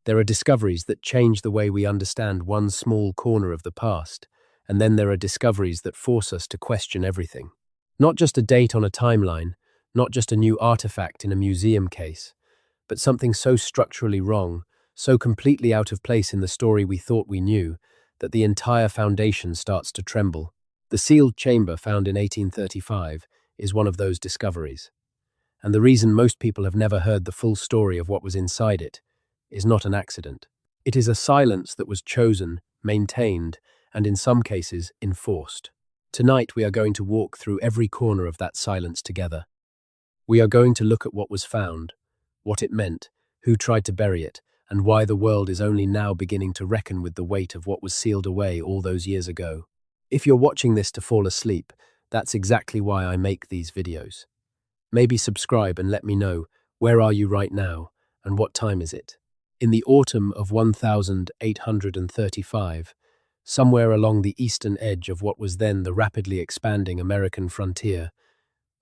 There are discoveries that change the way we understand one small corner of the past, and then there are discoveries that force us to question everything. Not just a date on a timeline, not just a new artifact in a museum case, but something so structurally wrong, so completely out of place in the story we thought we knew, that the entire foundation starts to tremble. The sealed chamber found in 1835 is one of those discoveries. And the reason most people have never heard the full story of what was inside it is not an accident. It is a silence that was chosen, maintained, and in some cases enforced. Tonight we are going to walk through every corner of that silence together. We are going to look at what was found, what it meant, who tried to bury it, and why the world is only now beginning to reckon with the weight of what was sealed away all those years ago. If you're watching this to fall asleep, that's exactly why I make these videos. Maybe subscribe and let me know, where are you right now, and what time is it? In the autumn of 1835, somewhere along the eastern edge of what was then the rapidly expanding American frontier,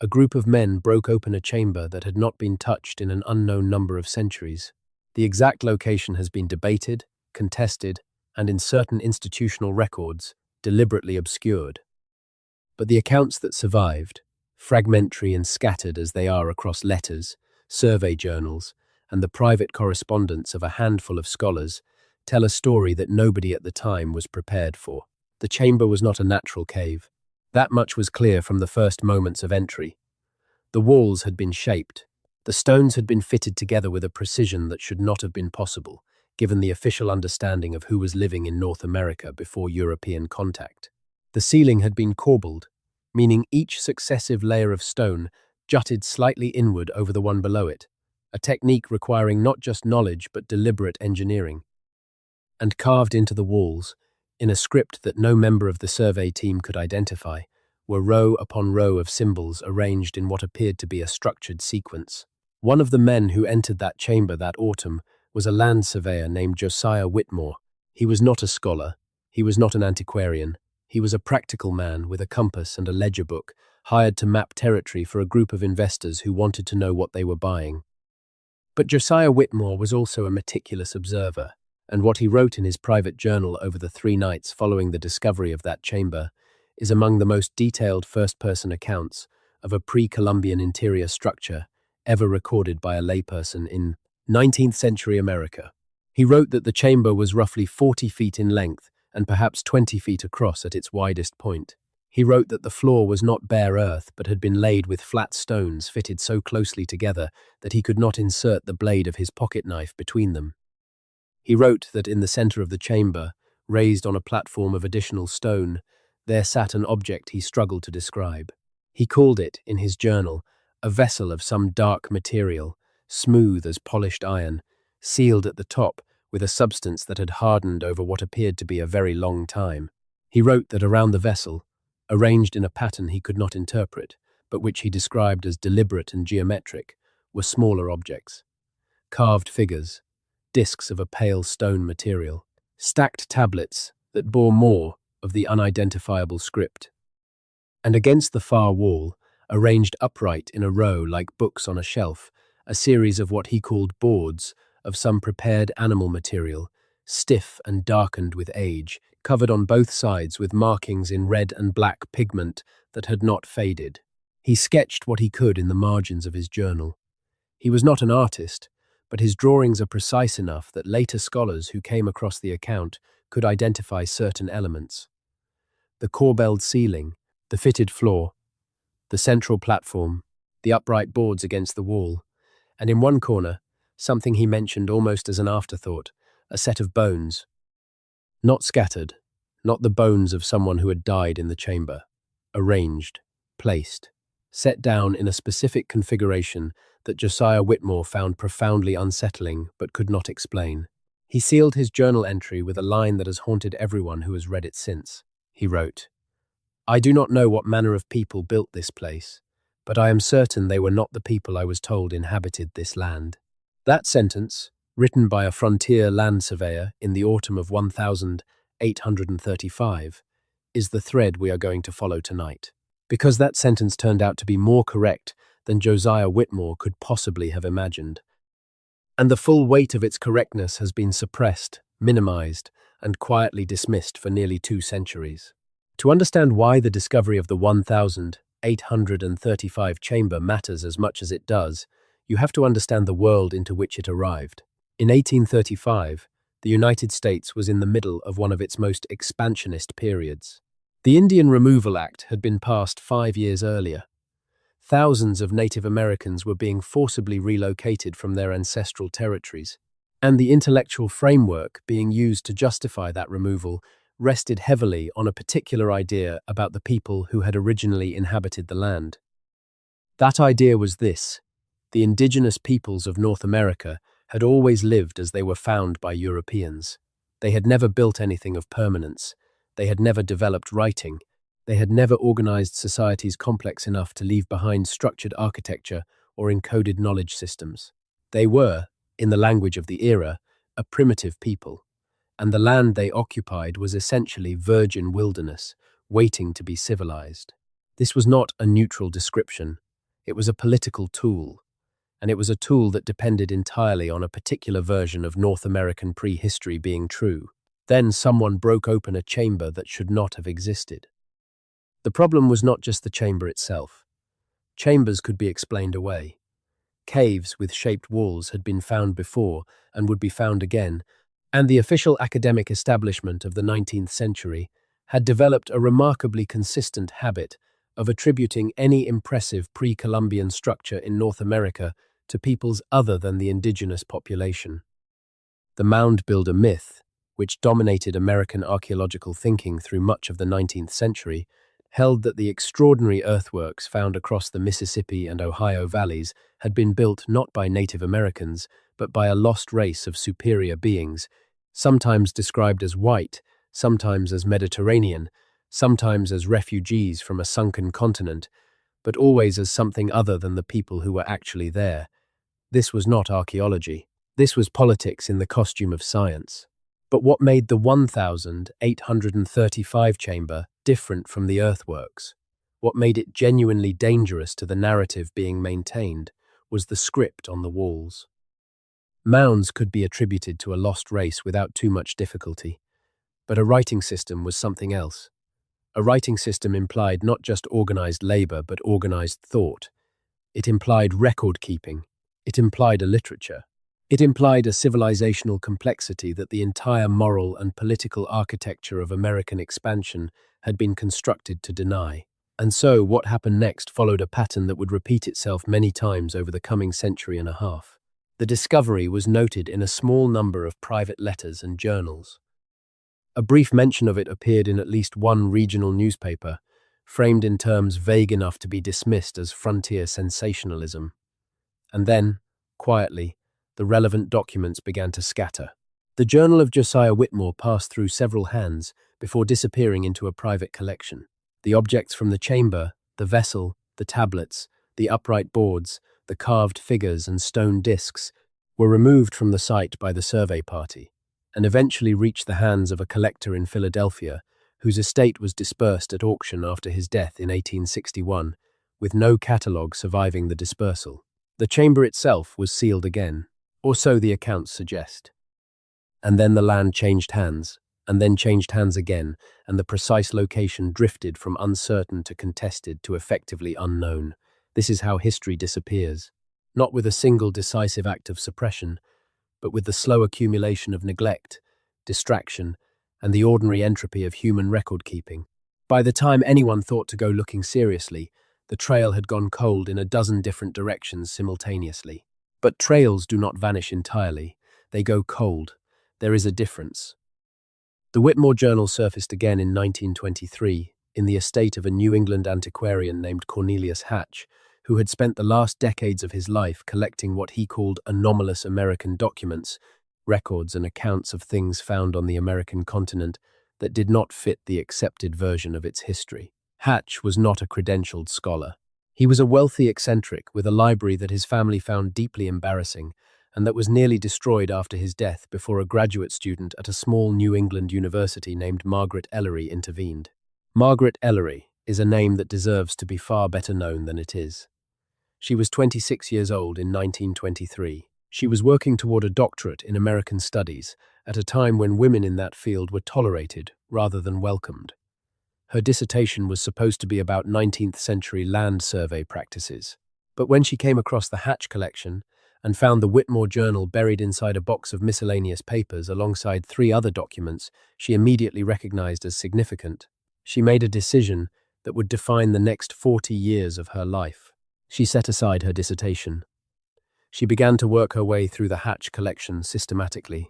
a group of men broke open a chamber that had not been touched in an unknown number of centuries. The exact location has been debated, contested, and in certain institutional records, deliberately obscured. But the accounts that survived, fragmentary and scattered as they are across letters, survey journals, and the private correspondence of a handful of scholars, tell a story that nobody at the time was prepared for. The chamber was not a natural cave. That much was clear from the first moments of entry. The walls had been shaped. The stones had been fitted together with a precision that should not have been possible, given the official understanding of who was living in North America before European contact. The ceiling had been corbelled, meaning each successive layer of stone jutted slightly inward over the one below it, a technique requiring not just knowledge but deliberate engineering. And carved into the walls, in a script that no member of the survey team could identify, were row upon row of symbols arranged in what appeared to be a structured sequence. One of the men who entered that chamber that autumn was a land surveyor named Josiah Whitmore. He was not a scholar. He was not an antiquarian. He was a practical man with a compass and a ledger book, hired to map territory for a group of investors who wanted to know what they were buying. But Josiah Whitmore was also a meticulous observer, and what he wrote in his private journal over the 3 nights following the discovery of that chamber is among the most detailed first-person accounts of a pre-Columbian interior structure ever recorded by a layperson in 19th century America. He wrote that the chamber was roughly 40 feet in length and perhaps 20 feet across at its widest point. He wrote that the floor was not bare earth but had been laid with flat stones fitted so closely together that he could not insert the blade of his pocket knife between them. He wrote that in the center of the chamber, raised on a platform of additional stone, there sat an object he struggled to describe. He called it, in his journal, a vessel of some dark material, smooth as polished iron, sealed at the top with a substance that had hardened over what appeared to be a very long time. He wrote that around the vessel, arranged in a pattern he could not interpret, but which he described as deliberate and geometric, were smaller objects. Carved figures, discs of a pale stone material, stacked tablets that bore more of the unidentifiable script. And against the far wall, arranged upright in a row like books on a shelf, a series of what he called boards of some prepared animal material, stiff and darkened with age, covered on both sides with markings in red and black pigment that had not faded. He sketched what he could in the margins of his journal. He was not an artist, but his drawings are precise enough that later scholars who came across the account could identify certain elements. The corbelled ceiling, the fitted floor, the central platform, the upright boards against the wall, and in one corner, something he mentioned almost as an afterthought, a set of bones. Not scattered, not the bones of someone who had died in the chamber, arranged, placed, set down in a specific configuration that Josiah Whitmore found profoundly unsettling but could not explain. He sealed his journal entry with a line that has haunted everyone who has read it since. He wrote, "I do not know what manner of people built this place, but I am certain they were not the people I was told inhabited this land." That sentence, written by a frontier land surveyor in the autumn of 1835, is the thread we are going to follow tonight. Because that sentence turned out to be more correct than Josiah Whitmore could possibly have imagined. and the full weight of its correctness has been suppressed, minimized, and quietly dismissed for nearly 2 centuries. To understand why the discovery of the 1835 chamber matters as much as it does, you have to understand the world into which it arrived. In 1835, the United States was in the middle of one of its most expansionist periods. The Indian Removal Act had been passed 5 years earlier. Thousands of Native Americans were being forcibly relocated from their ancestral territories, and the intellectual framework being used to justify that removal rested heavily on a particular idea about the people who had originally inhabited the land. That idea was this: the indigenous peoples of North America had always lived as they were found by Europeans. They had never built anything of permanence. They had never developed writing. They had never organized societies complex enough to leave behind structured architecture or encoded knowledge systems. They were, in the language of the era, a primitive people, and the land they occupied was essentially virgin wilderness, waiting to be civilized. This was not a neutral description. It was a political tool, and it was a tool that depended entirely on a particular version of North American prehistory being true. Then someone broke open a chamber that should not have existed. The problem was not just the chamber itself. Chambers could be explained away. Caves with shaped walls had been found before and would be found again, and the official academic establishment of the 19th century had developed a remarkably consistent habit of attributing any impressive pre-Columbian structure in North America to peoples other than the indigenous population. The mound builder myth, which dominated American archaeological thinking through much of the 19th century, held that the extraordinary earthworks found across the Mississippi and Ohio valleys had been built not by Native Americans, but by a lost race of superior beings, sometimes described as white, sometimes as Mediterranean, sometimes as refugees from a sunken continent, but always as something other than the people who were actually there. This was not archaeology. This was politics in the costume of science. But what made the 1835 chamber different from the earthworks, what made it genuinely dangerous to the narrative being maintained, was the script on the walls. Mounds could be attributed to a lost race without too much difficulty, but a writing system was something else. A writing system implied not just organized labor, but organized thought. It implied record-keeping. It implied a literature. It implied a civilizational complexity that the entire moral and political architecture of American expansion had been constructed to deny. And so, what happened next followed a pattern that would repeat itself many times over the coming century and a half. The discovery was noted in a small number of private letters and journals. A brief mention of it appeared in at least one regional newspaper, framed in terms vague enough to be dismissed as frontier sensationalism. And then, quietly, the relevant documents began to scatter. The Journal of Josiah Whitmore passed through several hands before disappearing into a private collection. The objects from the chamber, the vessel, the tablets, the upright boards, the carved figures and stone discs were removed from the site by the survey party, and eventually reached the hands of a collector in Philadelphia, whose estate was dispersed at auction after his death in 1861, with no catalogue surviving the dispersal. The chamber itself was sealed again, or so the accounts suggest. And then the land changed hands, and then changed hands again, and the precise location drifted from uncertain to contested to effectively unknown. This is how history disappears, not with a single decisive act of suppression, but with the slow accumulation of neglect, distraction, and the ordinary entropy of human record-keeping. By the time anyone thought to go looking seriously, the trail had gone cold in a dozen different directions simultaneously. But trails do not vanish entirely. They go cold. There is a difference. The Whitmore Journal surfaced again in 1923 in the estate of a New England antiquarian named Cornelius Hatch, who had spent the last decades of his life collecting what he called anomalous American documents, records and accounts of things found on the American continent that did not fit the accepted version of its history. Hatch was not a credentialed scholar. He was a wealthy eccentric with a library that his family found deeply embarrassing and that was nearly destroyed after his death before a graduate student at a small New England university named Margaret Ellery intervened. Margaret Ellery is a name that deserves to be far better known than it is. She was 26 years old in 1923. She was working toward a doctorate in American studies at a time when women in that field were tolerated rather than welcomed. Her dissertation was supposed to be about 19th century land survey practices. But when she came across the Hatch collection and found the Whitmore Journal buried inside a box of miscellaneous papers alongside 3 other documents she immediately recognized as significant, she made a decision that would define the next 40 years of her life. She set aside her dissertation. She began to work her way through the Hatch collection systematically.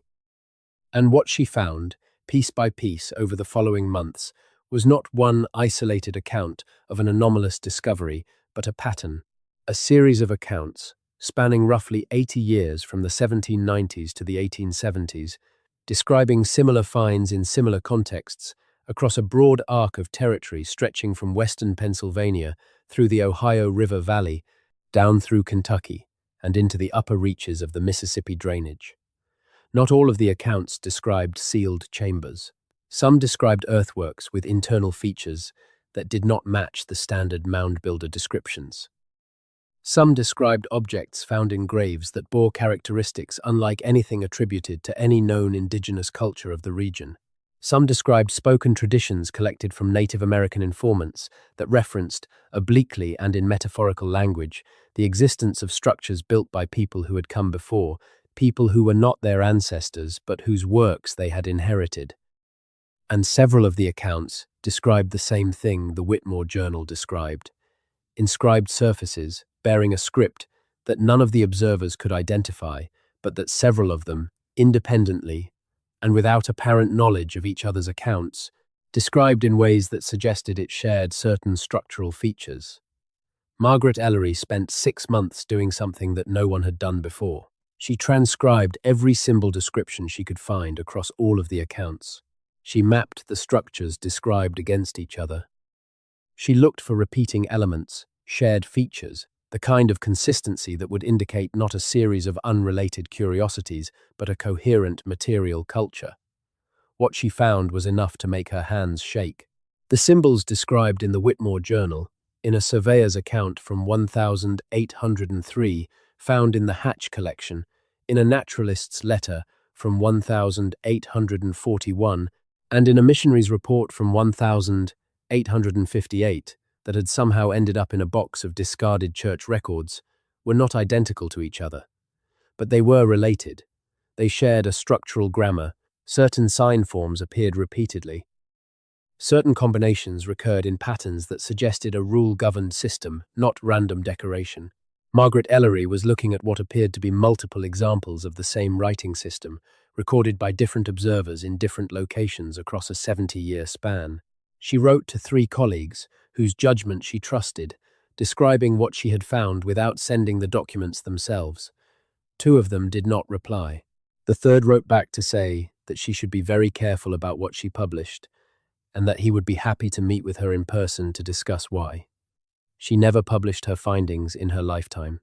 And what she found, piece by piece over the following months, was not one isolated account of an anomalous discovery, but a pattern, a series of accounts spanning roughly 80 years from the 1790s to the 1870s, describing similar finds in similar contexts across a broad arc of territory stretching from western Pennsylvania through the Ohio River Valley, down through Kentucky, and into the upper reaches of the Mississippi drainage. Not all of the accounts described sealed chambers. Some described earthworks with internal features that did not match the standard mound builder descriptions. Some described objects found in graves that bore characteristics unlike anything attributed to any known indigenous culture of the region. Some described spoken traditions collected from Native American informants that referenced, obliquely and in metaphorical language, the existence of structures built by people who had come before, people who were not their ancestors but whose works they had inherited. And several of the accounts described the same thing the Whitmore Journal described: inscribed surfaces bearing a script that none of the observers could identify, but that several of them, independently and without apparent knowledge of each other's accounts, described in ways that suggested it shared certain structural features. Margaret Ellery spent 6 months doing something that no one had done before. She transcribed every symbol description she could find across all of the accounts. She mapped the structures described against each other. She looked for repeating elements, shared features, the kind of consistency that would indicate not a series of unrelated curiosities, but a coherent material culture. What she found was enough to make her hands shake. The symbols described in the Whitmore Journal, in a surveyor's account from 1803, found in the Hatch collection, in a naturalist's letter from 1841, and in a missionary's report from 1858, that had somehow ended up in a box of discarded church records, were not identical to each other. But they were related. They shared a structural grammar. Certain sign forms appeared repeatedly. Certain combinations recurred in patterns that suggested a rule-governed system, not random decoration. Margaret Ellery was looking at what appeared to be multiple examples of the same writing system, recorded by different observers in different locations across a 70-year span. She wrote to 3 colleagues, whose judgment she trusted, describing what she had found without sending the documents themselves. 2 of them did not reply. The third wrote back to say that she should be very careful about what she published, and that he would be happy to meet with her in person to discuss why. She never published her findings in her lifetime.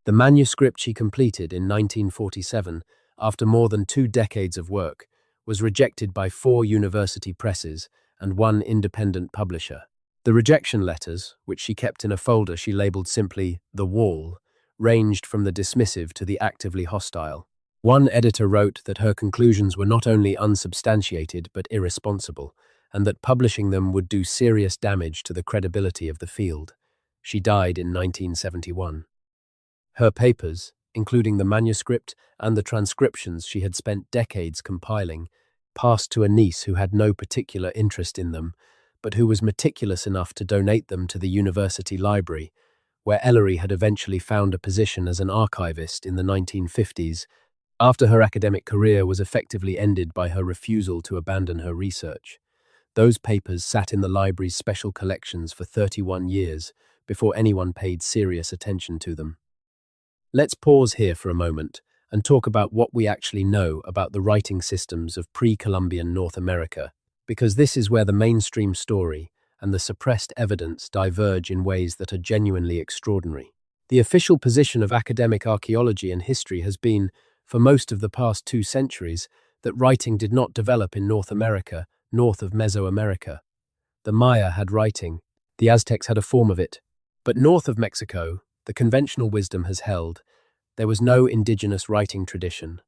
The manuscript she completed in 1947, after more than 2 decades of work, was rejected by 4 university presses and 1 independent publisher. The rejection letters, which she kept in a folder she labeled simply "The Wall," ranged from the dismissive to the actively hostile. One editor wrote that her conclusions were not only unsubstantiated but irresponsible, and that publishing them would do serious damage to the credibility of the field. She died in 1971. Her papers, including the manuscript and the transcriptions she had spent decades compiling, passed to a niece who had no particular interest in them, but who was meticulous enough to donate them to the university library, where Ellery had eventually found a position as an archivist in the 1950s, after her academic career was effectively ended by her refusal to abandon her research. Those papers sat in the library's special collections for 31 years before anyone paid serious attention to them. Let's pause here for a moment and talk about what we actually know about the writing systems of pre-Columbian North America, because this is where the mainstream story and the suppressed evidence diverge in ways that are genuinely extraordinary. The official position of academic archaeology and history has been, for most of the past 2 centuries, that writing did not develop in North America, north of Mesoamerica. The Maya had writing, the Aztecs had a form of it, but north of Mexico, the conventional wisdom has held, There was no indigenous writing tradition.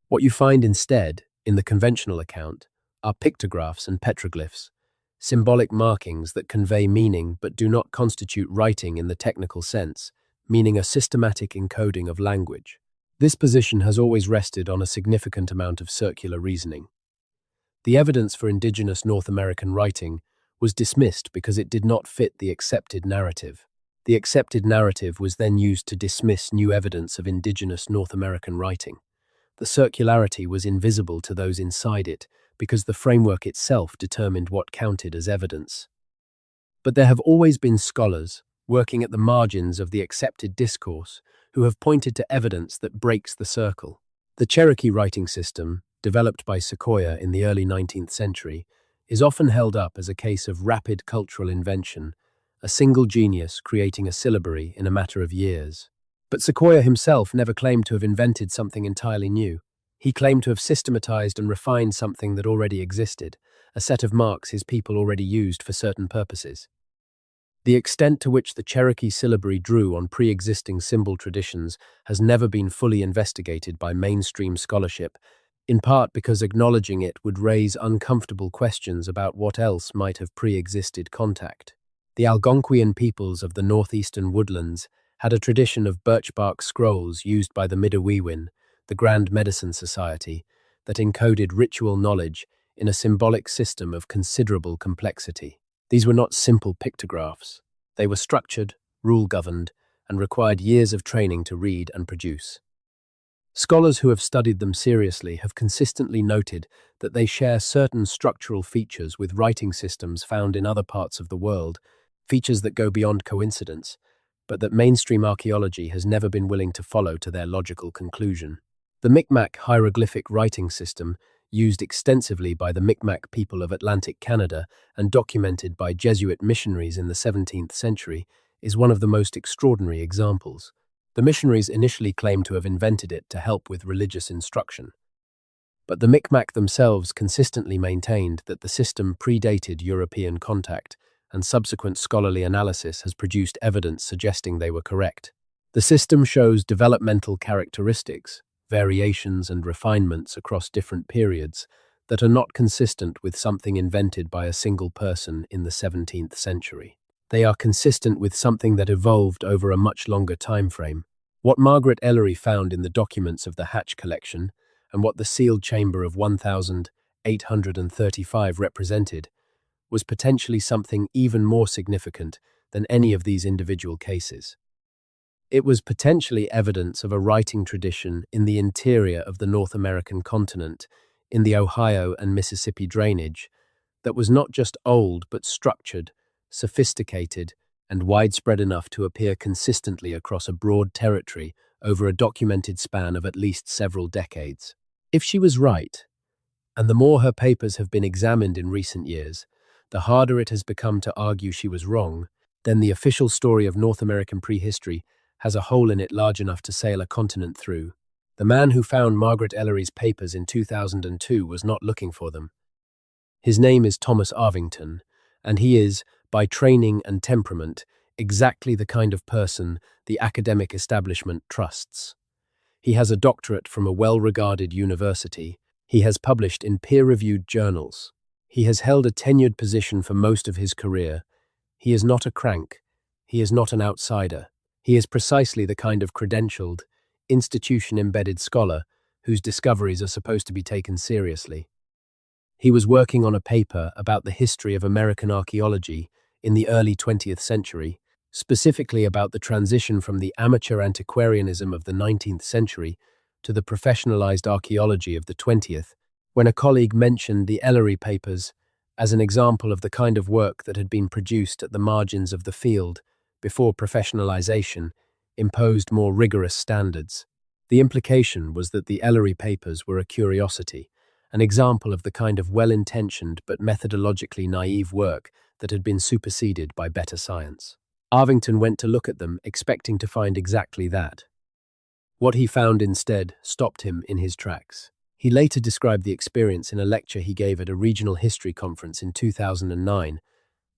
What you find instead, in the conventional account, are pictographs and petroglyphs, symbolic markings that convey meaning but do not constitute writing in the technical sense, meaning a systematic encoding of language. This position has always rested on a significant amount of circular reasoning. The evidence for indigenous North American writing was dismissed because it did not fit the accepted narrative. The accepted narrative was then used to dismiss new evidence of indigenous North American writing. The circularity was invisible to those inside it because the framework itself determined what counted as evidence. But there have always been scholars, working at the margins of the accepted discourse, who have pointed to evidence that breaks the circle. The Cherokee writing system, developed by Sequoyah in the early 19th century, is often held up as a case of rapid cultural invention, a single genius creating a syllabary in a matter of years. But Sequoyah himself never claimed to have invented something entirely new. He claimed to have systematized and refined something that already existed, a set of marks his people already used for certain purposes. The extent to which the Cherokee syllabary drew on pre-existing symbol traditions has never been fully investigated by mainstream scholarship, in part because acknowledging it would raise uncomfortable questions about what else might have pre-existed contact. The Algonquian peoples of the northeastern woodlands had a tradition of birchbark scrolls used by the Midewiwin, the Grand Medicine Society, that encoded ritual knowledge in a symbolic system of considerable complexity. These were not simple pictographs. They were structured, rule-governed, and required years of training to read and produce. Scholars who have studied them seriously have consistently noted that they share certain structural features with writing systems found in other parts of the world, features that go beyond coincidence, but that mainstream archaeology has never been willing to follow to their logical conclusion. The Micmac hieroglyphic writing system, used extensively by the Micmac people of Atlantic Canada and documented by Jesuit missionaries in the 17th century, is one of the most extraordinary examples. The missionaries initially claimed to have invented it to help with religious instruction. But the Micmac themselves consistently maintained that the system predated European contact, and subsequent scholarly analysis has produced evidence suggesting they were correct. The system shows developmental characteristics, variations and refinements across different periods that are not consistent with something invented by a single person in the 17th century. They are consistent with something that evolved over a much longer time frame. What Margaret Ellery found in the documents of the Hatch collection and what the sealed chamber of 1835 represented was potentially something even more significant than any of these individual cases. It was potentially evidence of a writing tradition in the interior of the North American continent, in the Ohio and Mississippi drainage, that was not just old but structured, sophisticated, and widespread enough to appear consistently across a broad territory over a documented span of at least several decades. If she was right, and the more her papers have been examined in recent years, the harder it has become to argue she was wrong, then the official story of North American prehistory has a hole in it large enough to sail a continent through. The man who found Margaret Ellery's papers in 2002 was not looking for them. His name is Thomas Arvington, and he is, by training and temperament, exactly the kind of person the academic establishment trusts. He has a doctorate from a well-regarded university. He has published in peer-reviewed journals. He has held a tenured position for most of his career. He is not a crank. He is not an outsider. He is precisely the kind of credentialed, institution-embedded scholar whose discoveries are supposed to be taken seriously. He was working on a paper about the history of American archaeology in the early 20th century, specifically about the transition from the amateur antiquarianism of the 19th century to the professionalized archaeology of the 20th, when a colleague mentioned the Ellery papers as an example of the kind of work that had been produced at the margins of the field before professionalization imposed more rigorous standards. The implication was that the Ellery papers were a curiosity, an example of the kind of well-intentioned but methodologically naive work that had been superseded by better science. Arvington went to look at them, expecting to find exactly that. What he found instead stopped him in his tracks. He later described the experience in a lecture he gave at a regional history conference in 2009,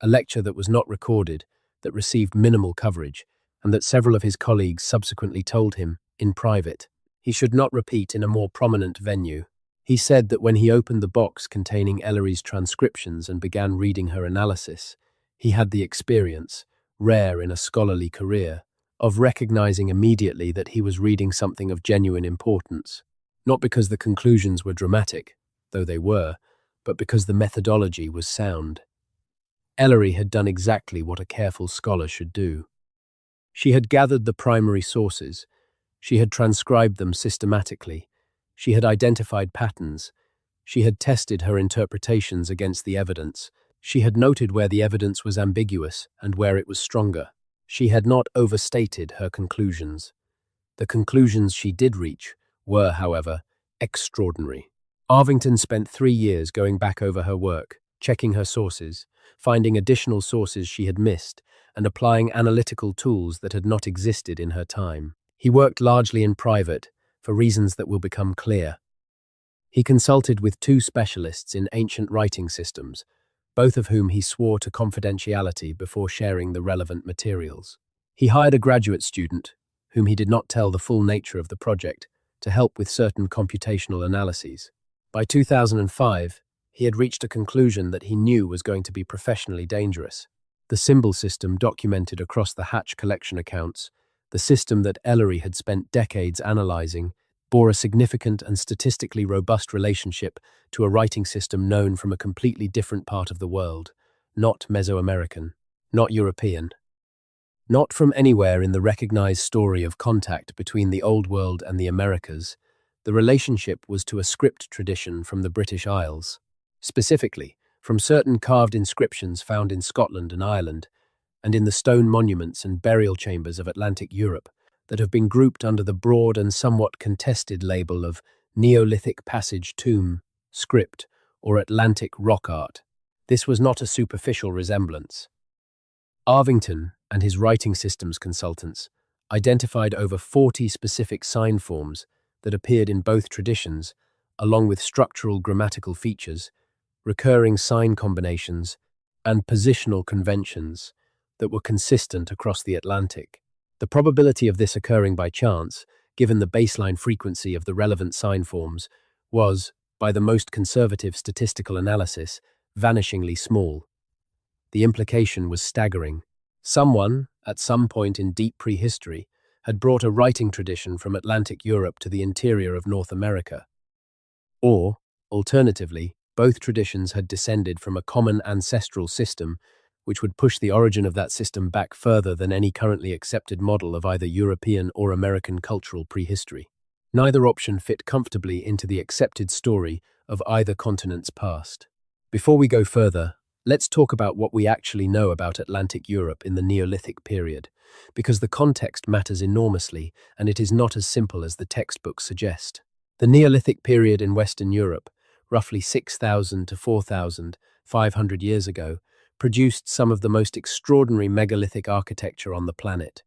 a lecture that was not recorded, that received minimal coverage, and that several of his colleagues subsequently told him in private. He should not repeat in a more prominent venue. He said that when he opened the box containing Ellery's transcriptions and began reading her analysis, he had the experience, rare in a scholarly career, of recognizing immediately that he was reading something of genuine importance, not because the conclusions were dramatic, though they were, but because the methodology was sound. Ellery had done exactly what a careful scholar should do. She had gathered the primary sources, she had transcribed them systematically, she had identified patterns, she had tested her interpretations against the evidence, she had noted where the evidence was ambiguous and where it was stronger. She had not overstated her conclusions. The conclusions she did reach were, however, extraordinary. Arvington spent 3 years going back over her work, checking her sources, finding additional sources she had missed, and applying analytical tools that had not existed in her time. He worked largely in private, for reasons that will become clear. He consulted with 2 specialists in ancient writing systems, both of whom he swore to confidentiality before sharing the relevant materials. He hired a graduate student, whom he did not tell the full nature of the project, to help with certain computational analyses. By 2005, he had reached a conclusion that he knew was going to be professionally dangerous. The symbol system documented across the Hatch collection accounts, the system that Ellery had spent decades analyzing, bore a significant and statistically robust relationship to a writing system known from a completely different part of the world, not Mesoamerican, not European. Not from anywhere in the recognized story of contact between the Old World and the Americas, the relationship was to a script tradition from the British Isles. Specifically, from certain carved inscriptions found in Scotland and Ireland, and in the stone monuments and burial chambers of Atlantic Europe that have been grouped under the broad and somewhat contested label of Neolithic passage tomb, script, or Atlantic rock art. This was not a superficial resemblance. Arvington and his writing systems consultants identified over 40 specific sign forms that appeared in both traditions, along with structural grammatical features, recurring sign combinations, and positional conventions that were consistent across the Atlantic. The probability of this occurring by chance, given the baseline frequency of the relevant sign forms, was, by the most conservative statistical analysis, vanishingly small. The implication was staggering. Someone, at some point in deep prehistory, had brought a writing tradition from Atlantic Europe to the interior of North America. Or, alternatively, both traditions had descended from a common ancestral system which would push the origin of that system back further than any currently accepted model of either European or American cultural prehistory. Neither option fit comfortably into the accepted story of either continent's past. Before we go further, let's talk about what we actually know about Atlantic Europe in the Neolithic period, because the context matters enormously and it is not as simple as the textbooks suggest. The Neolithic period in Western Europe, roughly 6,000 to 4,500 years ago, produced some of the most extraordinary megalithic architecture on the planet.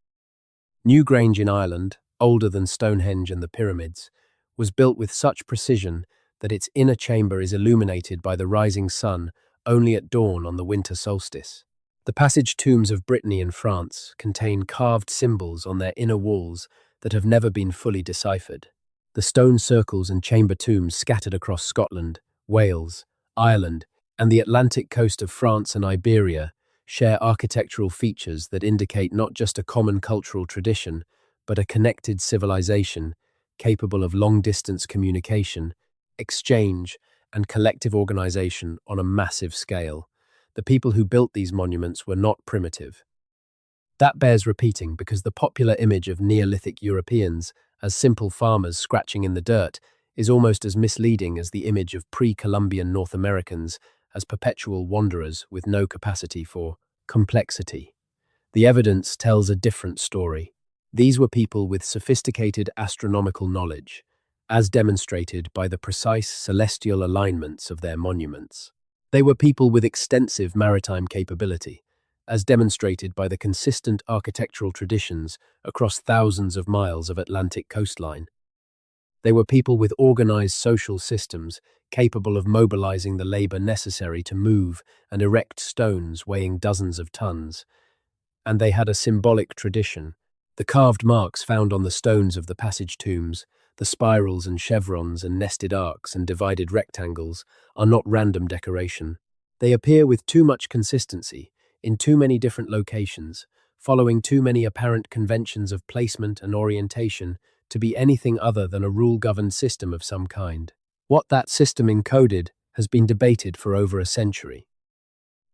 Newgrange in Ireland, older than Stonehenge and the pyramids, was built with such precision that its inner chamber is illuminated by the rising sun only at dawn on the winter solstice. The passage tombs of Brittany in France contain carved symbols on their inner walls that have never been fully deciphered. The stone circles and chamber tombs scattered across Scotland, Wales, Ireland, and the Atlantic coast of France and Iberia share architectural features that indicate not just a common cultural tradition, but a connected civilization capable of long-distance communication, exchange, and collective organization on a massive scale. The people who built these monuments were not primitive. That bears repeating because the popular image of Neolithic Europeans as simple farmers scratching in the dirt is almost as misleading as the image of pre-Columbian North Americans as perpetual wanderers with no capacity for complexity. The evidence tells a different story. These were people with sophisticated astronomical knowledge, as demonstrated by the precise celestial alignments of their monuments. They were people with extensive maritime capability, as demonstrated by the consistent architectural traditions across thousands of miles of Atlantic coastline. They were people with organized social systems capable of mobilizing the labor necessary to move and erect stones weighing dozens of tons. And they had a symbolic tradition, The carved marks found on the stones of the passage tombs, the spirals and chevrons and nested arcs and divided rectangles, are not random decoration. They appear with too much consistency, in too many different locations, following too many apparent conventions of placement and orientation to be anything other than a rule-governed system of some kind. What that system encoded has been debated for over a century.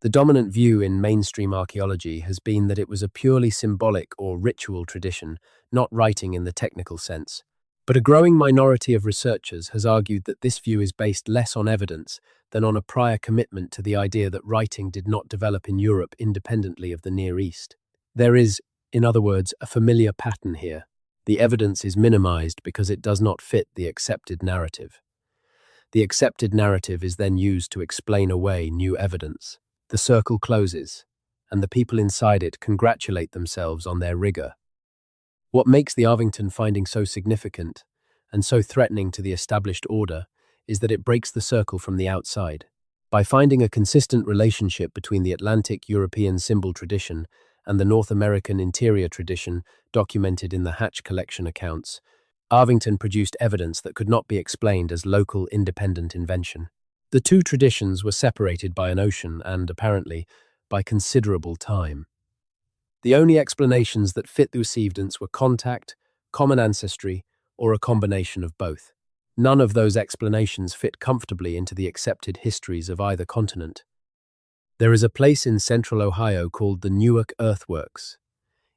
The dominant view in mainstream archaeology has been that it was a purely symbolic or ritual tradition, not writing in the technical sense. But a growing minority of researchers has argued that this view is based less on evidence than on a prior commitment to the idea that writing did not develop in Europe independently of the Near East. There is, in other words, a familiar pattern here. The evidence is minimized because it does not fit the accepted narrative. The accepted narrative is then used to explain away new evidence. The circle closes, and the people inside it congratulate themselves on their rigor. What makes the Arvington finding so significant and so threatening to the established order is that it breaks the circle from the outside. By finding a consistent relationship between the Atlantic European symbol tradition and the North American interior tradition documented in the Hatch collection accounts, Arvington produced evidence that could not be explained as local independent invention. The two traditions were separated by an ocean and, apparently, by considerable time. The only explanations that fit those evidence were contact, common ancestry, or a combination of both. None of those explanations fit comfortably into the accepted histories of either continent. There is a place in central Ohio called the Newark Earthworks.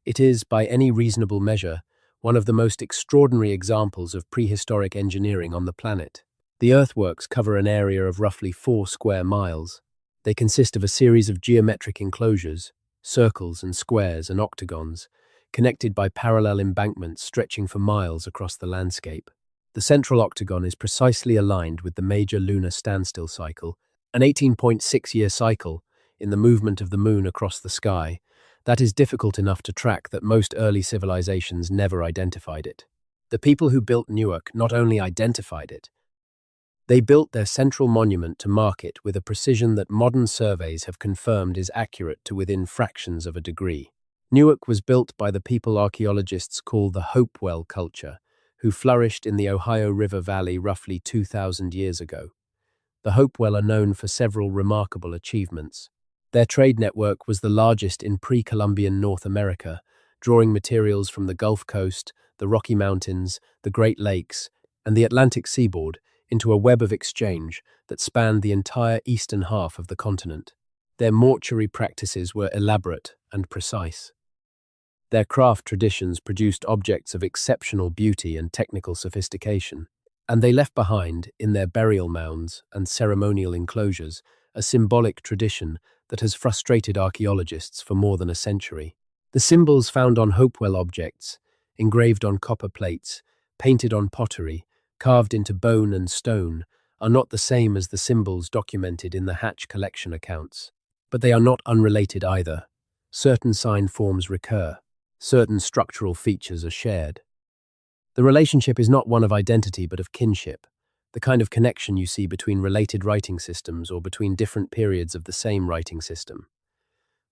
It is, by any reasonable measure, one of the most extraordinary examples of prehistoric engineering on the planet. The earthworks cover an area of roughly 4 square miles. They consist of a series of geometric enclosures, circles and squares and octagons, connected by parallel embankments stretching for miles across the landscape. The central octagon is precisely aligned with the major lunar standstill cycle, an 18.6-year cycle in the movement of the moon across the sky. That is difficult enough to track that most early civilizations never identified it. The people who built Newark not only identified it, they built their central monument to mark it with a precision that modern surveys have confirmed is accurate to within fractions of a degree. Newark was built by the people archaeologists call the Hopewell culture, who flourished in the Ohio River Valley roughly 2,000 years ago. The Hopewell are known for several remarkable achievements. Their trade network was the largest in pre-Columbian North America, drawing materials from the Gulf Coast, the Rocky Mountains, the Great Lakes, and the Atlantic seaboard into a web of exchange that spanned the entire eastern half of the continent. Their mortuary practices were elaborate and precise. Their craft traditions produced objects of exceptional beauty and technical sophistication, and they left behind, in their burial mounds and ceremonial enclosures, a symbolic tradition that has frustrated archaeologists for more than a century. The symbols found on Hopewell objects, engraved on copper plates, painted on pottery, carved into bone and stone, are not the same as the symbols documented in the Hatch collection accounts. But they are not unrelated either. Certain sign forms recur. Certain structural features are shared. The relationship is not one of identity but of kinship, the kind of connection you see between related writing systems or between different periods of the same writing system.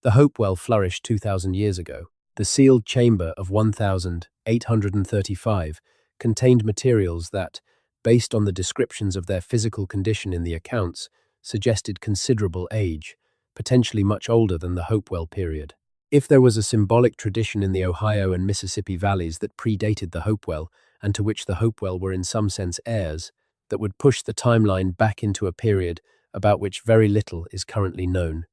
The Hopewell flourished 2,000 years ago. The sealed chamber of 1,835 contained materials that, based on the descriptions of their physical condition in the accounts, suggested considerable age, potentially much older than the Hopewell period. If there was a symbolic tradition in the Ohio and Mississippi valleys that predated the Hopewell, and to which the Hopewell were in some sense heirs, that would push the timeline back into a period about which very little is currently known.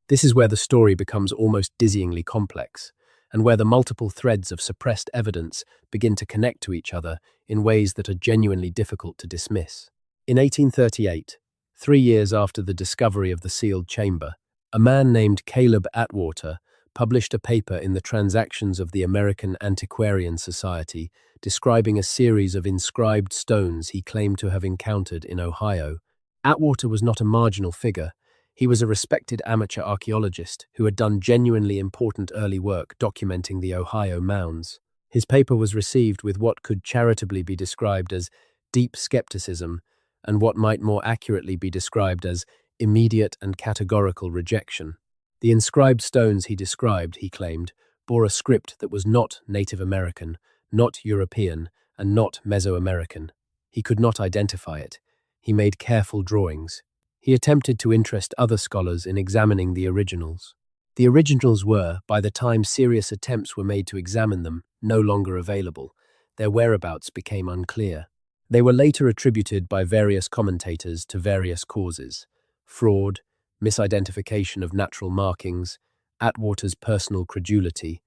This is where the story becomes almost dizzyingly complex, and where the multiple threads of suppressed evidence begin to connect to each other in ways that are genuinely difficult to dismiss. In 1838, 3 years after the discovery of the sealed chamber, a man named Caleb Atwater published a paper in the Transactions of the American Antiquarian Society describing a series of inscribed stones he claimed to have encountered in Ohio. Atwater was not a marginal figure. He was a respected amateur archaeologist who had done genuinely important early work documenting the Ohio mounds. His paper was received with what could charitably be described as deep skepticism and what might more accurately be described as immediate and categorical rejection. The inscribed stones he described, he claimed, bore a script that was not Native American, not European, and not Mesoamerican. He could not identify it. He made careful drawings. He attempted to interest other scholars in examining the originals. The originals were, by the time serious attempts were made to examine them, no longer available. Their whereabouts became unclear. They were later attributed by various commentators to various causes: fraud, misidentification of natural markings, Atwater's personal credulity.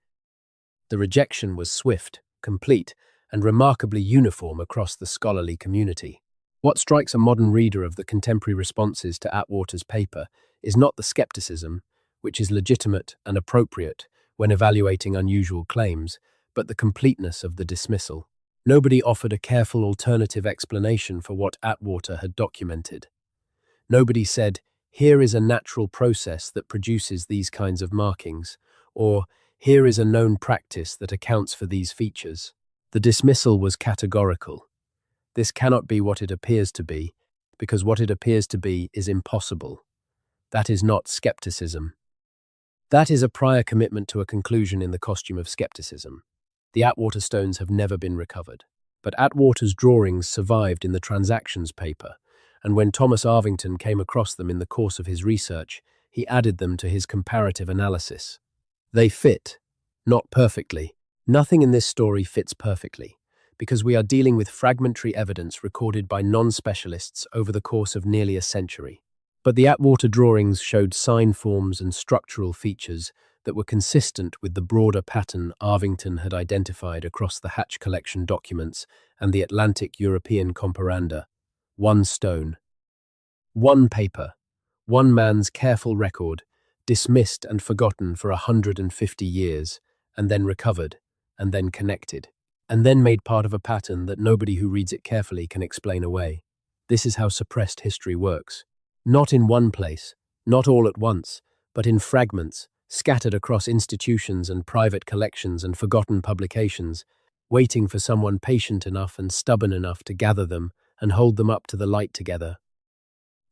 The rejection was swift, complete, and remarkably uniform across the scholarly community. What strikes a modern reader of the contemporary responses to Atwater's paper is not the skepticism, which is legitimate and appropriate when evaluating unusual claims, but the completeness of the dismissal. Nobody offered a careful alternative explanation for what Atwater had documented. Nobody said, "Here is a natural process that produces these kinds of markings," or "Here is a known practice that accounts for these features." The dismissal was categorical. This cannot be what it appears to be, because what it appears to be is impossible. That is not skepticism. That is a prior commitment to a conclusion in the costume of skepticism. The Atwater stones have never been recovered, but Atwater's drawings survived in the transactions paper, and when Thomas Arvington came across them in the course of his research, he added them to his comparative analysis. They fit, not perfectly. Nothing in this story fits perfectly, because we are dealing with fragmentary evidence recorded by non-specialists over the course of nearly a century. But the Atwater drawings showed sign forms and structural features that were consistent with the broader pattern Arvington had identified across the Hatch collection documents and the Atlantic European comparanda. One stone, one paper, one man's careful record, dismissed and forgotten for 150 years, and then recovered, and then connected, and then made part of a pattern that nobody who reads it carefully can explain away. This is how suppressed history works. Not in one place, not all at once, but in fragments, scattered across institutions and private collections and forgotten publications, waiting for someone patient enough and stubborn enough to gather them and hold them up to the light together.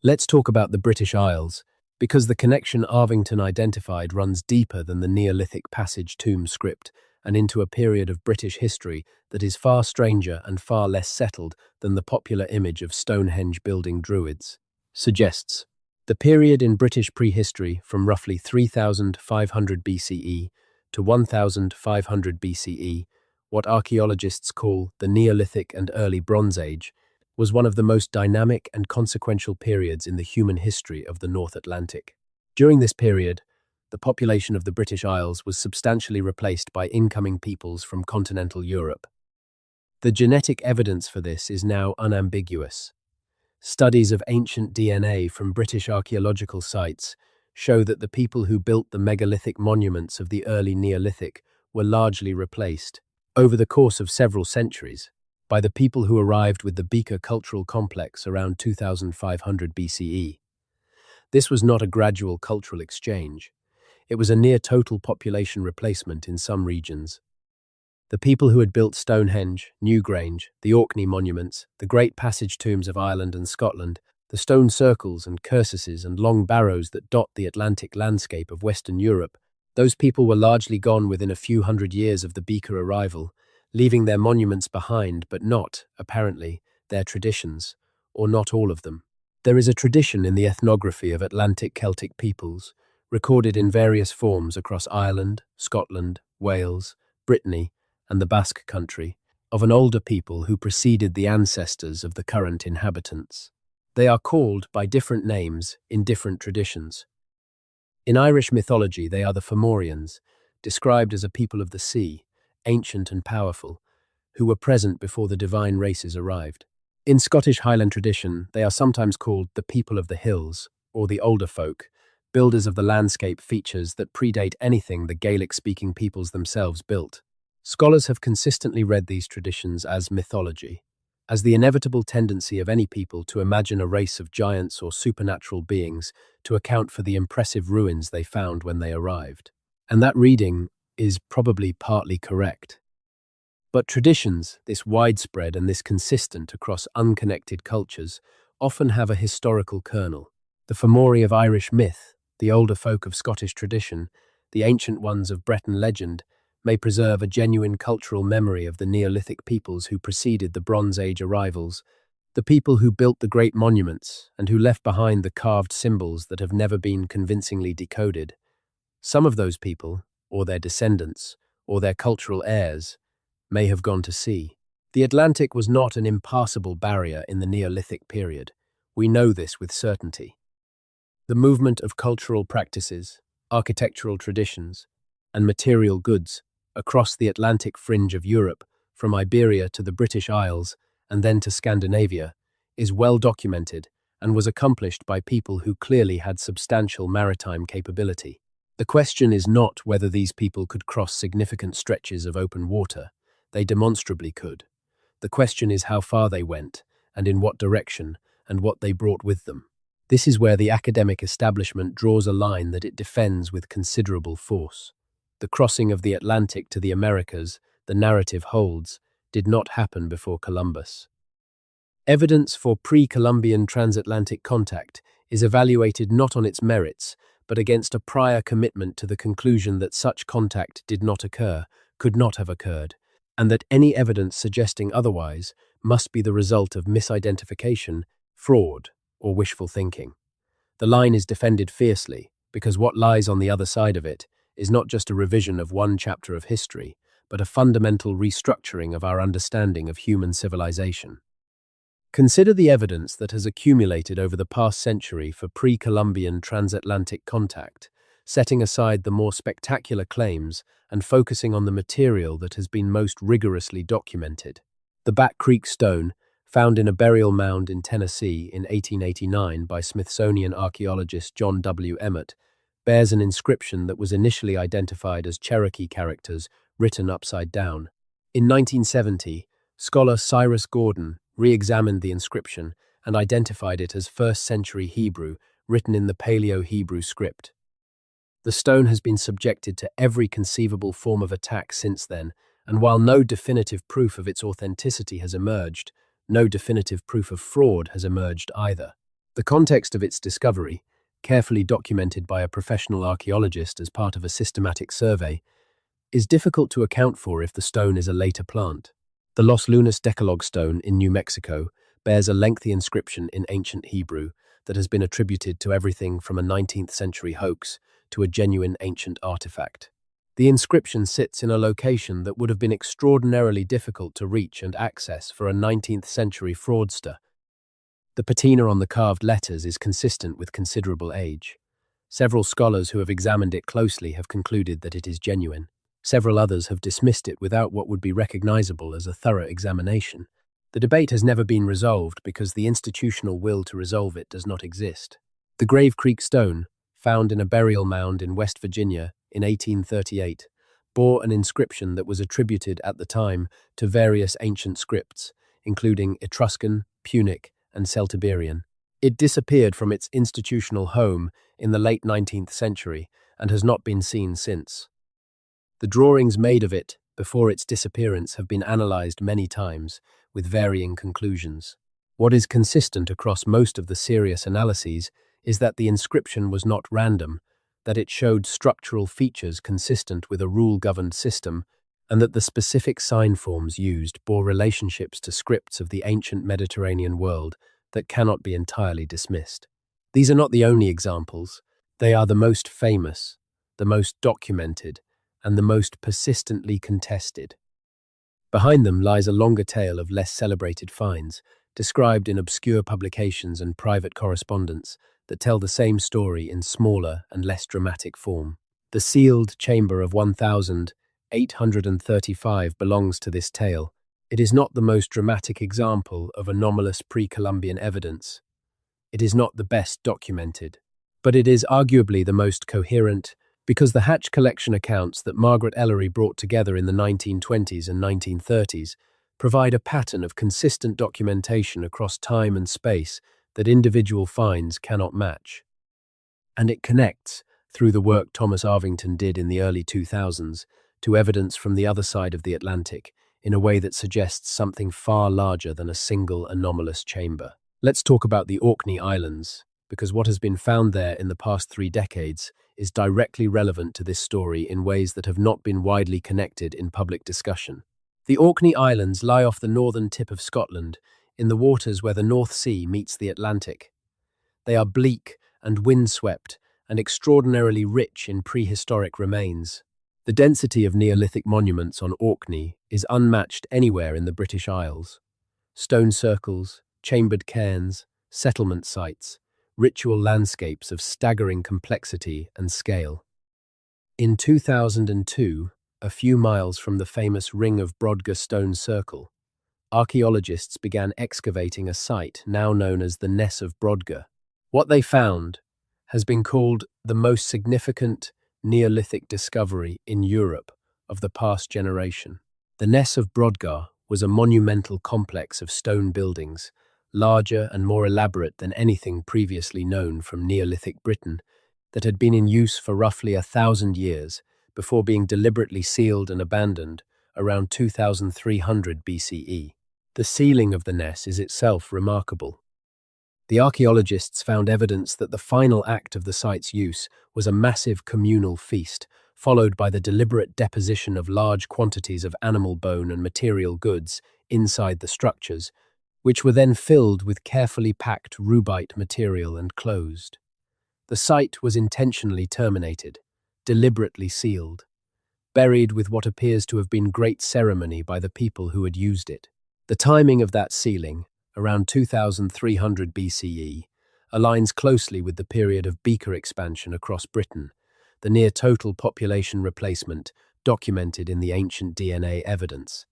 Let's talk about the British Isles, because the connection Arvington identified runs deeper than the Neolithic passage tomb script and into a period of British history that is far stranger and far less settled than the popular image of Stonehenge building druids suggests. The period in British prehistory from roughly 3,500 BCE to 1,500 BCE, what archaeologists call the Neolithic and Early Bronze Age, was one of the most dynamic and consequential periods in the human history of the North Atlantic. During this period, the population of the British Isles was substantially replaced by incoming peoples from continental Europe. The genetic evidence for this is now unambiguous. Studies of ancient DNA from British archaeological sites show that the people who built the megalithic monuments of the early Neolithic were largely replaced, over the course of several centuries, by the people who arrived with the Beaker cultural complex around 2500 BCE. This was not a gradual cultural exchange. It was a near-total population replacement in some regions. The people who had built Stonehenge, Newgrange, the Orkney monuments, the great passage tombs of Ireland and Scotland, the stone circles and cursuses and long barrows that dot the Atlantic landscape of Western Europe, those people were largely gone within a few hundred years of the Beaker arrival, leaving their monuments behind, but not, apparently, their traditions, or not all of them. There is a tradition in the ethnography of Atlantic Celtic peoples, recorded in various forms across Ireland, Scotland, Wales, Brittany, and the Basque Country, of an older people who preceded the ancestors of the current inhabitants. They are called by different names in different traditions. In Irish mythology, they are the Fomorians, described as a people of the sea, ancient and powerful, who were present before the divine races arrived. In Scottish Highland tradition, they are sometimes called the people of the hills, or the older folk, builders of the landscape features that predate anything the Gaelic-speaking peoples themselves built. Scholars have consistently read these traditions as mythology, as the inevitable tendency of any people to imagine a race of giants or supernatural beings to account for the impressive ruins they found when they arrived. And that reading is probably partly correct. But traditions, this widespread and this consistent across unconnected cultures, often have a historical kernel. The Fomori of Irish myth, the older folk of Scottish tradition, the ancient ones of Breton legend, may preserve a genuine cultural memory of the Neolithic peoples who preceded the Bronze Age arrivals, the people who built the great monuments and who left behind the carved symbols that have never been convincingly decoded. Some of those people, or their descendants, or their cultural heirs, may have gone to sea. The Atlantic was not an impassable barrier in the Neolithic period. We know this with certainty. The movement of cultural practices, architectural traditions, and material goods across the Atlantic fringe of Europe, from Iberia to the British Isles and then to Scandinavia, is well documented and was accomplished by people who clearly had substantial maritime capability. The question is not whether these people could cross significant stretches of open water. They demonstrably could. The question is how far they went, and in what direction, and what they brought with them. This is where the academic establishment draws a line that it defends with considerable force. The crossing of the Atlantic to the Americas, the narrative holds, did not happen before Columbus. Evidence for pre-Columbian transatlantic contact is evaluated not on its merits, but against a prior commitment to the conclusion that such contact did not occur, could not have occurred, and that any evidence suggesting otherwise must be the result of misidentification, fraud, or wishful thinking. The line is defended fiercely, because what lies on the other side of it is not just a revision of one chapter of history, but a fundamental restructuring of our understanding of human civilization. Consider the evidence that has accumulated over the past century for pre-Columbian transatlantic contact, setting aside the more spectacular claims and focusing on the material that has been most rigorously documented. The Back Creek stone, found in a burial mound in Tennessee in 1889 by Smithsonian archaeologist John W. Emmett, bears an inscription that was initially identified as Cherokee characters written upside down. In 1970, scholar Cyrus Gordon re-examined the inscription and identified it as 1st century Hebrew written in the Paleo-Hebrew script. The stone has been subjected to every conceivable form of attack since then, and while no definitive proof of its authenticity has emerged, no definitive proof of fraud has emerged either. The context of its discovery, carefully documented by a professional archaeologist as part of a systematic survey, is difficult to account for if the stone is a later plant. The Los Lunas Decalogue stone in New Mexico bears a lengthy inscription in ancient Hebrew that has been attributed to everything from a 19th century hoax to a genuine ancient artifact. The inscription sits in a location that would have been extraordinarily difficult to reach and access for a 19th century fraudster. The patina on the carved letters is consistent with considerable age. Several scholars who have examined it closely have concluded that it is genuine. Several others have dismissed it without what would be recognizable as a thorough examination. The debate has never been resolved because the institutional will to resolve it does not exist. The Grave Creek stone, found in a burial mound in West Virginia in 1838, bore an inscription that was attributed at the time to various ancient scripts, including Etruscan, Punic, and Celtiberian. It disappeared from its institutional home in the late 19th century and has not been seen since. The drawings made of it before its disappearance have been analyzed many times, with varying conclusions. What is consistent across most of the serious analyses is that the inscription was not random, that it showed structural features consistent with a rule-governed system, and that the specific sign forms used bore relationships to scripts of the ancient Mediterranean world that cannot be entirely dismissed. These are not the only examples. They are the most famous, the most documented, and the most persistently contested. Behind them lies a longer tail of less celebrated finds, described in obscure publications and private correspondence that tell the same story in smaller and less dramatic form. The sealed chamber of 1835 belongs to this tale. It is not the most dramatic example of anomalous pre-Columbian evidence. It is not the best documented, but it is arguably the most coherent, because the Hatch collection accounts that Margaret Ellery brought together in the 1920s and 1930s provide a pattern of consistent documentation across time and space that individual finds cannot match. And it connects, through the work Thomas Arvington did in the early 2000s, to evidence from the other side of the Atlantic in a way that suggests something far larger than a single anomalous chamber. Let's talk about the Orkney Islands, because what has been found there in the past 3 decades is directly relevant to this story in ways that have not been widely connected in public discussion. The Orkney Islands lie off the northern tip of Scotland, in the waters where the North Sea meets the Atlantic. They are bleak and windswept and extraordinarily rich in prehistoric remains. The density of Neolithic monuments on Orkney is unmatched anywhere in the British Isles. Stone circles, chambered cairns, settlement sites, ritual landscapes of staggering complexity and scale. In 2002, a few miles from the famous Ring of Brodgar stone circle, archaeologists began excavating a site now known as the Ness of Brodgar. What they found has been called the most significant Neolithic discovery in Europe of the past generation. The Ness of Brodgar was a monumental complex of stone buildings, larger and more elaborate than anything previously known from Neolithic Britain, that had been in use for roughly 1,000 years before being deliberately sealed and abandoned around 2300 BCE. The sealing of the Ness is itself remarkable. The archaeologists found evidence that the final act of the site's use was a massive communal feast, followed by the deliberate deposition of large quantities of animal bone and material goods inside the structures, which were then filled with carefully packed rubite material and closed. The site was intentionally terminated, deliberately sealed, buried with what appears to have been great ceremony by the people who had used it. The timing of that sealing, around 2300 BCE, aligns closely with the period of beaker expansion across Britain, the near-total population replacement documented in the ancient DNA evidence.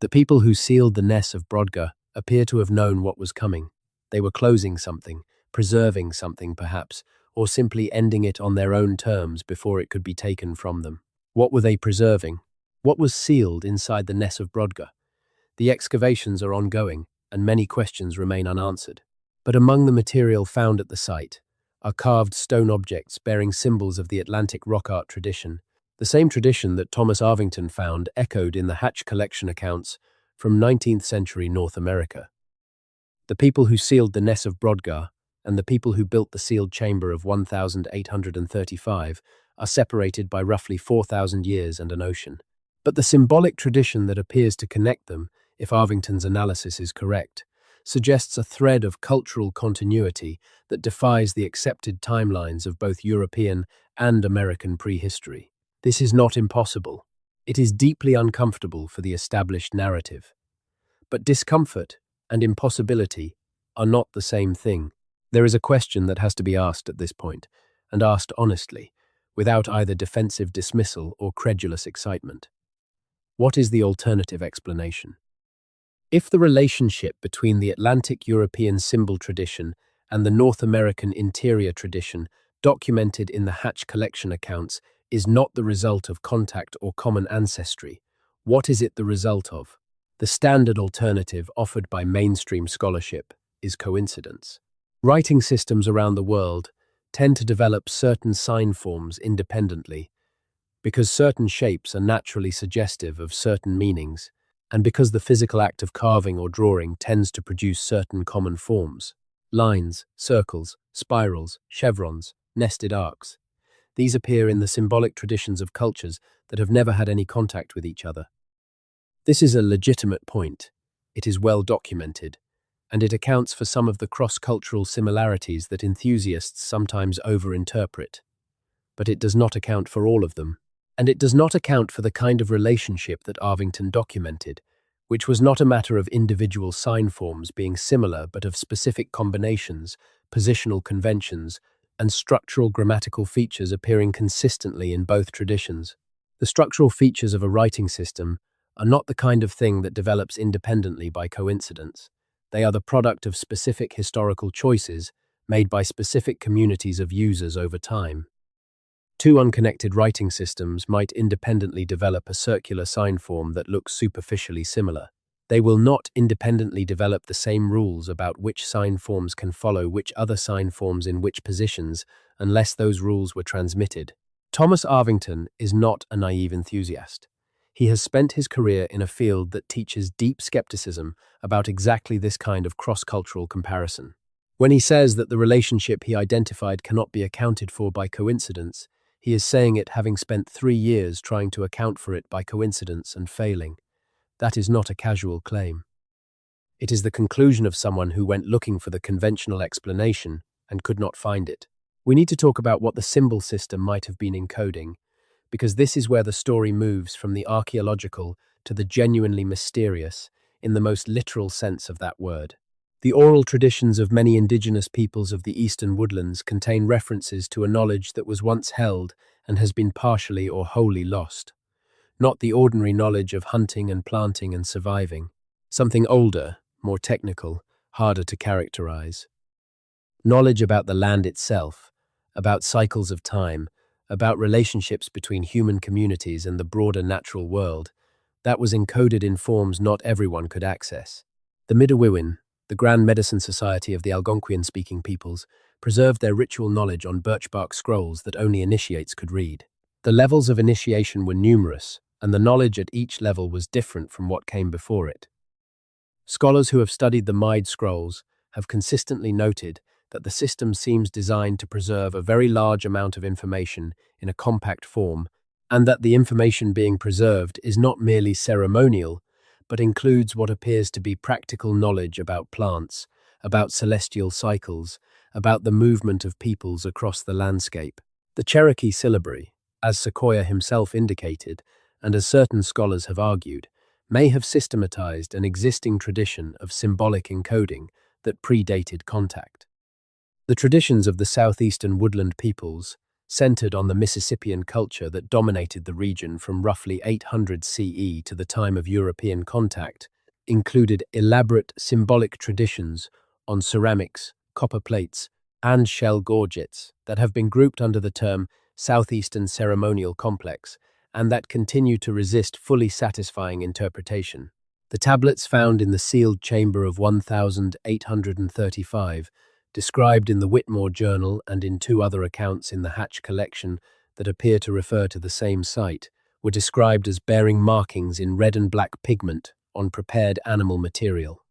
The people who sealed the Ness of Brodgar appear to have known what was coming. They were closing something, preserving something perhaps, or simply ending it on their own terms before it could be taken from them. What were they preserving? What was sealed inside the Ness of Brodgar? The excavations are ongoing, and many questions remain unanswered. But among the material found at the site are carved stone objects bearing symbols of the Atlantic rock art tradition, the same tradition that Thomas Arvington found echoed in the Hatch collection accounts from 19th century North America. The people who sealed the Ness of Brodgar and the people who built the sealed chamber of 1835 are separated by roughly 4,000 years and an ocean. But the symbolic tradition that appears to connect them, if Arvington's analysis is correct, suggests a thread of cultural continuity that defies the accepted timelines of both European and American prehistory. This is not impossible. It is deeply uncomfortable for the established narrative. But discomfort and impossibility are not the same thing. There is a question that has to be asked at this point, and asked honestly, without either defensive dismissal or credulous excitement. What is the alternative explanation? If the relationship between the Atlantic European symbol tradition and the North American interior tradition documented in the Hatch collection accounts is not the result of contact or common ancestry, what is it the result of? The standard alternative offered by mainstream scholarship is coincidence. Writing systems around the world tend to develop certain sign forms independently because certain shapes are naturally suggestive of certain meanings, and because the physical act of carving or drawing tends to produce certain common forms. Lines, circles, spirals, chevrons, nested arcs. These appear in the symbolic traditions of cultures that have never had any contact with each other. This is a legitimate point. It is well documented, and it accounts for some of the cross-cultural similarities that enthusiasts sometimes overinterpret. But it does not account for all of them. And it does not account for the kind of relationship that Arvington documented, which was not a matter of individual sign forms being similar but of specific combinations, positional conventions, and structural grammatical features appearing consistently in both traditions. The structural features of a writing system are not the kind of thing that develops independently by coincidence. They are the product of specific historical choices made by specific communities of users over time. Two unconnected writing systems might independently develop a circular sign form that looks superficially similar. They will not independently develop the same rules about which sign forms can follow which other sign forms in which positions unless those rules were transmitted. Thomas Arvington is not a naive enthusiast. He has spent his career in a field that teaches deep skepticism about exactly this kind of cross-cultural comparison. When he says that the relationship he identified cannot be accounted for by coincidence, he is saying it having spent 3 years trying to account for it by coincidence and failing. That is not a casual claim. It is the conclusion of someone who went looking for the conventional explanation and could not find it. We need to talk about what the symbol system might have been encoding, because this is where the story moves from the archaeological to the genuinely mysterious, in the most literal sense of that word. The oral traditions of many indigenous peoples of the eastern woodlands contain references to a knowledge that was once held and has been partially or wholly lost. Not the ordinary knowledge of hunting and planting and surviving. Something older, more technical, harder to characterize. Knowledge about the land itself, about cycles of time, about relationships between human communities and the broader natural world, that was encoded in forms not everyone could access. The Midewiwin, the Grand Medicine Society of the Algonquian-speaking peoples, preserved their ritual knowledge on birchbark scrolls that only initiates could read. The levels of initiation were numerous, and the knowledge at each level was different from what came before it. Scholars who have studied the Mide scrolls have consistently noted that the system seems designed to preserve a very large amount of information in a compact form, and that the information being preserved is not merely ceremonial, but includes what appears to be practical knowledge about plants, about celestial cycles, about the movement of peoples across the landscape. The Cherokee syllabary, as Sequoyah himself indicated, and as certain scholars have argued, may have systematized an existing tradition of symbolic encoding that predated contact. The traditions of the southeastern woodland peoples, centered on the Mississippian culture that dominated the region from roughly 800 CE to the time of European contact, included elaborate symbolic traditions on ceramics, copper plates, and shell gorgets that have been grouped under the term Southeastern Ceremonial Complex and that continue to resist fully satisfying interpretation. The tablets found in the sealed chamber of 1835, described in the Whitmore Journal and in 2 other accounts in the Hatch collection that appear to refer to the same site, were described as bearing markings in red and black pigment on prepared animal material.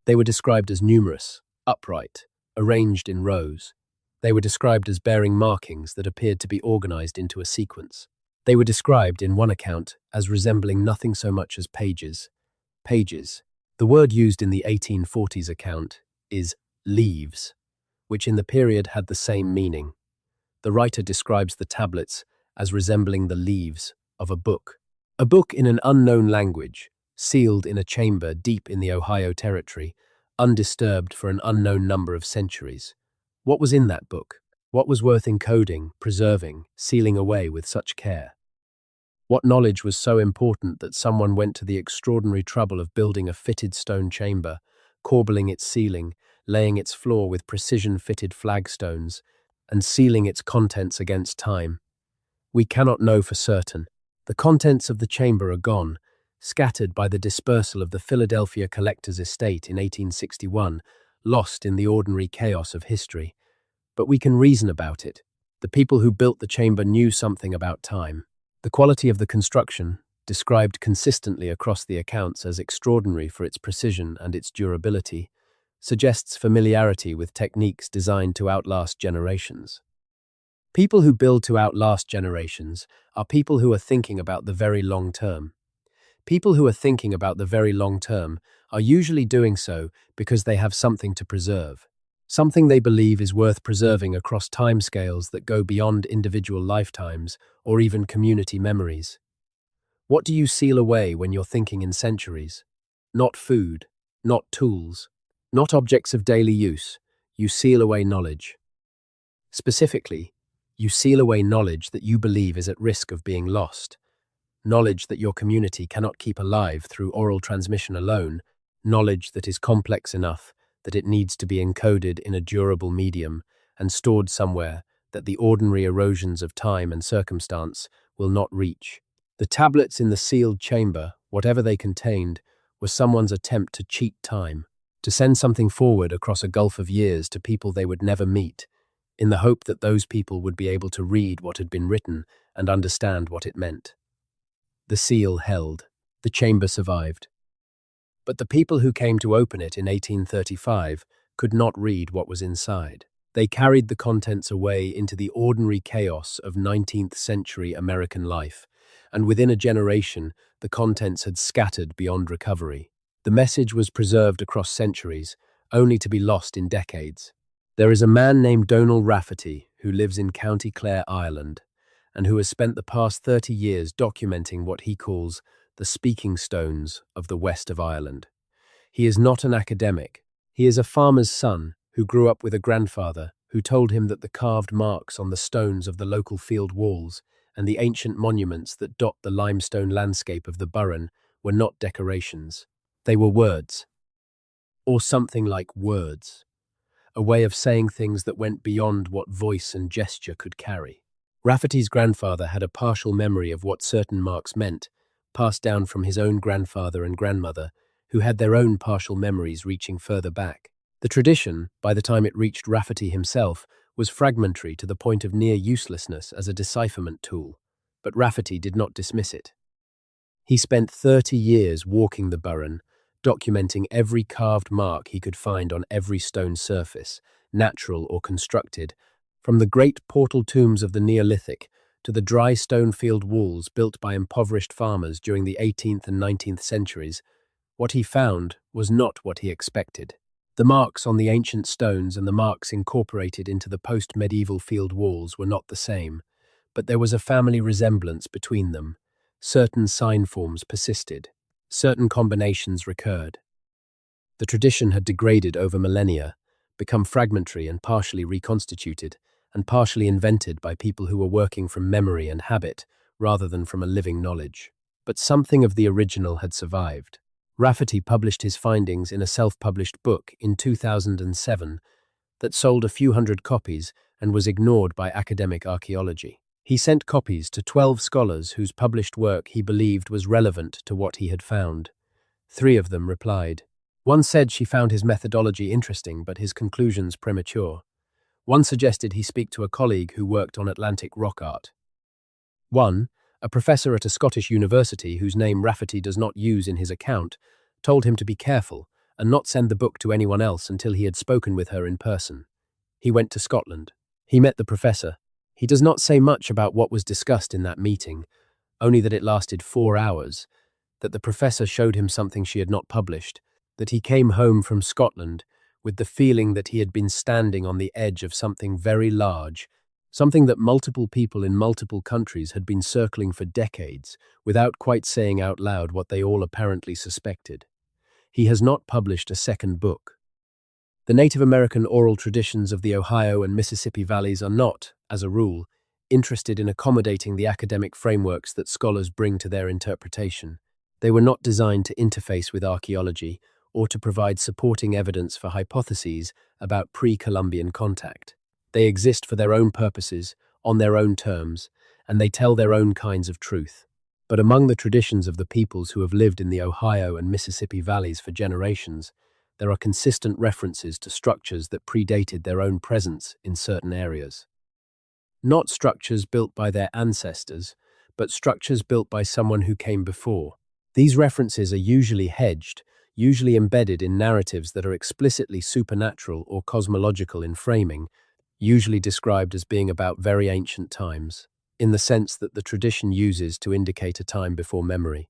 They were described as numerous, upright, arranged in rows. They were described as bearing markings that appeared to be organized into a sequence. They were described in one account as resembling nothing so much as pages. Pages. The word used in the 1840s account is leaves, which in the period had the same meaning. The writer describes the tablets as resembling the leaves of a book in an unknown language, sealed in a chamber deep in the Ohio Territory, undisturbed for an unknown number of centuries. What was in that book? What was worth encoding, preserving, sealing away with such care? What knowledge was so important that someone went to the extraordinary trouble of building a fitted stone chamber, corbelling its ceiling, laying its floor with precision-fitted flagstones, and sealing its contents against time? We cannot know for certain. The contents of the chamber are gone, scattered by the dispersal of the Philadelphia collector's estate in 1861, lost in the ordinary chaos of history. But we can reason about it. The people who built the chamber knew something about time. The quality of the construction, described consistently across the accounts as extraordinary for its precision and its durability, suggests familiarity with techniques designed to outlast generations. People who build to outlast generations are people who are thinking about the very long term. People who are thinking about the very long term are usually doing so because they have something to preserve, something they believe is worth preserving across timescales that go beyond individual lifetimes or even community memories. What do you seal away when you're thinking in centuries? Not food, not tools, not objects of daily use. You seal away knowledge. Specifically, you seal away knowledge that you believe is at risk of being lost. Knowledge that your community cannot keep alive through oral transmission alone. Knowledge that is complex enough that it needs to be encoded in a durable medium and stored somewhere that the ordinary erosions of time and circumstance will not reach. The tablets in the sealed chamber, whatever they contained, were someone's attempt to cheat time, to send something forward across a gulf of years to people they would never meet, in the hope that those people would be able to read what had been written and understand what it meant. The seal held. The chamber survived. But the people who came to open it in 1835 could not read what was inside. They carried the contents away into the ordinary chaos of 19th century American life, and within a generation, the contents had scattered beyond recovery. The message was preserved across centuries, only to be lost in decades. There is a man named Donald Rafferty who lives in County Clare, Ireland, and who has spent the past 30 years documenting what he calls the speaking stones of the west of Ireland. He is not an academic. He is a farmer's son who grew up with a grandfather who told him that the carved marks on the stones of the local field walls and the ancient monuments that dot the limestone landscape of the Burren were not decorations. They were words, or something like words, a way of saying things that went beyond what voice and gesture could carry. Rafferty's grandfather had a partial memory of what certain marks meant, passed down from his own grandfather and grandmother, who had their own partial memories reaching further back. The tradition, by the time it reached Rafferty himself, was fragmentary to the point of near uselessness as a decipherment tool, but Rafferty did not dismiss it. He spent 30 years walking the Burren, documenting every carved mark he could find on every stone surface, natural or constructed, from the great portal tombs of the Neolithic to the dry stone field walls built by impoverished farmers during the 18th and 19th centuries. What he found was not what he expected. The marks on the ancient stones and the marks incorporated into the post-medieval field walls were not the same, but there was a family resemblance between them. Certain sign forms persisted. Certain combinations recurred. The tradition had degraded over millennia, become fragmentary and partially reconstituted, and partially invented by people who were working from memory and habit rather than from a living knowledge. But something of the original had survived. Rafferty published his findings in a self-published book in 2007 that sold a few hundred copies and was ignored by academic archaeology. He sent copies to 12 scholars whose published work he believed was relevant to what he had found. 3 of them replied. One said she found his methodology interesting but his conclusions premature. One suggested he speak to a colleague who worked on Atlantic rock art. One, a professor at a Scottish university whose name Rafferty does not use in his account, told him to be careful and not send the book to anyone else until he had spoken with her in person. He went to Scotland. He met the professor. He does not say much about what was discussed in that meeting, only that it lasted 4 hours, that the professor showed him something she had not published, that he came home from Scotland with the feeling that he had been standing on the edge of something very large, something that multiple people in multiple countries had been circling for decades without quite saying out loud what they all apparently suspected. He has not published a second book. The Native American oral traditions of the Ohio and Mississippi valleys are not, as a rule, interested in accommodating the academic frameworks that scholars bring to their interpretation. They were not designed to interface with archaeology or to provide supporting evidence for hypotheses about pre-Columbian contact. They exist for their own purposes, on their own terms, and they tell their own kinds of truth. But among the traditions of the peoples who have lived in the Ohio and Mississippi valleys for generations, there are consistent references to structures that predated their own presence in certain areas. Not structures built by their ancestors, but structures built by someone who came before. These references are usually hedged, usually embedded in narratives that are explicitly supernatural or cosmological in framing, usually described as being about very ancient times, in the sense that the tradition uses to indicate a time before memory.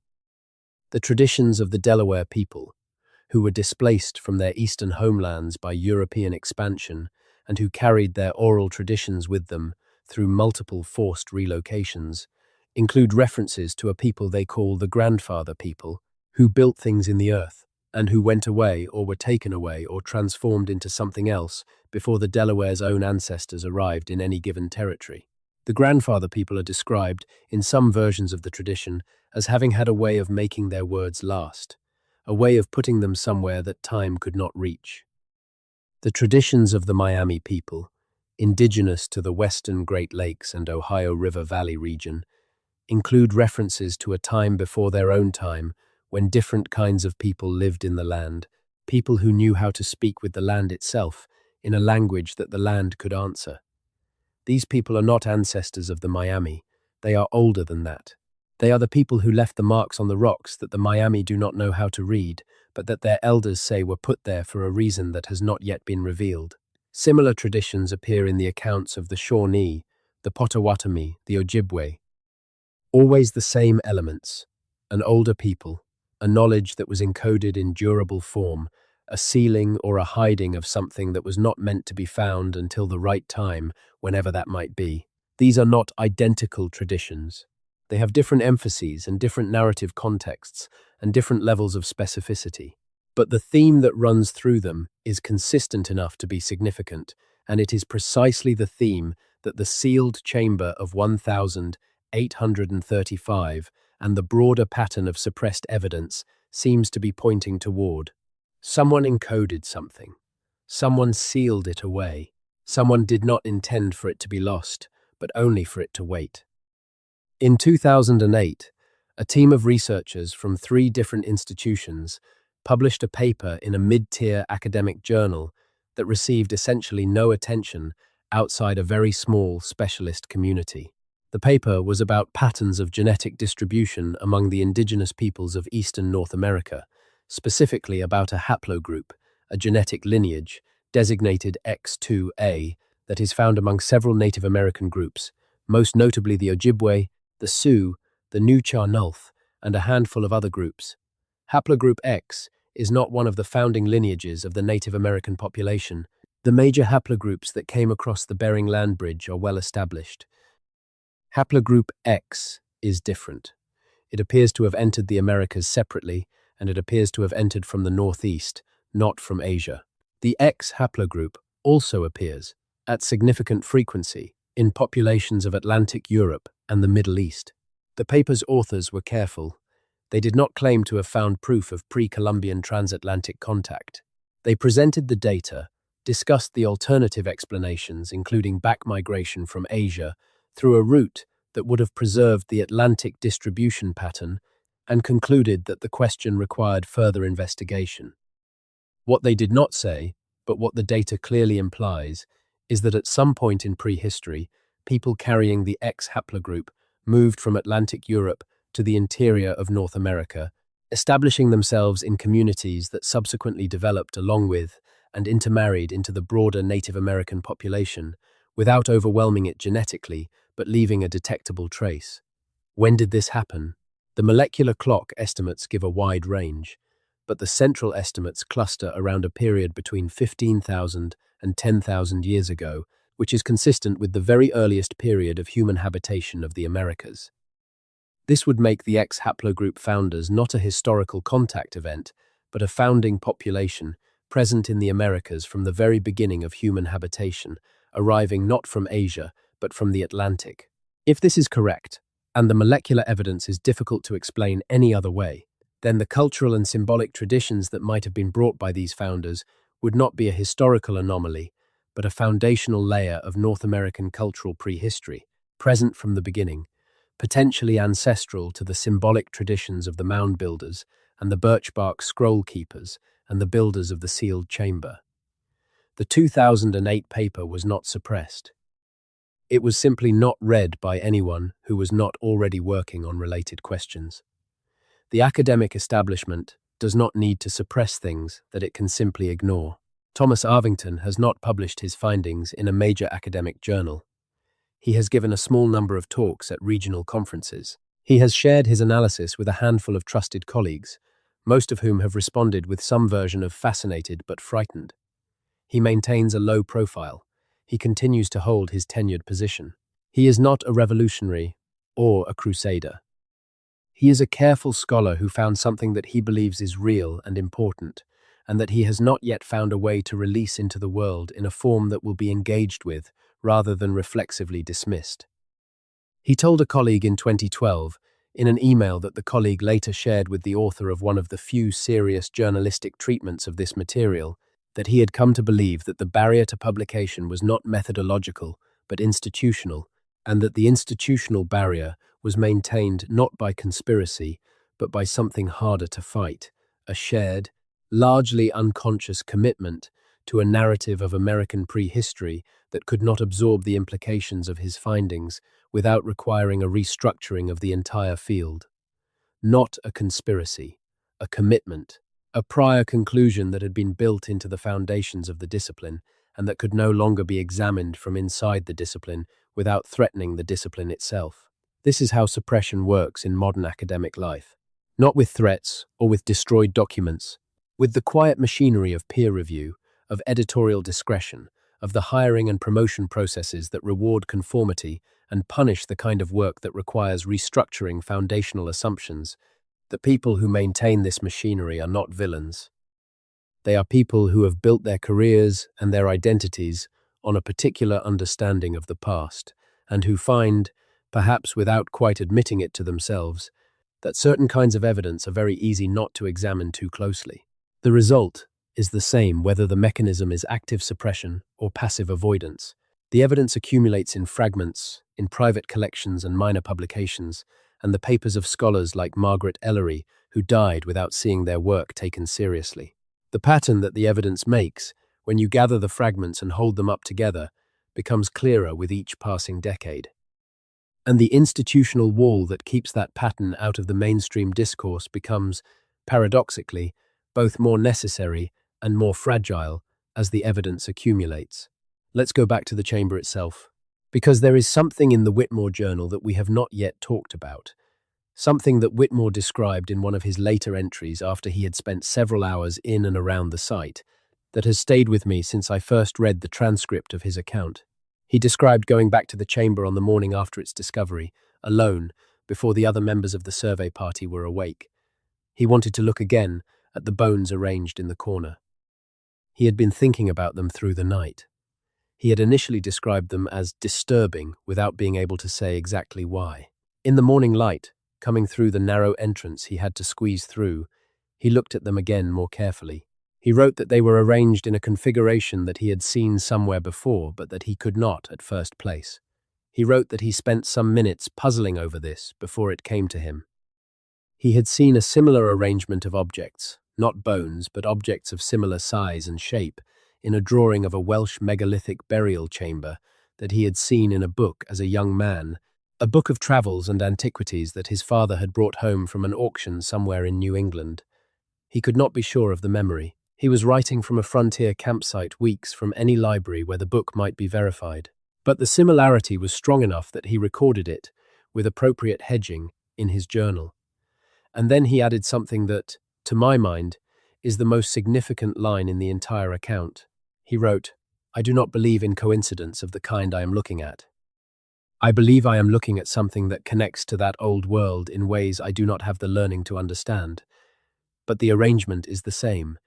The traditions of the Delaware people, who were displaced from their eastern homelands by European expansion and who carried their oral traditions with them through multiple forced relocations, include references to a people they call the grandfather people, who built things in the earth, and who went away or were taken away or transformed into something else before the Delaware's own ancestors arrived in any given territory. The grandfather people are described, in some versions of the tradition, as having had a way of making their words last, a way of putting them somewhere that time could not reach. The traditions of the Miami people, indigenous to the western Great Lakes and Ohio River Valley region, include references to a time before their own time when different kinds of people lived in the land, people who knew how to speak with the land itself in a language that the land could answer. These people are not ancestors of the Miami. They are older than that. They are the people who left the marks on the rocks that the Miami do not know how to read, but that their elders say were put there for a reason that has not yet been revealed. Similar traditions appear in the accounts of the Shawnee, the Potawatomi, the Ojibwe. Always the same elements: an older people, a knowledge that was encoded in durable form, a sealing or a hiding of something that was not meant to be found until the right time, whenever that might be. These are not identical traditions. They have different emphases and different narrative contexts and different levels of specificity. But the theme that runs through them is consistent enough to be significant, and it is precisely the theme that the sealed chamber of 1835 and the broader pattern of suppressed evidence seems to be pointing toward. Someone encoded something. Someone sealed it away. Someone did not intend for it to be lost, but only for it to wait. In 2008, a team of researchers from 3 different institutions published a paper in a mid-tier academic journal that received essentially no attention outside a very small specialist community. The paper was about patterns of genetic distribution among the indigenous peoples of eastern North America, specifically about a haplogroup, a genetic lineage, designated X2A, that is found among several Native American groups, most notably the Ojibwe, the Sioux, the Nuu-chah-nulth, and a handful of other groups. Haplogroup X is not one of the founding lineages of the Native American population. The major haplogroups that came across the Bering Land Bridge are well established. Haplogroup X is different. It appears to have entered the Americas separately, and it appears to have entered from the northeast, not from Asia. The X haplogroup also appears, at significant frequency, in populations of Atlantic Europe and the Middle East. The paper's authors were careful. They did not claim to have found proof of pre-Columbian transatlantic contact. They presented the data, discussed the alternative explanations, including back migration from Asia, through a route that would have preserved the Atlantic distribution pattern, and concluded that the question required further investigation. What they did not say, but what the data clearly implies, is that at some point in prehistory, people carrying the X haplogroup moved from Atlantic Europe to the interior of North America, establishing themselves in communities that subsequently developed along with and intermarried into the broader Native American population, without overwhelming it genetically, but leaving a detectable trace. When did this happen? The molecular clock estimates give a wide range, but the central estimates cluster around a period between 15,000 and 10,000 years ago, which is consistent with the very earliest period of human habitation of the Americas. This would make the X haplogroup founders not a historical contact event, but a founding population present in the Americas from the very beginning of human habitation, arriving not from Asia, but from the Atlantic. If this is correct, and the molecular evidence is difficult to explain any other way, then the cultural and symbolic traditions that might have been brought by these founders would not be a historical anomaly, but a foundational layer of North American cultural prehistory, present from the beginning, potentially ancestral to the symbolic traditions of the mound builders and the birchbark scroll keepers and the builders of the sealed chamber. The 2008 paper was not suppressed. It was simply not read by anyone who was not already working on related questions. The academic establishment does not need to suppress things that it can simply ignore. Thomas Arvington has not published his findings in a major academic journal. He has given a small number of talks at regional conferences. He has shared his analysis with a handful of trusted colleagues, most of whom have responded with some version of fascinated but frightened. He maintains a low profile. He continues to hold his tenured position. He is not a revolutionary or a crusader. He is a careful scholar who found something that he believes is real and important, and that he has not yet found a way to release into the world in a form that will be engaged with rather than reflexively dismissed. He told a colleague in 2012, in an email that the colleague later shared with the author of one of the few serious journalistic treatments of this material, that he had come to believe that the barrier to publication was not methodological but institutional, and that the institutional barrier was maintained not by conspiracy but by something harder to fight, a shared, largely unconscious commitment to a narrative of American prehistory that could not absorb the implications of his findings without requiring a restructuring of the entire field. Not a conspiracy, a commitment, a prior conclusion that had been built into the foundations of the discipline and that could no longer be examined from inside the discipline without threatening the discipline itself. This is how suppression works in modern academic life. Not with threats or with destroyed documents, with the quiet machinery of peer review, of editorial discretion, of the hiring and promotion processes that reward conformity and punish the kind of work that requires restructuring foundational assumptions. The people who maintain this machinery are not villains. They are people who have built their careers and their identities on a particular understanding of the past, and who find, perhaps without quite admitting it to themselves, that certain kinds of evidence are very easy not to examine too closely. The result is the same whether the mechanism is active suppression or passive avoidance. The evidence accumulates in fragments, in private collections and minor publications, and the papers of scholars like Margaret Ellery, who died without seeing their work taken seriously. The pattern that the evidence makes, when you gather the fragments and hold them up together, becomes clearer with each passing decade. And the institutional wall that keeps that pattern out of the mainstream discourse becomes, paradoxically, both more necessary and more fragile as the evidence accumulates. Let's go back to the chamber itself, because there is something in the Whitmore Journal that we have not yet talked about. Something that Whitmore described in one of his later entries after he had spent several hours in and around the site, that has stayed with me since I first read the transcript of his account. He described going back to the chamber on the morning after its discovery, alone, before the other members of the survey party were awake. He wanted to look again at the bones arranged in the corner. He had been thinking about them through the night. He had initially described them as disturbing without being able to say exactly why. In the morning light, coming through the narrow entrance he had to squeeze through, he looked at them again more carefully. He wrote that they were arranged in a configuration that he had seen somewhere before, but that he could not at first place. He wrote that he spent some minutes puzzling over this before it came to him. He had seen a similar arrangement of objects, not bones, but objects of similar size and shape, in a drawing of a Welsh megalithic burial chamber that he had seen in a book as a young man, a book of travels and antiquities that his father had brought home from an auction somewhere in New England. He could not be sure of the memory. He was writing from a frontier campsite weeks from any library where the book might be verified. But the similarity was strong enough that he recorded it, with appropriate hedging, in his journal. And then he added something that, to my mind, is the most significant line in the entire account. He wrote, "I do not believe in coincidence of the kind I am looking at. I believe I am looking at something that connects to that old world in ways I do not have the learning to understand. But the arrangement is the same.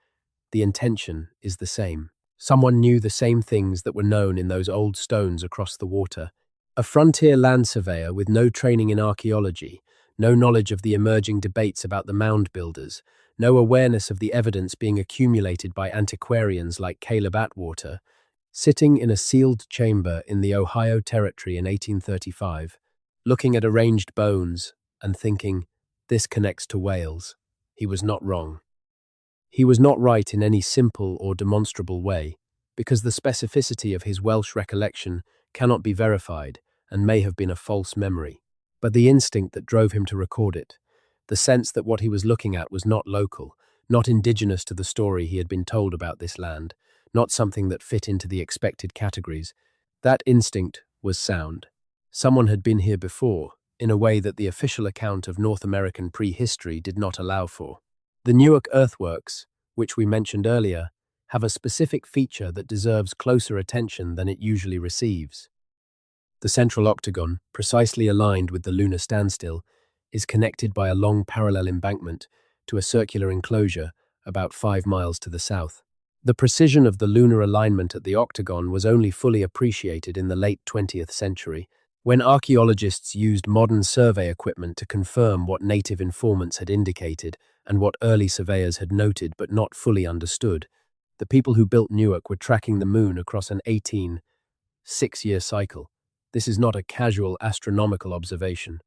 The intention is the same. Someone knew the same things that were known in those old stones across the water. A frontier land surveyor with no training in archaeology, no knowledge of the emerging debates about the mound builders, no awareness of the evidence being accumulated by antiquarians like Caleb Atwater, sitting in a sealed chamber in the Ohio Territory in 1835, looking at arranged bones and thinking, this connects to Wales. He was not wrong. He was not right in any simple or demonstrable way, because the specificity of his Welsh recollection cannot be verified and may have been a false memory. But the instinct that drove him to record it, the sense that what he was looking at was not local, not indigenous to the story he had been told about this land, not something that fit into the expected categories, that instinct was sound. Someone had been here before, in a way that the official account of North American prehistory did not allow for. The Newark earthworks, which we mentioned earlier, have a specific feature that deserves closer attention than it usually receives. The central octagon, precisely aligned with the lunar standstill, is connected by a long parallel embankment to a circular enclosure about 5 miles to the south. The precision of the lunar alignment at the octagon was only fully appreciated in the late 20th century, when archaeologists used modern survey equipment to confirm what native informants had indicated and what early surveyors had noted but not fully understood. The people who built Newark were tracking the moon across an 6-year cycle. This is not a casual astronomical observation.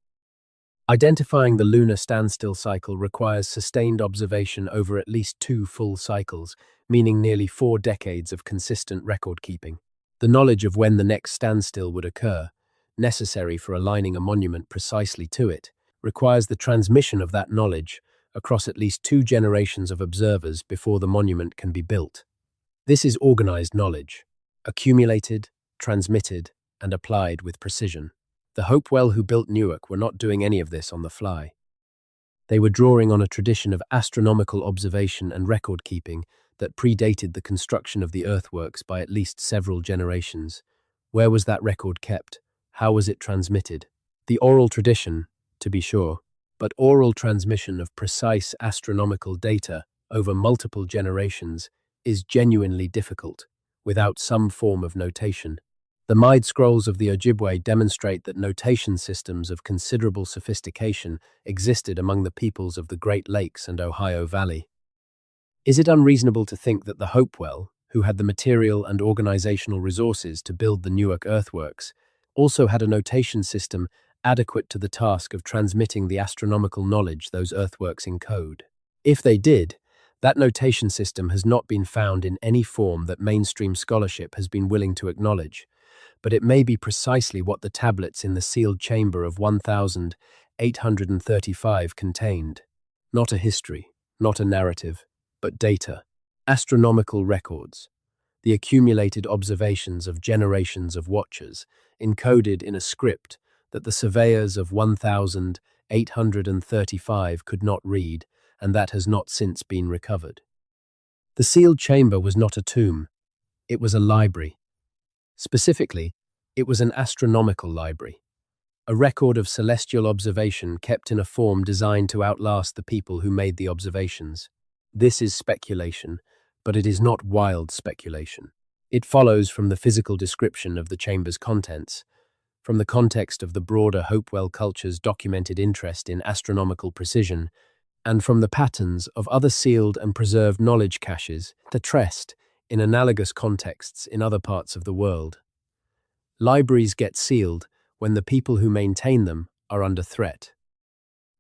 Identifying the lunar standstill cycle requires sustained observation over at least 2 full cycles, meaning nearly 4 decades of consistent record-keeping. The knowledge of when the next standstill would occur, necessary for aligning a monument precisely to it, requires the transmission of that knowledge across at least 2 generations of observers before the monument can be built. This is organized knowledge, accumulated, transmitted, and applied with precision. The Hopewell who built Newark were not doing any of this on the fly. They were drawing on a tradition of astronomical observation and record-keeping that predated the construction of the earthworks by at least several generations. Where was that record kept? How was it transmitted? The oral tradition, to be sure, but oral transmission of precise astronomical data over multiple generations is genuinely difficult, without some form of notation. The Mide scrolls of the Ojibwe demonstrate that notation systems of considerable sophistication existed among the peoples of the Great Lakes and Ohio Valley. Is it unreasonable to think that the Hopewell, who had the material and organizational resources to build the Newark earthworks, also had a notation system adequate to the task of transmitting the astronomical knowledge those earthworks encode? If they did, that notation system has not been found in any form that mainstream scholarship has been willing to acknowledge, but it may be precisely what the tablets in the sealed chamber of 1835 contained. Not a history, not a narrative, but data, astronomical records, the accumulated observations of generations of watchers, encoded in a script that the surveyors of 1835 could not read, and that has not since been recovered. The sealed chamber was not a tomb, it was a library. Specifically, it was an astronomical library, a record of celestial observation kept in a form designed to outlast the people who made the observations. This is speculation, but it is not wild speculation. It follows from the physical description of the chamber's contents, from the context of the broader Hopewell culture's documented interest in astronomical precision, and from the patterns of other sealed and preserved knowledge caches traced in analogous contexts in other parts of the world. Libraries get sealed when the people who maintain them are under threat.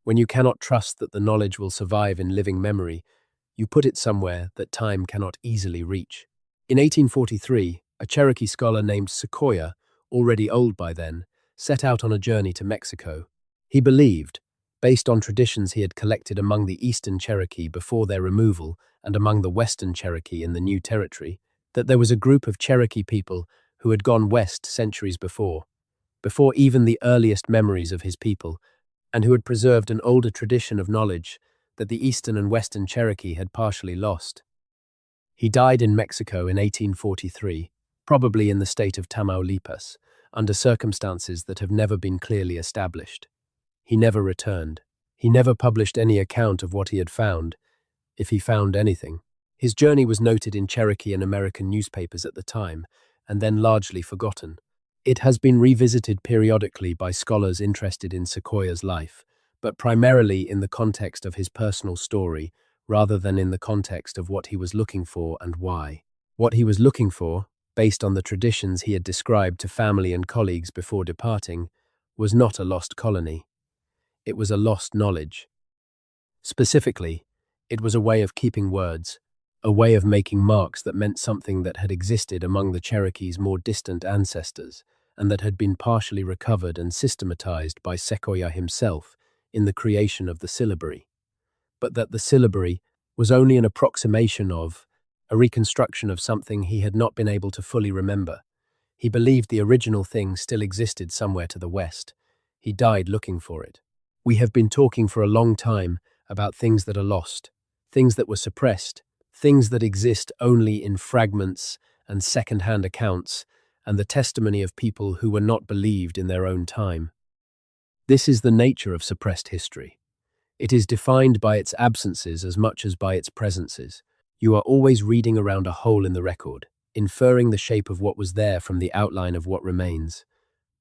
When you cannot trust that the knowledge will survive in living memory, you put it somewhere that time cannot easily reach. In 1843, a Cherokee scholar named Sequoyah, already old by then, set out on a journey to Mexico. He believed, based on traditions he had collected among the Eastern Cherokee before their removal and among the Western Cherokee in the new territory, that there was a group of Cherokee people who had gone west centuries before even the earliest memories of his people, and who had preserved an older tradition of knowledge that the Eastern and Western Cherokee had partially lost. He died in Mexico in 1843, probably in the state of Tamaulipas, under circumstances that have never been clearly established. He never returned. He never published any account of what he had found, if he found anything. His journey was noted in Cherokee and American newspapers at the time, and then largely forgotten. It has been revisited periodically by scholars interested in Sequoyah's life, but primarily in the context of his personal story, rather than in the context of what he was looking for and why. What he was looking for, based on the traditions he had described to family and colleagues before departing, was not a lost colony. It was a lost knowledge. Specifically, it was a way of keeping words, a way of making marks that meant something that had existed among the Cherokee's more distant ancestors, and that had been partially recovered and systematized by Sequoyah himself in the creation of the syllabary. But that the syllabary was only an approximation of, a reconstruction of something he had not been able to fully remember. He believed the original thing still existed somewhere to the west. He died looking for it. We have been talking for a long time about things that are lost, things that were suppressed, things that exist only in fragments and second-hand accounts, and the testimony of people who were not believed in their own time. This is the nature of suppressed history. It is defined by its absences as much as by its presences. You are always reading around a hole in the record, inferring the shape of what was there from the outline of what remains.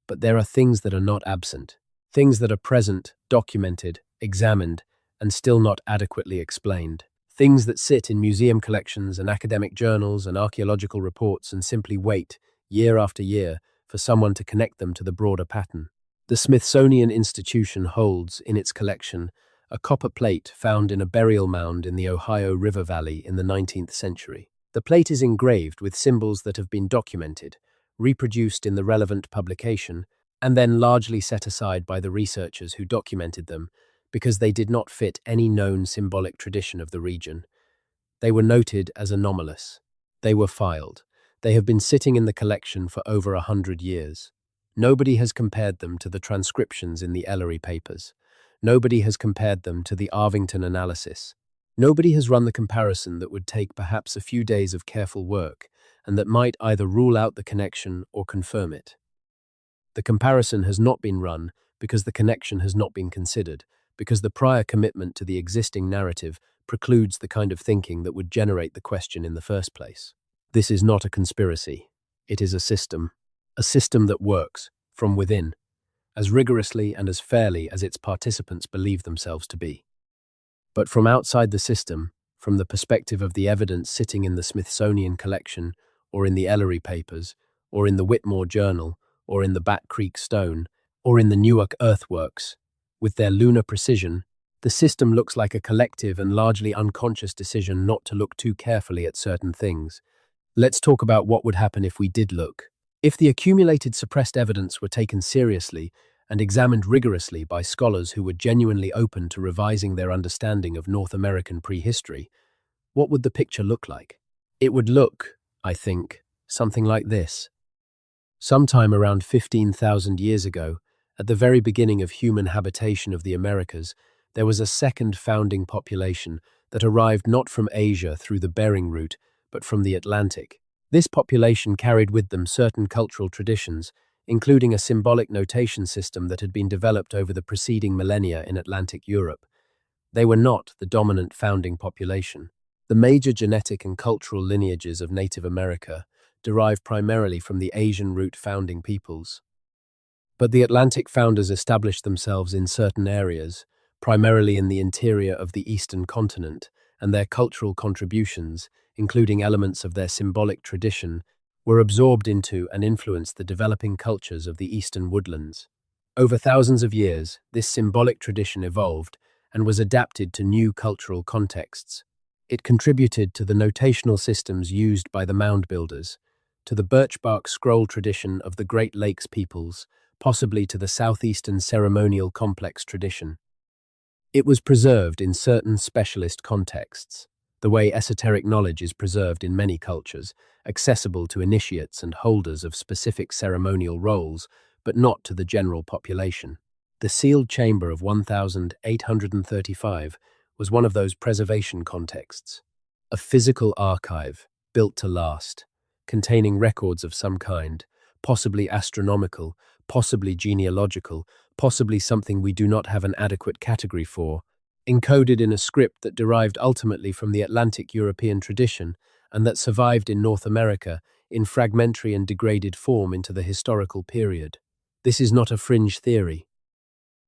But there are things that are not absent, things that are present, documented, examined, and still not adequately explained. Things that sit in museum collections and academic journals and archaeological reports and simply wait, year after year, for someone to connect them to the broader pattern. The Smithsonian Institution holds, in its collection, a copper plate found in a burial mound in the Ohio River Valley in the 19th century. The plate is engraved with symbols that have been documented, reproduced in the relevant publication, and then largely set aside by the researchers who documented them because they did not fit any known symbolic tradition of the region. They were noted as anomalous. They were filed. They have been sitting in the collection for over 100 years. Nobody has compared them to the transcriptions in the Ellery papers. Nobody has compared them to the Arvington analysis. Nobody has run the comparison that would take perhaps a few days of careful work and that might either rule out the connection or confirm it. The comparison has not been run because the connection has not been considered, because the prior commitment to the existing narrative precludes the kind of thinking that would generate the question in the first place. This is not a conspiracy. It is a system that works, from within, as rigorously and as fairly as its participants believe themselves to be. But from outside the system, from the perspective of the evidence sitting in the Smithsonian collection, or in the Ellery papers, or in the Whitmore Journal, or in the Bat Creek Stone, or in the Newark earthworks, with their lunar precision, the system looks like a collective and largely unconscious decision not to look too carefully at certain things. Let's talk about what would happen if we did look. If the accumulated suppressed evidence were taken seriously and examined rigorously by scholars who were genuinely open to revising their understanding of North American prehistory, what would the picture look like? It would look, I think, something like this. Sometime around 15,000 years ago, at the very beginning of human habitation of the Americas, there was a second founding population that arrived not from Asia through the Bering route, but from the Atlantic. This population carried with them certain cultural traditions, including a symbolic notation system that had been developed over the preceding millennia in Atlantic Europe. They were not the dominant founding population. The major genetic and cultural lineages of Native America derive primarily from the Asian root founding peoples. But the Atlantic founders established themselves in certain areas, primarily in the interior of the eastern continent, and their cultural contributions, including elements of their symbolic tradition, were absorbed into and influenced the developing cultures of the eastern woodlands. Over thousands of years, this symbolic tradition evolved and was adapted to new cultural contexts. It contributed to the notational systems used by the mound builders, to the birchbark scroll tradition of the Great Lakes peoples, possibly to the southeastern ceremonial complex tradition. It was preserved in certain specialist contexts, the way esoteric knowledge is preserved in many cultures, accessible to initiates and holders of specific ceremonial roles, but not to the general population. The sealed chamber of 1835 was one of those preservation contexts, a physical archive built to last, containing records of some kind, possibly astronomical, possibly genealogical, possibly something we do not have an adequate category for, encoded in a script that derived ultimately from the Atlantic European tradition and that survived in North America in fragmentary and degraded form into the historical period. This is not a fringe theory.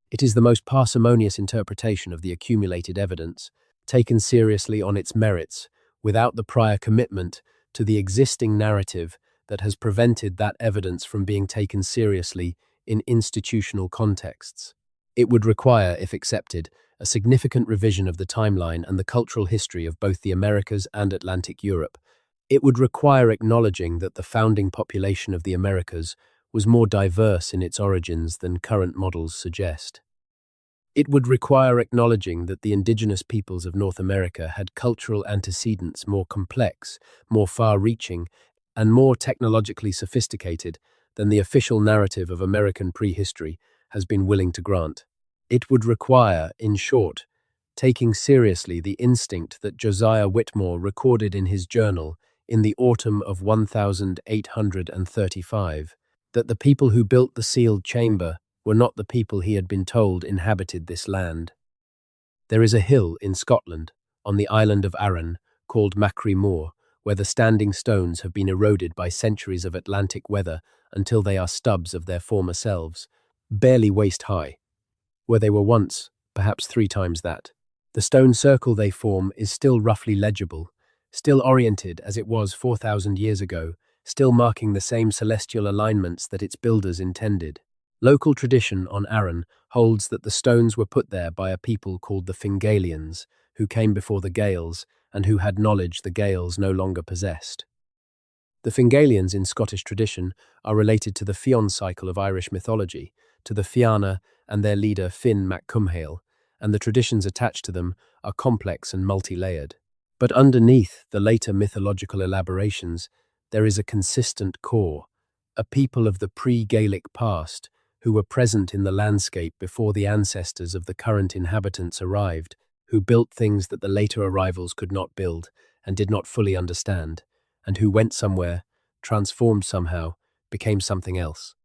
It is the most parsimonious interpretation of the accumulated evidence, taken seriously on its merits, without the prior commitment to the existing narrative that has prevented that evidence from being taken seriously in institutional contexts. It would require, if accepted, a significant revision of the timeline and the cultural history of both the Americas and Atlantic Europe. It would require acknowledging that the founding population of the Americas was more diverse in its origins than current models suggest. It would require acknowledging that the indigenous peoples of North America had cultural antecedents more complex, more far-reaching, and more technologically sophisticated than the official narrative of American prehistory has been willing to grant. It would require, in short, taking seriously the instinct that Josiah Whitmore recorded in his journal in the autumn of 1835, that the people who built the sealed chamber were not the people he had been told inhabited this land. There is a hill in Scotland, on the island of Arran, called Macri Moor, where the standing stones have been eroded by centuries of Atlantic weather until they are stubs of their former selves, barely waist-high, where they were once, perhaps 3 times that. The stone circle they form is still roughly legible, still oriented as it was 4,000 years ago, still marking the same celestial alignments that its builders intended. Local tradition on Arran holds that the stones were put there by a people called the Fingalians, who came before the Gaels and who had knowledge the Gaels no longer possessed. The Fingalians in Scottish tradition are related to the Fionn cycle of Irish mythology, to the Fianna and their leader Finn mac Cumhaill, and the traditions attached to them are complex and multi-layered. But underneath the later mythological elaborations, there is a consistent core, a people of the pre-Gaelic past who were present in the landscape before the ancestors of the current inhabitants arrived, who built things that the later arrivals could not build and did not fully understand, and who went somewhere, transformed somehow, became something else.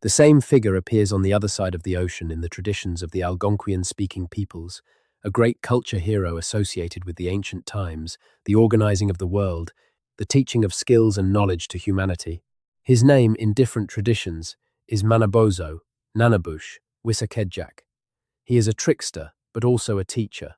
The same figure appears on the other side of the ocean in the traditions of the Algonquian-speaking peoples, a great culture hero associated with the ancient times, the organizing of the world, the teaching of skills and knowledge to humanity. His name in different traditions is Manabozo, Nanabush, Wissakedjak. He is a trickster, but also a teacher.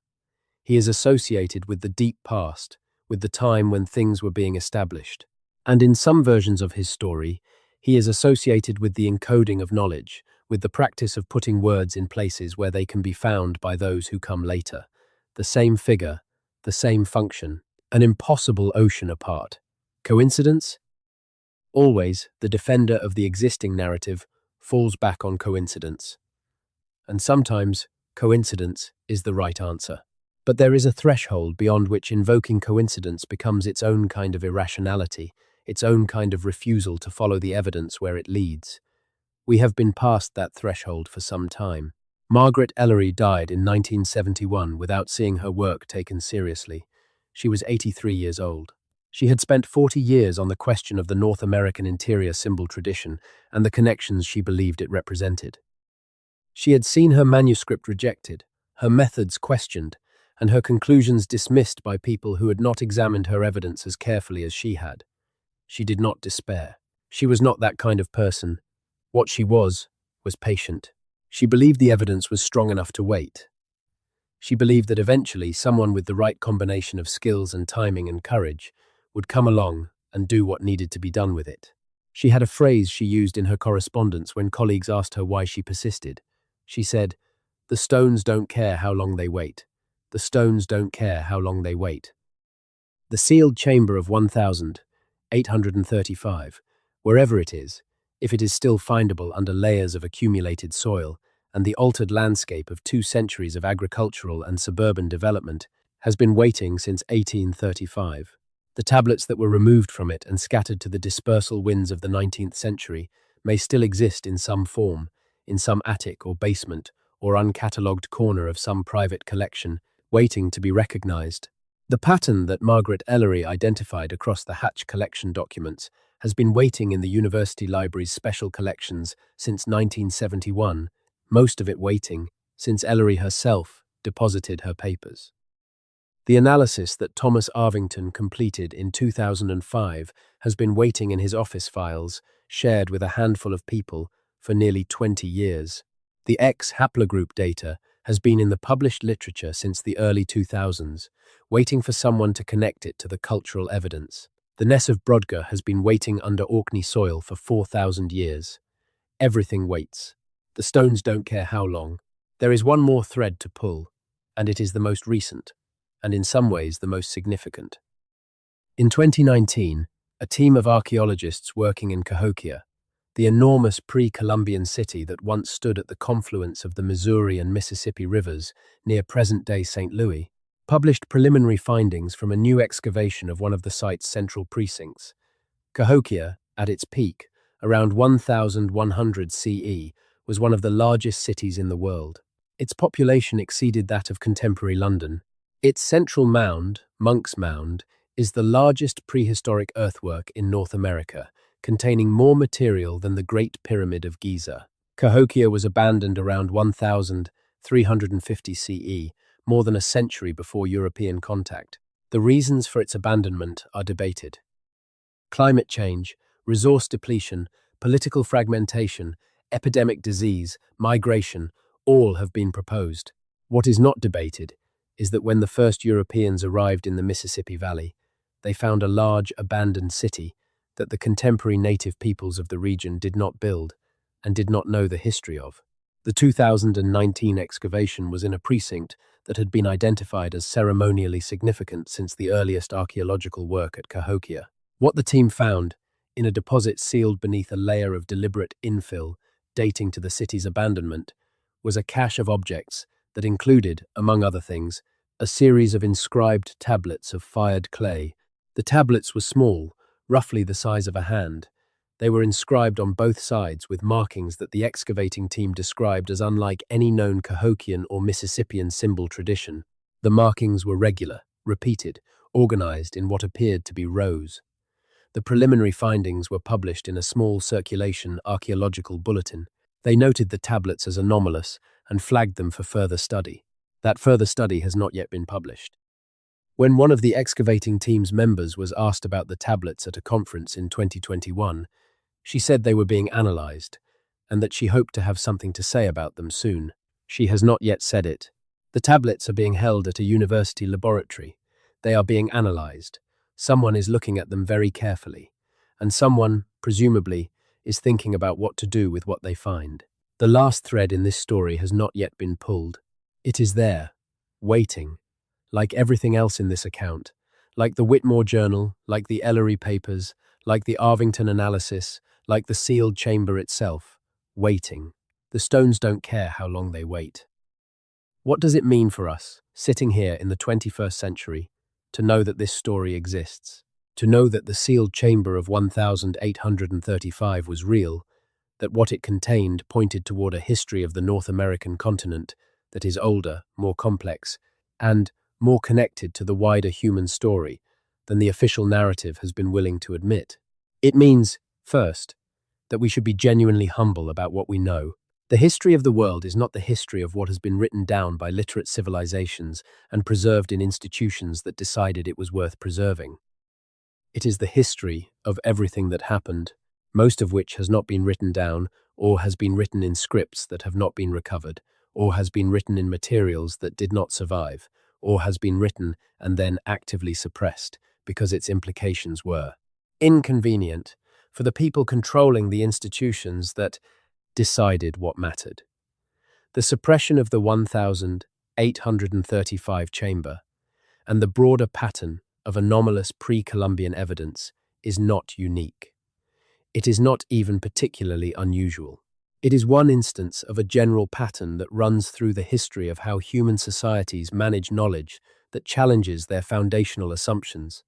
He is associated with the deep past, with the time when things were being established. And in some versions of his story, he is associated with the encoding of knowledge, with the practice of putting words in places where they can be found by those who come later. The same figure, the same function, an impossible ocean apart. Coincidence? Always, the defender of the existing narrative falls back on coincidence. And sometimes, coincidence is the right answer. But there is a threshold beyond which invoking coincidence becomes its own kind of irrationality, its own kind of refusal to follow the evidence where it leads. We have been past that threshold for some time. Margaret Ellery died in 1971 without seeing her work taken seriously. She was 83 years old. She had spent 40 years on the question of the North American interior symbol tradition and the connections she believed it represented. She had seen her manuscript rejected, her methods questioned, and her conclusions dismissed by people who had not examined her evidence as carefully as she had. She did not despair. She was not that kind of person. What she was patient. She believed the evidence was strong enough to wait. She believed that eventually someone with the right combination of skills and timing and courage would come along and do what needed to be done with it. She had a phrase she used in her correspondence when colleagues asked her why she persisted. She said, "The stones don't care how long they wait. The stones don't care how long they wait." The sealed chamber of 1,835, wherever it is, if it is still findable under layers of accumulated soil, and the altered landscape of 2 centuries of agricultural and suburban development, has been waiting since 1835. The tablets that were removed from it and scattered to the dispersal winds of the 19th century may still exist in some form, in some attic or basement, or uncatalogued corner of some private collection, waiting to be recognized. The pattern that Margaret Ellery identified across the Hatch collection documents has been waiting in the University Library's special collections since 1971, most of it waiting since Ellery herself deposited her papers. The analysis that Thomas Arvington completed in 2005 has been waiting in his office files, shared with a handful of people, for nearly 20 years. The X haplogroup data has been in the published literature since the early 2000s, waiting for someone to connect it to the cultural evidence. The Ness of Brodgar has been waiting under Orkney soil for 4,000 years. Everything waits. The stones don't care how long. There is one more thread to pull, and it is the most recent, and in some ways the most significant. In 2019, a team of archaeologists working in Cahokia, the enormous pre-Columbian city that once stood at the confluence of the Missouri and Mississippi rivers near present-day St. Louis, published preliminary findings from a new excavation of one of the site's central precincts. Cahokia, at its peak, around 1100 CE, was one of the largest cities in the world. Its population exceeded that of contemporary London. Its central mound, Monk's Mound, is the largest prehistoric earthwork in North America, containing more material than the Great Pyramid of Giza. Cahokia was abandoned around 1350 CE, more than a century before European contact. The reasons for its abandonment are debated. Climate change, resource depletion, political fragmentation, epidemic disease, migration, all have been proposed. What is not debated is that when the first Europeans arrived in the Mississippi Valley, they found a large abandoned city that the contemporary native peoples of the region did not build. and did not know the history of. The 2019 excavation was in a precinct that had been identified as ceremonially significant since the earliest archaeological work at Cahokia. What the team found, in a deposit sealed beneath a layer of deliberate infill dating to the city's abandonment, was a cache of objects that included, among other things, a series of inscribed tablets of fired clay. The tablets were small, roughly the size of a hand. They were inscribed on both sides with markings that the excavating team described as unlike any known Cahokian or Mississippian symbol tradition. The markings were regular, repeated, organized in what appeared to be rows. The preliminary findings were published in a small circulation archaeological bulletin. They noted the tablets as anomalous and flagged them for further study. That further study has not yet been published. When one of the excavating team's members was asked about the tablets at a conference in 2021, she said they were being analyzed, and that she hoped to have something to say about them soon. She has not yet said it. The tablets are being held at a university laboratory. They are being analyzed. Someone is looking at them very carefully, and someone, presumably, is thinking about what to do with what they find. The last thread in this story has not yet been pulled. It is there, waiting, like everything else in this account, like the Whitmore Journal, like the Ellery Papers, like the Arvington Analysis, like the sealed chamber itself, waiting. The stones don't care how long they wait. What does it mean for us, sitting here in the 21st century, to know that this story exists? To know that the sealed chamber of 1835 was real, that what it contained pointed toward a history of the North American continent that is older, more complex, and more connected to the wider human story than the official narrative has been willing to admit. It means, first, that we should be genuinely humble about what we know. The history of the world is not the history of what has been written down by literate civilizations and preserved in institutions that decided it was worth preserving. It is the history of everything that happened, most of which has not been written down, or has been written in scripts that have not been recovered, or has been written in materials that did not survive, or has been written and then actively suppressed because its implications were inconvenient for the people controlling the institutions that decided what mattered. The suppression of the 1835 chamber and the broader pattern of anomalous pre-Columbian evidence is not unique. It is not even particularly unusual. It is one instance of a general pattern that runs through the history of how human societies manage knowledge that challenges their foundational assumptions.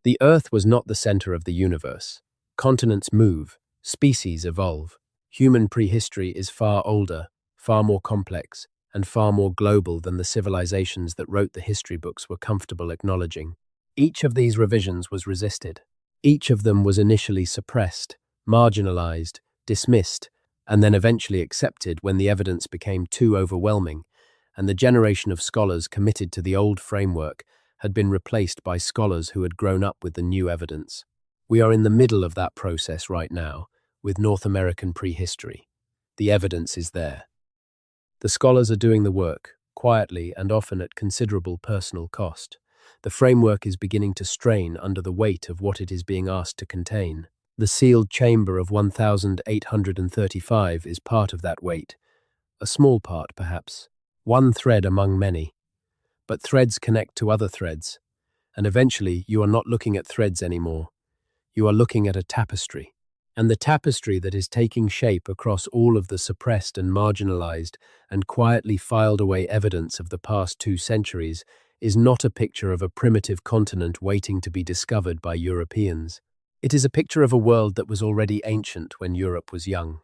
The Earth was not the center of the universe. Continents move, species evolve. Human prehistory is far older, far more complex, and far more global than the civilizations that wrote the history books were comfortable acknowledging. Each of these revisions was resisted. Each of them was initially suppressed, marginalized, dismissed, and then eventually accepted when the evidence became too overwhelming, and the generation of scholars committed to the old framework had been replaced by scholars who had grown up with the new evidence. We are in the middle of that process right now, with North American prehistory. The evidence is there. The scholars are doing the work, quietly and often at considerable personal cost. The framework is beginning to strain under the weight of what it is being asked to contain. The sealed chamber of 1835 is part of that weight. A small part, perhaps. One thread among many. But threads connect to other threads, and eventually you are not looking at threads anymore. You are looking at a tapestry. And the tapestry that is taking shape across all of the suppressed and marginalized and quietly filed away evidence of the past 2 centuries is not a picture of a primitive continent waiting to be discovered by Europeans. It is a picture of a world that was already ancient when Europe was young.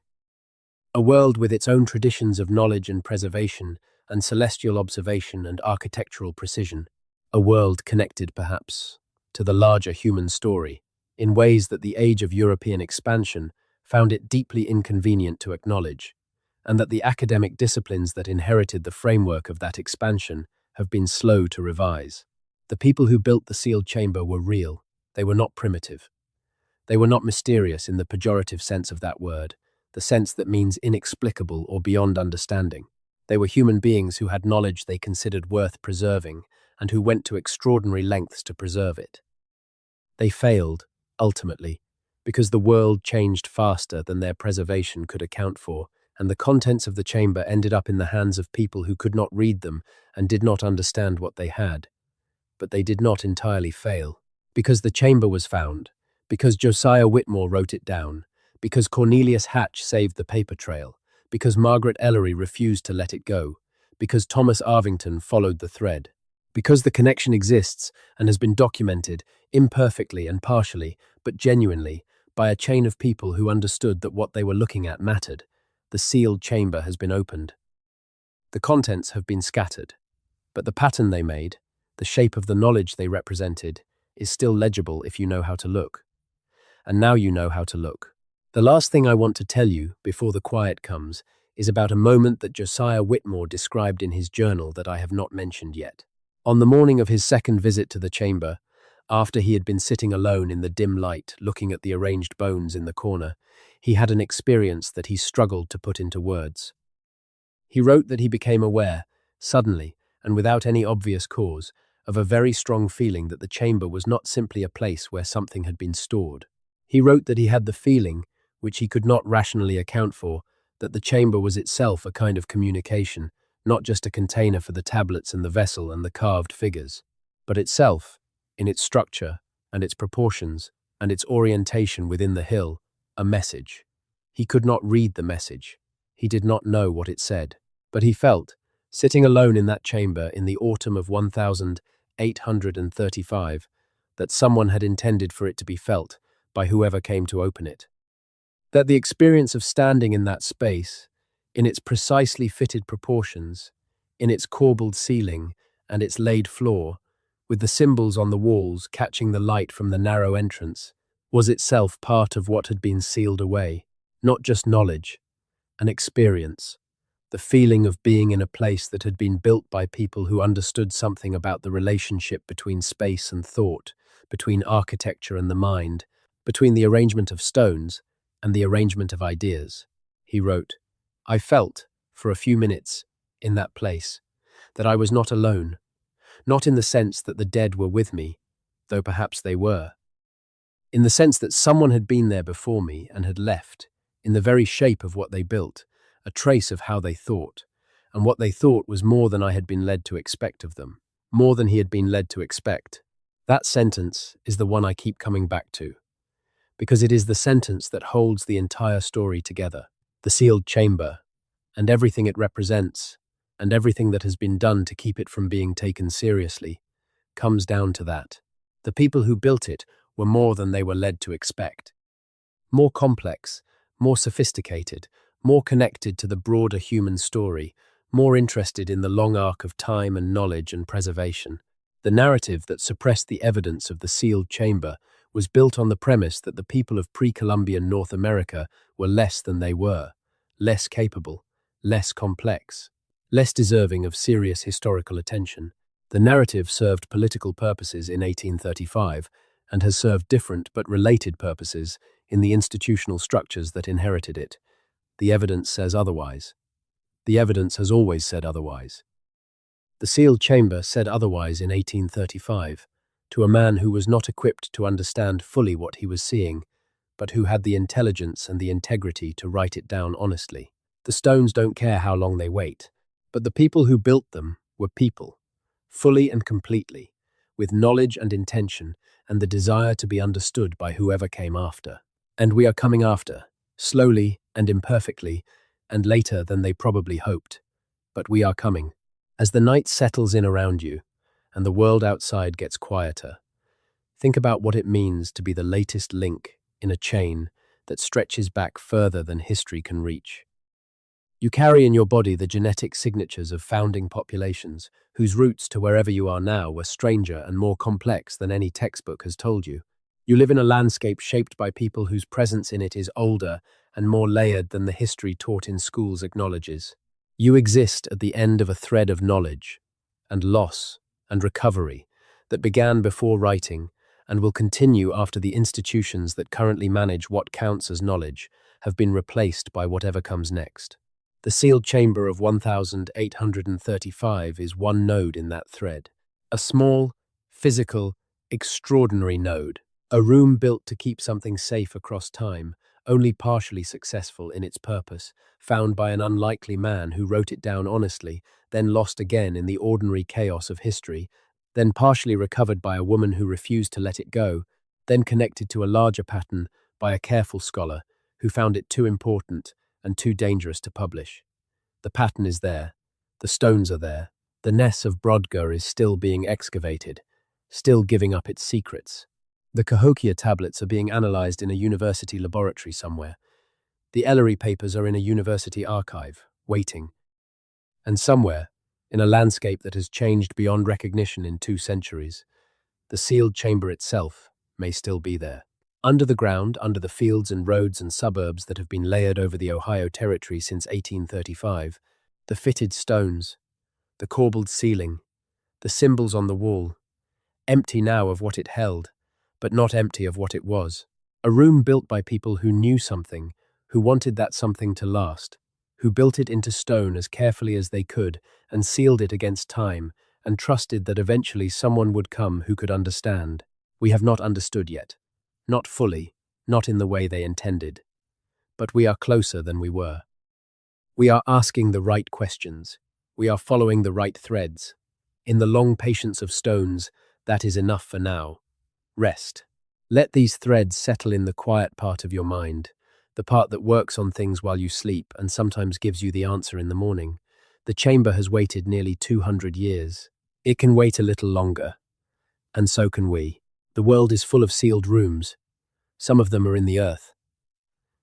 A world with its own traditions of knowledge and preservation and celestial observation and architectural precision. A world connected, perhaps, to the larger human story, in ways that the age of European expansion found it deeply inconvenient to acknowledge, and that the academic disciplines that inherited the framework of that expansion have been slow to revise. The people who built the sealed chamber were real. They were not primitive. They were not mysterious in the pejorative sense of that word, the sense that means inexplicable or beyond understanding. They were human beings who had knowledge they considered worth preserving and who went to extraordinary lengths to preserve it. They failed, ultimately, because the world changed faster than their preservation could account for, and the contents of the chamber ended up in the hands of people who could not read them and did not understand what they had. But they did not entirely fail. Because the chamber was found, because Josiah Whitmore wrote it down, because Cornelius Hatch saved the paper trail, because Margaret Ellery refused to let it go, because Thomas Arvington followed the thread, because the connection exists and has been documented, imperfectly and partially, but genuinely, by a chain of people who understood that what they were looking at mattered. The sealed chamber has been opened. The contents have been scattered, but the pattern they made, the shape of the knowledge they represented, is still legible if you know how to look. And now you know how to look. The last thing I want to tell you, before the quiet comes, is about a moment that Josiah Whitmore described in his journal that I have not mentioned yet. On the morning of his second visit to the chamber, after he had been sitting alone in the dim light, looking at the arranged bones in the corner, he had an experience that he struggled to put into words. He wrote that he became aware, suddenly, and without any obvious cause, of a very strong feeling that the chamber was not simply a place where something had been stored. He wrote that he had the feeling, which he could not rationally account for, that the chamber was itself a kind of communication, not just a container for the tablets and the vessel and the carved figures, but itself, in its structure and its proportions and its orientation within the hill, a message. He could not read the message. He did not know what it said, but he felt, sitting alone in that chamber in the autumn of 1835, that someone had intended for it to be felt by whoever came to open it. That the experience of standing in that space, in its precisely fitted proportions, in its corbelled ceiling and its laid floor, with the symbols on the walls catching the light from the narrow entrance, was itself part of what had been sealed away, not just knowledge, an experience, the feeling of being in a place that had been built by people who understood something about the relationship between space and thought, between architecture and the mind, between the arrangement of stones and the arrangement of ideas. He wrote, "I felt, for a few minutes, in that place, that I was not alone, not in the sense that the dead were with me, though perhaps they were, in the sense that someone had been there before me and had left, in the very shape of what they built, a trace of how they thought, and what they thought was more than I had been led to expect of them, more than he had been led to expect." That sentence is the one I keep coming back to, because it is the sentence that holds the entire story together. The sealed chamber, and everything it represents, and everything that has been done to keep it from being taken seriously, comes down to that. The people who built it were more than they were led to expect. More complex, more sophisticated, more connected to the broader human story, more interested in the long arc of time and knowledge and preservation. The narrative that suppressed the evidence of the sealed chamber was built on the premise that the people of pre-Columbian North America were less than they were, less capable, less complex, less deserving of serious historical attention. The narrative served political purposes in 1835 and has served different but related purposes in the institutional structures that inherited it. The evidence says otherwise. The evidence has always said otherwise. The sealed chamber said otherwise in 1835, to a man who was not equipped to understand fully what he was seeing, but who had the intelligence and the integrity to write it down honestly. The stones don't care how long they wait, but the people who built them were people, fully and completely, with knowledge and intention and the desire to be understood by whoever came after. And we are coming after, slowly and imperfectly, and later than they probably hoped. But we are coming. As the night settles in around you, and the world outside gets quieter, think about what it means to be the latest link in a chain that stretches back further than history can reach. You carry in your body the genetic signatures of founding populations, whose roots to wherever you are now were stranger and more complex than any textbook has told you. You live in a landscape shaped by people whose presence in it is older and more layered than the history taught in schools acknowledges. You exist at the end of a thread of knowledge, and loss, and recovery that began before writing and will continue after the institutions that currently manage what counts as knowledge have been replaced by whatever comes next. The sealed chamber of 1835 is one node in that thread, a small, physical, extraordinary node. A room built to keep something safe across time, only partially successful in its purpose, found by an unlikely man who wrote it down honestly, then lost again in the ordinary chaos of history, then partially recovered by a woman who refused to let it go, then connected to a larger pattern by a careful scholar who found it too important and too dangerous to publish. The pattern is there. The stones are there. The Ness of Brodgar is still being excavated, still giving up its secrets. The Cahokia tablets are being analyzed in a university laboratory somewhere. The Ellery papers are in a university archive, waiting. And somewhere, in a landscape that has changed beyond recognition in 2 centuries, the sealed chamber itself may still be there. Under the ground, under the fields and roads and suburbs that have been layered over the Ohio Territory since 1835, the fitted stones, the corbelled ceiling, the symbols on the wall, empty now of what it held, but not empty of what it was. A room built by people who knew something, who wanted that something to last, who built it into stone as carefully as they could and sealed it against time and trusted that eventually someone would come who could understand. We have not understood yet. Not fully, not in the way they intended. But we are closer than we were. We are asking the right questions. We are following the right threads. In the long patience of stones, that is enough for now. Rest. Let these threads settle in the quiet part of your mind, the part that works on things while you sleep and sometimes gives you the answer in the morning. The chamber has waited nearly 200 years. It can wait a little longer. And so can we. The world is full of sealed rooms. Some of them are in the earth.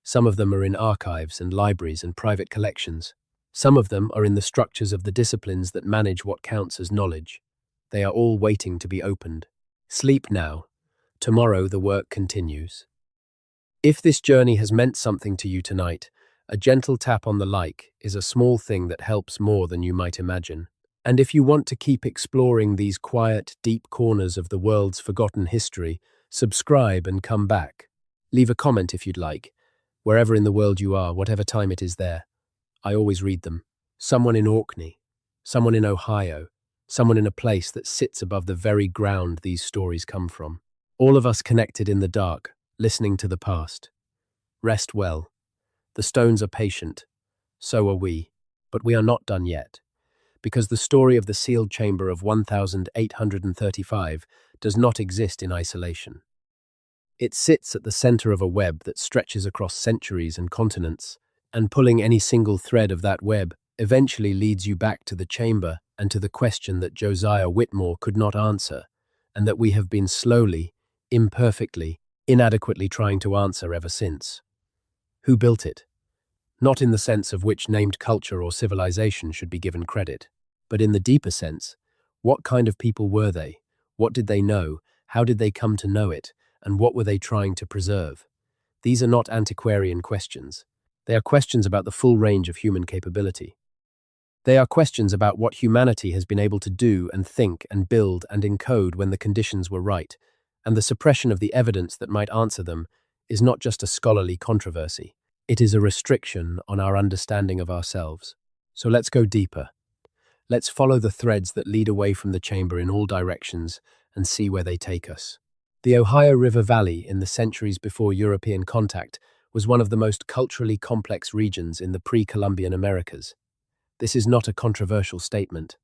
Some of them are in archives and libraries and private collections. Some of them are in the structures of the disciplines that manage what counts as knowledge. They are all waiting to be opened. Sleep now. Tomorrow the work continues. If this journey has meant something to you tonight, a gentle tap on the like is a small thing that helps more than you might imagine. And if you want to keep exploring these quiet, deep corners of the world's forgotten history, subscribe and come back. Leave a comment if you'd like. Wherever in the world you are, whatever time it is there. I always read them. Someone in Orkney, someone in Ohio, someone in a place that sits above the very ground these stories come from. All of us connected in the dark, listening to the past. Rest well. The stones are patient. So are we. But we are not done yet. Because the story of the sealed chamber of 1835 does not exist in isolation. It sits at the center of a web that stretches across centuries and continents, and pulling any single thread of that web eventually leads you back to the chamber and to the question that Josiah Whitmore could not answer, and that we have been slowly, imperfectly, inadequately trying to answer ever since. Who built it? Not in the sense of which named culture or civilization should be given credit, but in the deeper sense, what kind of people were they? What did they know? How did they come to know it? And what were they trying to preserve? These are not antiquarian questions. They are questions about the full range of human capability. They are questions about what humanity has been able to do and think and build and encode when the conditions were right, and the suppression of the evidence that might answer them is not just a scholarly controversy. It is a restriction on our understanding of ourselves. So let's go deeper. Let's follow the threads that lead away from the chamber in all directions and see where they take us. The Ohio River Valley in the centuries before European contact was one of the most culturally complex regions in the pre-Columbian Americas. This is not a controversial statement.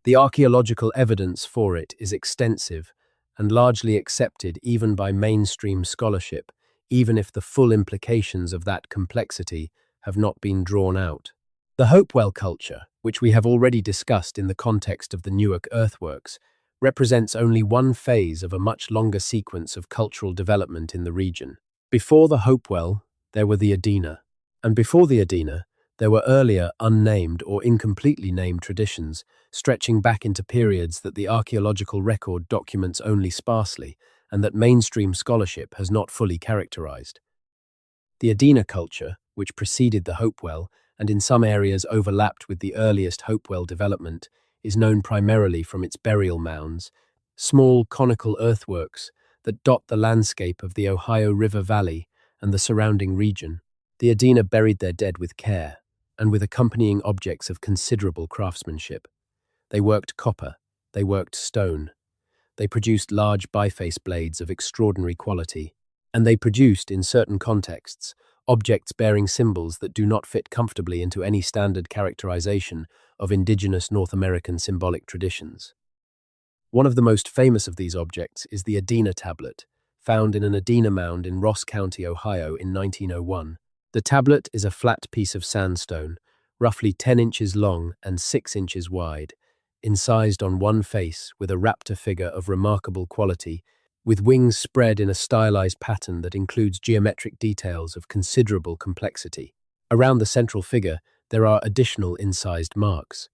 The archaeological evidence for it is extensive and largely accepted even by mainstream scholarship, even if the full implications of that complexity have not been drawn out. The Hopewell culture, which we have already discussed in the context of the Newark earthworks, represents only one phase of a much longer sequence of cultural development in the region. Before the Hopewell, there were the Adena, and before the Adena, there were earlier unnamed or incompletely named traditions stretching back into periods that the archaeological record documents only sparsely and that mainstream scholarship has not fully characterized. The Adena culture, which preceded the Hopewell and in some areas overlapped with the earliest Hopewell development, is known primarily from its burial mounds, small conical earthworks that dot the landscape of the Ohio River Valley and the surrounding region. The Adena buried their dead with care and with accompanying objects of considerable craftsmanship. They worked copper, they worked stone. They produced large biface blades of extraordinary quality, and they produced, in certain contexts, objects bearing symbols that do not fit comfortably into any standard characterization of indigenous North American symbolic traditions. One of the most famous of these objects is the Adena tablet, found in an Adena mound in Ross County, Ohio in 1901. The tablet is a flat piece of sandstone, roughly 10 inches long and 6 inches wide, incised on one face with a raptor figure of remarkable quality, with wings spread in a stylized pattern that includes geometric details of considerable complexity. Around the central figure, there are additional incised marks.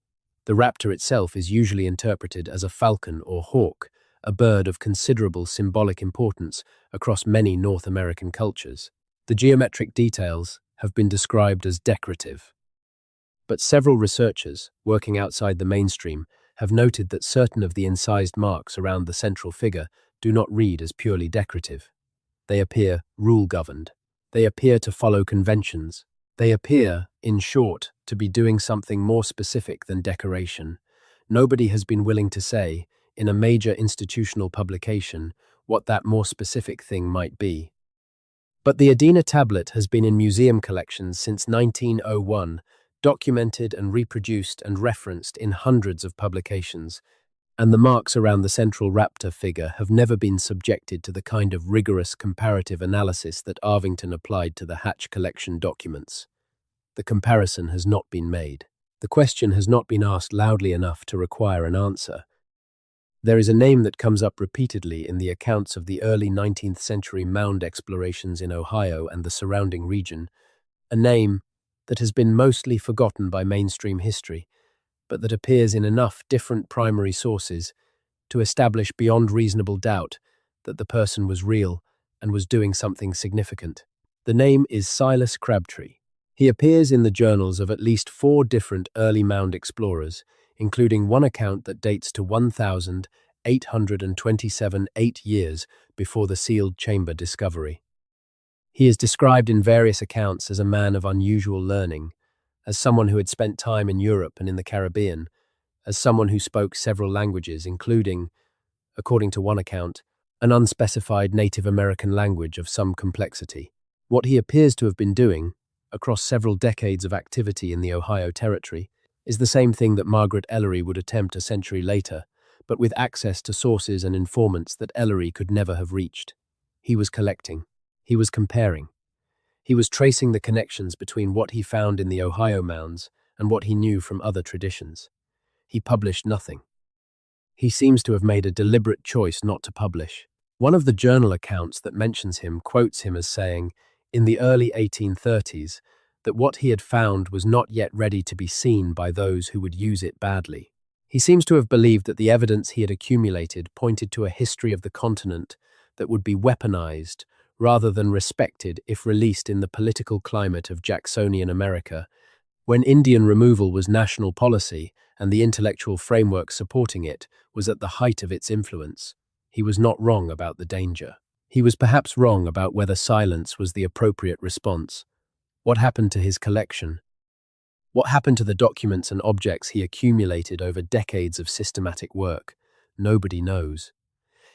The raptor itself is usually interpreted as a falcon or hawk, a bird of considerable symbolic importance across many North American cultures. The geometric details have been described as decorative. But several researchers, working outside the mainstream, have noted that certain of the incised marks around the central figure do not read as purely decorative. They appear rule-governed. They appear to follow conventions. They appear, in short, to be doing something more specific than decoration. Nobody has been willing to say, in a major institutional publication, what that more specific thing might be. But the Adena tablet has been in museum collections since 1901, documented and reproduced and referenced in hundreds of publications, and the marks around the central raptor figure have never been subjected to the kind of rigorous comparative analysis that Arvington applied to the Hatch collection documents. The comparison has not been made. The question has not been asked loudly enough to require an answer. There is a name that comes up repeatedly in the accounts of the early 19th century mound explorations in Ohio and the surrounding region, a name that has been mostly forgotten by mainstream history, but that appears in enough different primary sources to establish beyond reasonable doubt that the person was real and was doing something significant. The name is Silas Crabtree. He appears in the journals of at least 4 different early mound explorers, including one account that dates to 1,827 8 years before the sealed chamber discovery. He is described in various accounts as a man of unusual learning, as someone who had spent time in Europe and in the Caribbean, as someone who spoke several languages, including, according to one account, an unspecified Native American language of some complexity. What he appears to have been doing, across several decades of activity in the Ohio Territory, is the same thing that Margaret Ellery would attempt a century later, but with access to sources and informants that Ellery could never have reached. He was collecting. He was comparing. He was tracing the connections between what he found in the Ohio mounds and what he knew from other traditions. He published nothing. He seems to have made a deliberate choice not to publish. One of the journal accounts that mentions him quotes him as saying, in the early 1830s, that what he had found was not yet ready to be seen by those who would use it badly. He seems to have believed that the evidence he had accumulated pointed to a history of the continent that would be weaponized rather than respected if released in the political climate of Jacksonian America, when Indian removal was national policy and the intellectual framework supporting it was at the height of its influence. He was not wrong about the danger. He was perhaps wrong about whether silence was the appropriate response. What happened to his collection? What happened to the documents and objects he accumulated over decades of systematic work? Nobody knows.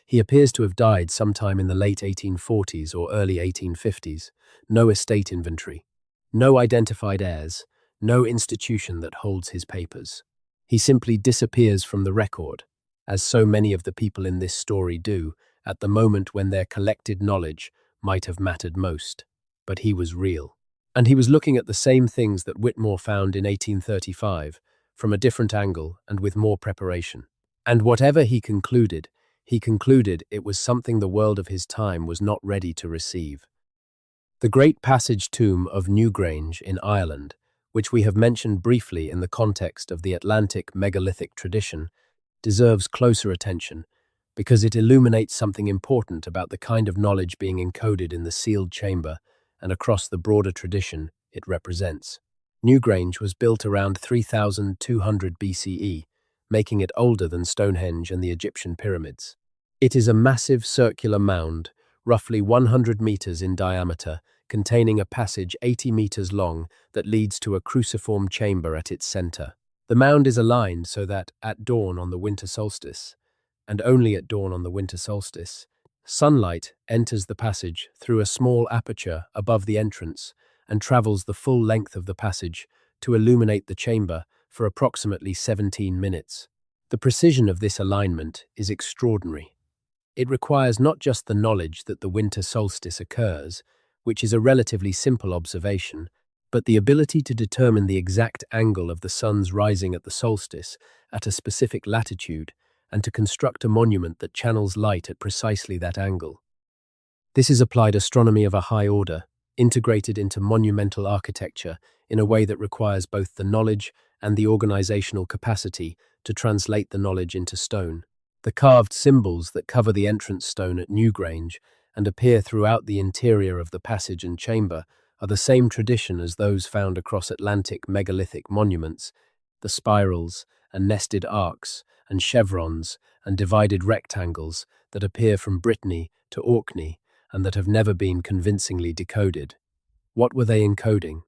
He appears to have died sometime in the late 1840s or early 1850s. No estate inventory. No identified heirs. No institution that holds his papers. He simply disappears from the record, as so many of the people in this story do, at the moment when their collected knowledge might have mattered most. But he was real. And he was looking at the same things that Whitmore found in 1835, from a different angle and with more preparation. And whatever he concluded it was something the world of his time was not ready to receive. The great passage tomb of Newgrange in Ireland, which we have mentioned briefly in the context of the Atlantic megalithic tradition, deserves closer attention because it illuminates something important about the kind of knowledge being encoded in the sealed chamber and across the broader tradition it represents. Newgrange was built around 3200 BCE, making it older than Stonehenge and the Egyptian pyramids. It is a massive circular mound, roughly 100 meters in diameter, containing a passage 80 meters long that leads to a cruciform chamber at its center. The mound is aligned so that, at dawn on the winter solstice, and only at dawn on the winter solstice. Sunlight enters the passage through a small aperture above the entrance and travels the full length of the passage to illuminate the chamber for approximately 17 minutes. The precision of this alignment is extraordinary. It requires not just the knowledge that the winter solstice occurs, which is a relatively simple observation, but the ability to determine the exact angle of the sun's rising at the solstice at a specific latitude and to construct a monument that channels light at precisely that angle. This is applied astronomy of a high order, integrated into monumental architecture in a way that requires both the knowledge and the organizational capacity to translate the knowledge into stone. The carved symbols that cover the entrance stone at Newgrange and appear throughout the interior of the passage and chamber are the same tradition as those found across Atlantic megalithic monuments, the spirals and nested arcs and chevrons and divided rectangles that appear from Brittany to Orkney and that have never been convincingly decoded. What were they encoding?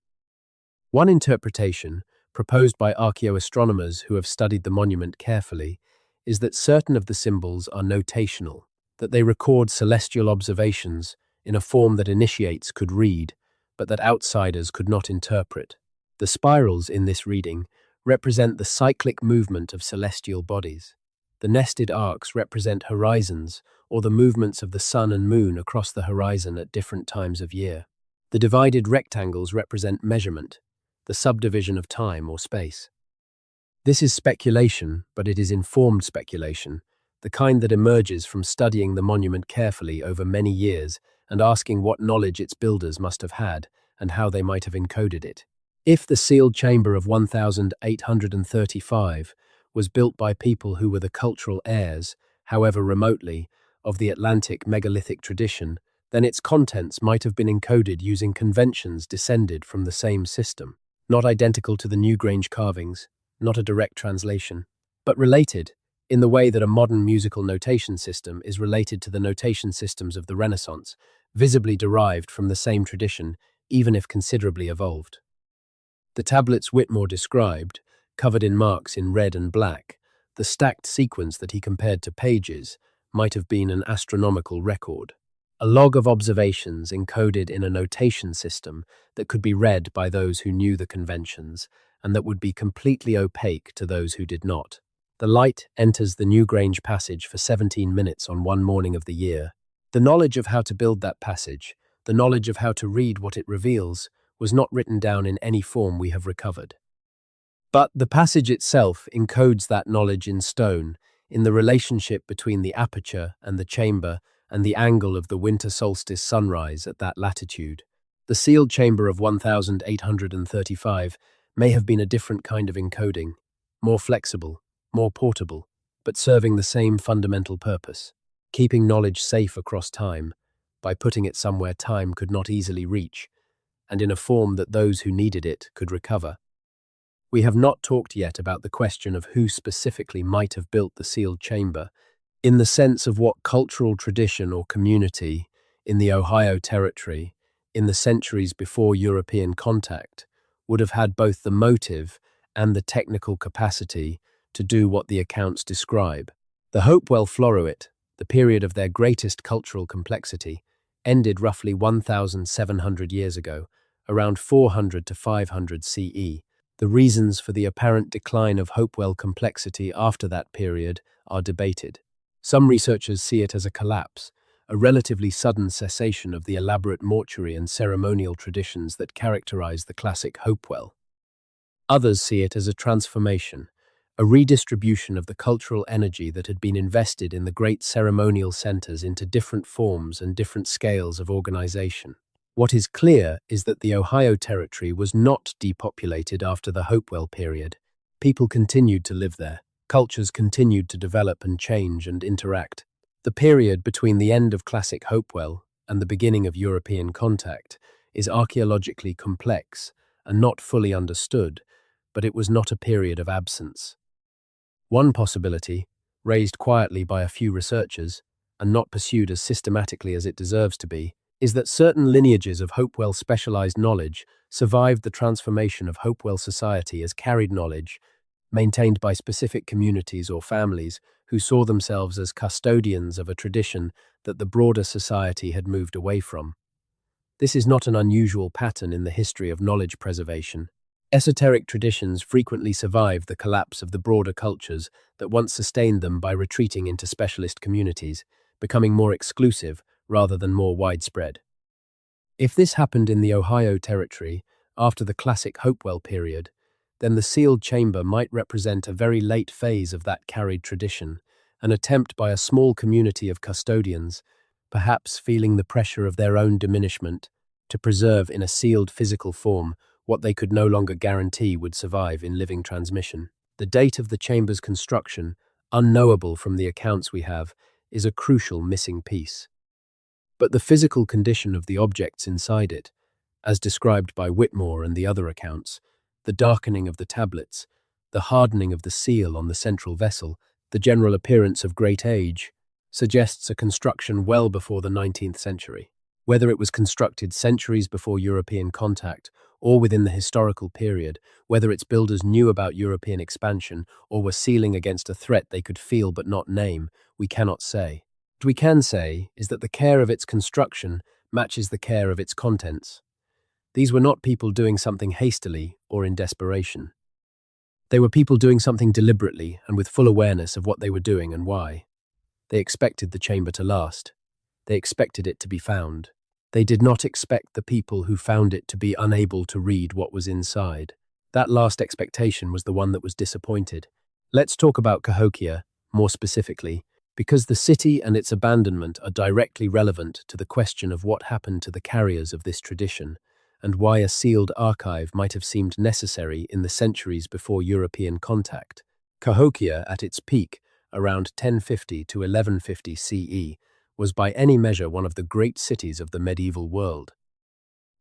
One interpretation, proposed by archaeoastronomers who have studied the monument carefully, is that certain of the symbols are notational, that they record celestial observations in a form that initiates could read, but that outsiders could not interpret. The spirals in this reading represent the cyclic movement of celestial bodies. The nested arcs represent horizons, or the movements of the sun and moon across the horizon at different times of year. The divided rectangles represent measurement, the subdivision of time or space. This is speculation, but it is informed speculation, the kind that emerges from studying the monument carefully over many years and asking what knowledge its builders must have had and how they might have encoded it. If the sealed chamber of 1835 was built by people who were the cultural heirs, however remotely, of the Atlantic megalithic tradition, then its contents might have been encoded using conventions descended from the same system. Not identical to the Newgrange carvings, not a direct translation, but related, in the way that a modern musical notation system is related to the notation systems of the Renaissance, visibly derived from the same tradition, even if considerably evolved. The tablets Whitmore described, covered in marks in red and black, the stacked sequence that he compared to pages, might have been an astronomical record. A log of observations encoded in a notation system that could be read by those who knew the conventions and that would be completely opaque to those who did not. The light enters the Newgrange passage for 17 minutes on one morning of the year. The knowledge of how to build that passage, the knowledge of how to read what it reveals, was not written down in any form we have recovered. But the passage itself encodes that knowledge in stone, in the relationship between the aperture and the chamber and the angle of the winter solstice sunrise at that latitude. The sealed chamber of 1835 may have been a different kind of encoding, more flexible, more portable, but serving the same fundamental purpose, keeping knowledge safe across time, by putting it somewhere time could not easily reach, and in a form that those who needed it could recover. We have not talked yet about the question of who specifically might have built the sealed chamber, in the sense of what cultural tradition or community, in the Ohio Territory, in the centuries before European contact, would have had both the motive and the technical capacity to do what the accounts describe. The Hopewell Floruit, the period of their greatest cultural complexity, ended roughly 1,700 years ago, around 400 to 500 CE. The reasons for the apparent decline of Hopewell complexity after that period are debated. Some researchers see it as a collapse, a relatively sudden cessation of the elaborate mortuary and ceremonial traditions that characterize the classic Hopewell. Others see it as a transformation, a redistribution of the cultural energy that had been invested in the great ceremonial centers into different forms and different scales of organization. What is clear is that the Ohio Territory was not depopulated after the Hopewell period. People continued to live there. Cultures continued to develop and change and interact. The period between the end of classic Hopewell and the beginning of European contact is archaeologically complex and not fully understood, but it was not a period of absence. One possibility, raised quietly by a few researchers, and not pursued as systematically as it deserves to be, is that certain lineages of Hopewell specialized knowledge survived the transformation of Hopewell society as carried knowledge, maintained by specific communities or families who saw themselves as custodians of a tradition that the broader society had moved away from. This is not an unusual pattern in the history of knowledge preservation. Esoteric traditions frequently survive the collapse of the broader cultures that once sustained them by retreating into specialist communities, becoming more exclusive rather than more widespread. If this happened in the Ohio Territory after the classic Hopewell period, then the sealed chamber might represent a very late phase of that carried tradition, an attempt by a small community of custodians, perhaps feeling the pressure of their own diminishment, to preserve in a sealed physical form what they could no longer guarantee would survive in living transmission. The date of the chamber's construction, unknowable from the accounts we have, is a crucial missing piece. But the physical condition of the objects inside it, as described by Whitmore and the other accounts, the darkening of the tablets, the hardening of the seal on the central vessel, the general appearance of great age, suggests a construction well before the 19th century. Whether it was constructed centuries before European contact or within the historical period, whether its builders knew about European expansion or were sealing against a threat they could feel but not name, we cannot say. What we can say is that the care of its construction matches the care of its contents. These were not people doing something hastily or in desperation. They were people doing something deliberately and with full awareness of what they were doing and why. They expected the chamber to last. They expected it to be found. They did not expect the people who found it to be unable to read what was inside. That last expectation was the one that was disappointed. Let's talk about Cahokia, more specifically, because the city and its abandonment are directly relevant to the question of what happened to the carriers of this tradition, and why a sealed archive might have seemed necessary in the centuries before European contact. Cahokia, at its peak, around 1050 to 1150 CE, was by any measure one of the great cities of the medieval world.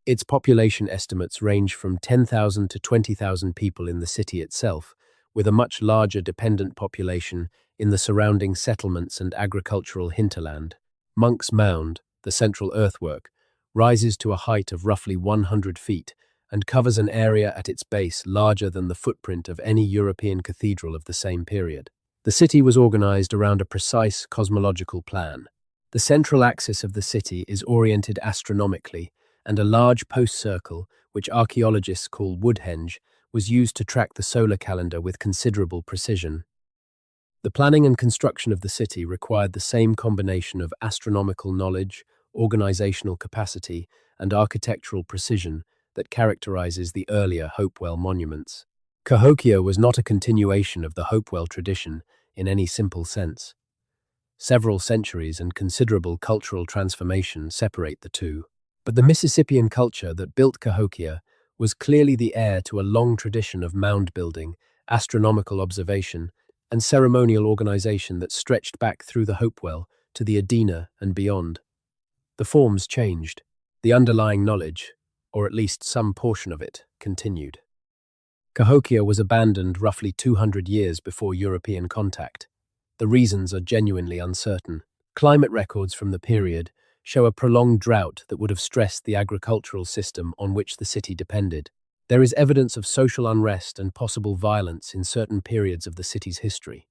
Its population estimates range from 10,000 to 20,000 people in the city itself, with a much larger dependent population in the surrounding settlements and agricultural hinterland. Monk's Mound, the central earthwork, rises to a height of roughly 100 feet and covers an area at its base larger than the footprint of any European cathedral of the same period. The city was organized around a precise cosmological plan. The central axis of the city is oriented astronomically, and a large post-circle, which archaeologists call Woodhenge, was used to track the solar calendar with considerable precision. The planning and construction of the city required the same combination of astronomical knowledge, organizational capacity, and architectural precision that characterizes the earlier Hopewell monuments. Cahokia was not a continuation of the Hopewell tradition in any simple sense. Several centuries and considerable cultural transformation separate the two. But the Mississippian culture that built Cahokia was clearly the heir to a long tradition of mound building, astronomical observation, and ceremonial organization that stretched back through the Hopewell to the Adena and beyond. The forms changed. The underlying knowledge, or at least some portion of it, continued. Cahokia was abandoned roughly 200 years before European contact. The reasons are genuinely uncertain. Climate records from the period show a prolonged drought that would have stressed the agricultural system on which the city depended. There is evidence of social unrest and possible violence in certain periods of the city's history.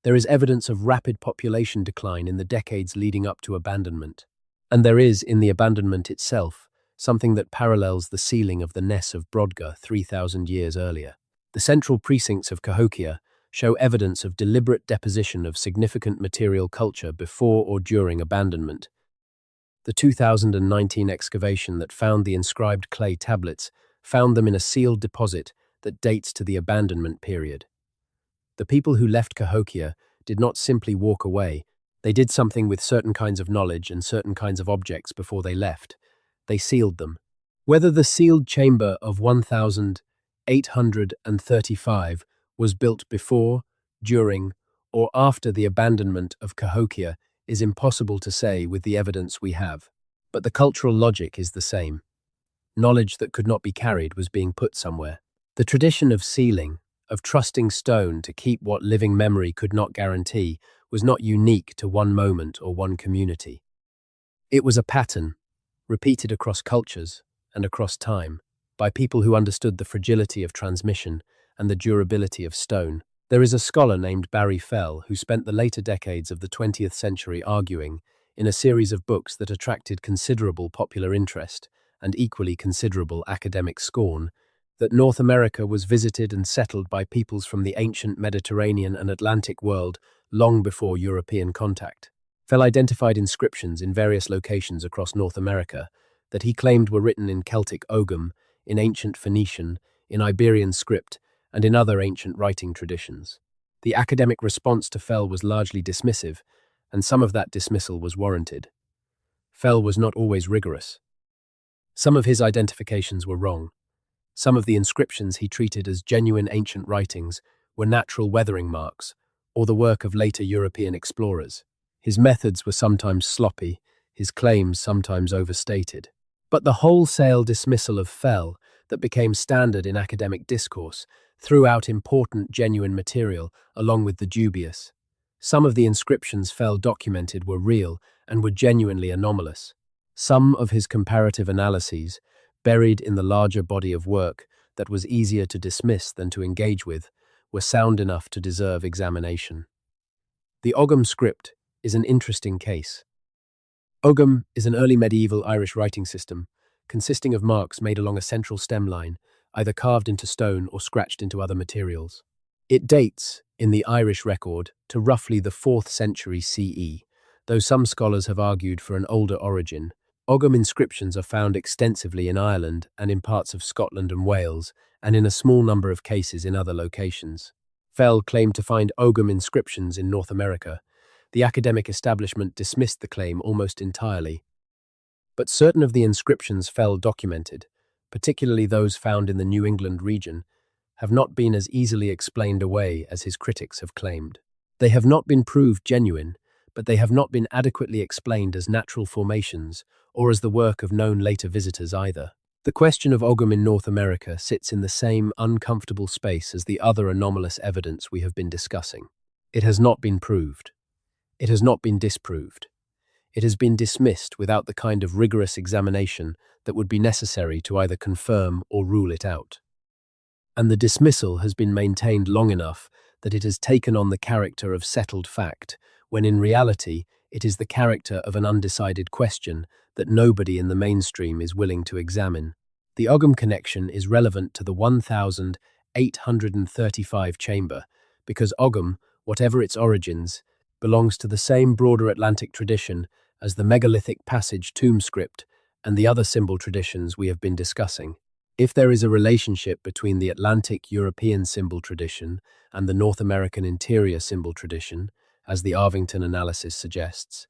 There is evidence of rapid population decline in the decades leading up to abandonment. And there is, in the abandonment itself, something that parallels the sealing of the Ness of Brodgar 3,000 years earlier. The central precincts of Cahokia show evidence of deliberate deposition of significant material culture before or during abandonment. The 2019 excavation that found the inscribed clay tablets found them in a sealed deposit that dates to the abandonment period. The people who left Cahokia did not simply walk away. They did something with certain kinds of knowledge and certain kinds of objects before they left. They sealed them. Whether the sealed chamber of 1835 was built before, during, or after the abandonment of Cahokia is impossible to say with the evidence we have. But the cultural logic is the same. Knowledge that could not be carried was being put somewhere. The tradition of sealing, of trusting stone to keep what living memory could not guarantee, was not unique to one moment or one community. It was a pattern, repeated across cultures and across time, by people who understood the fragility of transmission and the durability of stone. There is a scholar named Barry Fell who spent the later decades of the 20th century arguing, in a series of books that attracted considerable popular interest and equally considerable academic scorn, that North America was visited and settled by peoples from the ancient Mediterranean and Atlantic world long before European contact. Fell identified inscriptions in various locations across North America that he claimed were written in Celtic Ogham, in ancient Phoenician, in Iberian script, and in other ancient writing traditions. The academic response to Fell was largely dismissive, and some of that dismissal was warranted. Fell was not always rigorous. Some of his identifications were wrong. Some of the inscriptions he treated as genuine ancient writings were natural weathering marks, or the work of later European explorers. His methods were sometimes sloppy, his claims sometimes overstated. But the wholesale dismissal of Fell that became standard in academic discourse threw out important genuine material along with the dubious. Some of the inscriptions Fell documented were real and were genuinely anomalous. Some of his comparative analyses, buried in the larger body of work that was easier to dismiss than to engage with, were sound enough to deserve examination. The Ogham script is an interesting case. Ogham is an early medieval Irish writing system, consisting of marks made along a central stem line, either carved into stone or scratched into other materials. It dates, in the Irish record, to roughly the 4th century CE, though some scholars have argued for an older origin. Ogham inscriptions are found extensively in Ireland and in parts of Scotland and Wales, and in a small number of cases in other locations. Fell claimed to find Ogham inscriptions in North America. The academic establishment dismissed the claim almost entirely. But certain of the inscriptions Fell documented, particularly those found in the New England region, have not been as easily explained away as his critics have claimed. They have not been proved genuine, but they have not been adequately explained as natural formations or as the work of known later visitors either. The question of Ogham in North America sits in the same uncomfortable space as the other anomalous evidence we have been discussing. It has not been proved. It has not been disproved. It has been dismissed without the kind of rigorous examination that would be necessary to either confirm or rule it out. And the dismissal has been maintained long enough that it has taken on the character of settled fact, when in reality it is the character of an undecided question that nobody in the mainstream is willing to examine. The Ogham connection is relevant to the 1835 chamber, because Ogham, whatever its origins, belongs to the same broader Atlantic tradition as the megalithic passage tomb script and the other symbol traditions we have been discussing. If there is a relationship between the Atlantic European symbol tradition and the North American interior symbol tradition, as the Arvington analysis suggests,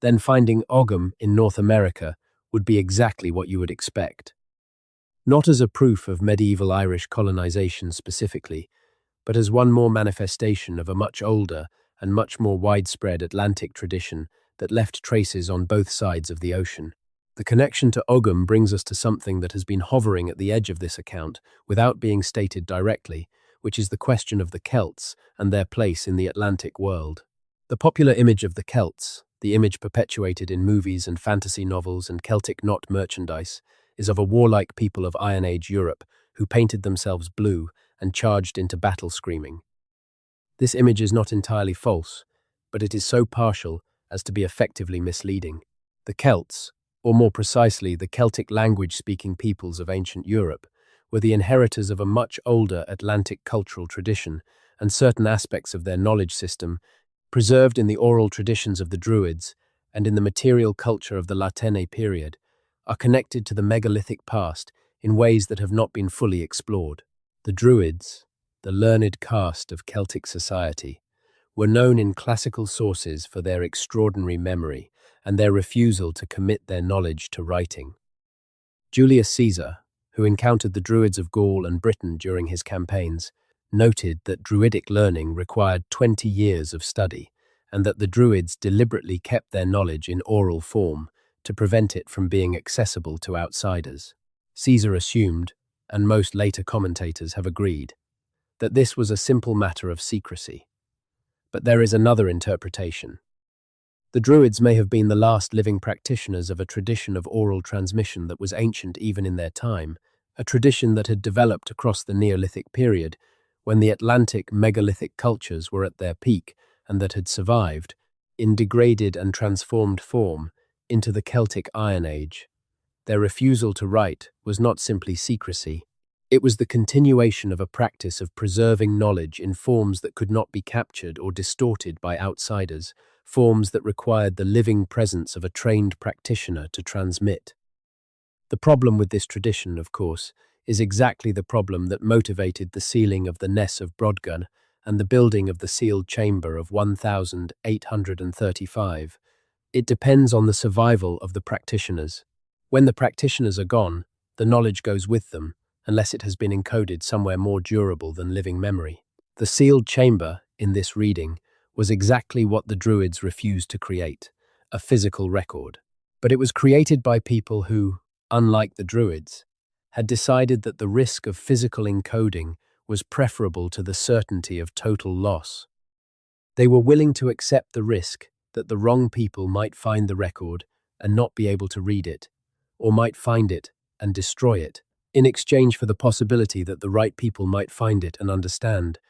then finding Ogham in North America would be exactly what you would expect. Not as a proof of medieval Irish colonization specifically, but as one more manifestation of a much older and much more widespread Atlantic tradition that left traces on both sides of the ocean. The connection to Ogham brings us to something that has been hovering at the edge of this account without being stated directly, which is the question of the Celts and their place in the Atlantic world. The popular image of the Celts, the image perpetuated in movies and fantasy novels and Celtic knot merchandise, is of a warlike people of Iron Age Europe who painted themselves blue and charged into battle screaming. This image is not entirely false, but it is so partial as to be effectively misleading. The Celts, or more precisely the Celtic language-speaking peoples of ancient Europe, were the inheritors of a much older Atlantic cultural tradition, and certain aspects of their knowledge system, preserved in the oral traditions of the Druids and in the material culture of the La Tène period, are connected to the megalithic past in ways that have not been fully explored. The Druids, the learned caste of Celtic society, were known in classical sources for their extraordinary memory and their refusal to commit their knowledge to writing. Julius Caesar, who encountered the Druids of Gaul and Britain during his campaigns, noted that Druidic learning required 20 years of study, and that the Druids deliberately kept their knowledge in oral form to prevent it from being accessible to outsiders. Caesar assumed, and most later commentators have agreed, that this was a simple matter of secrecy. But there is another interpretation. The Druids may have been the last living practitioners of a tradition of oral transmission that was ancient even in their time, a tradition that had developed across the Neolithic period, when the Atlantic megalithic cultures were at their peak and that had survived, in degraded and transformed form, into the Celtic Iron Age. Their refusal to write was not simply secrecy. It was the continuation of a practice of preserving knowledge in forms that could not be captured or distorted by outsiders, forms that required the living presence of a trained practitioner to transmit. The problem with this tradition, of course, is exactly the problem that motivated the sealing of the Ness of Brodgun and the building of the sealed chamber of 1835. It depends on the survival of the practitioners. When the practitioners are gone, the knowledge goes with them, unless it has been encoded somewhere more durable than living memory. The sealed chamber, in this reading, was exactly what the Druids refused to create, a physical record. But it was created by people who, unlike the Druids, had decided that the risk of physical encoding was preferable to the certainty of total loss. They were willing to accept the risk that the wrong people might find the record and not be able to read it, or might find it and destroy it, in exchange for the possibility that the right people might find it and understand.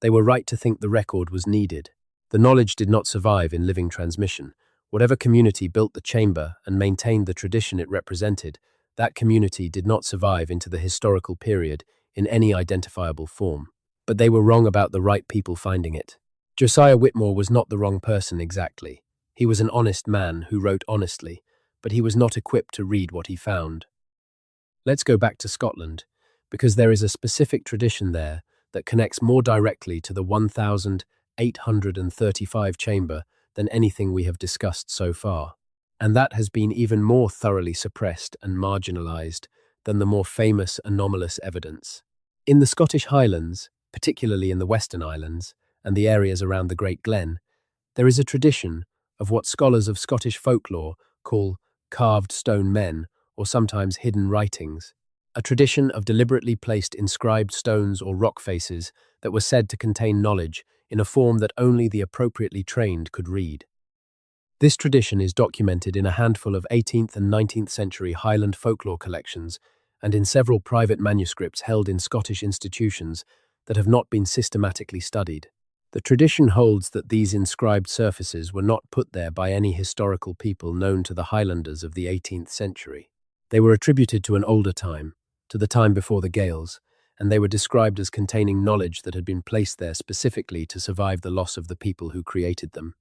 They were right to think the record was needed. The knowledge did not survive in living transmission. Whatever community built the chamber and maintained the tradition it represented, that community did not survive into the historical period in any identifiable form. But they were wrong about the right people finding it. Josiah Whitmore was not the wrong person exactly. He was an honest man who wrote honestly, but he was not equipped to read what he found. Let's go back to Scotland, because there is a specific tradition there that connects more directly to the 1835 chamber than anything we have discussed so far. And that has been even more thoroughly suppressed and marginalized than the more famous anomalous evidence. In the Scottish Highlands, particularly in the Western Islands and the areas around the Great Glen, there is a tradition of what scholars of Scottish folklore call carved stone men, or sometimes hidden writings, a tradition of deliberately placed inscribed stones or rock faces that were said to contain knowledge in a form that only the appropriately trained could read. This tradition is documented in a handful of 18th and 19th century Highland folklore collections and in several private manuscripts held in Scottish institutions that have not been systematically studied. The tradition holds that these inscribed surfaces were not put there by any historical people known to the Highlanders of the 18th century. They were attributed to an older time, to the time before the Gaels, and they were described as containing knowledge that had been placed there specifically to survive the loss of the people who created them.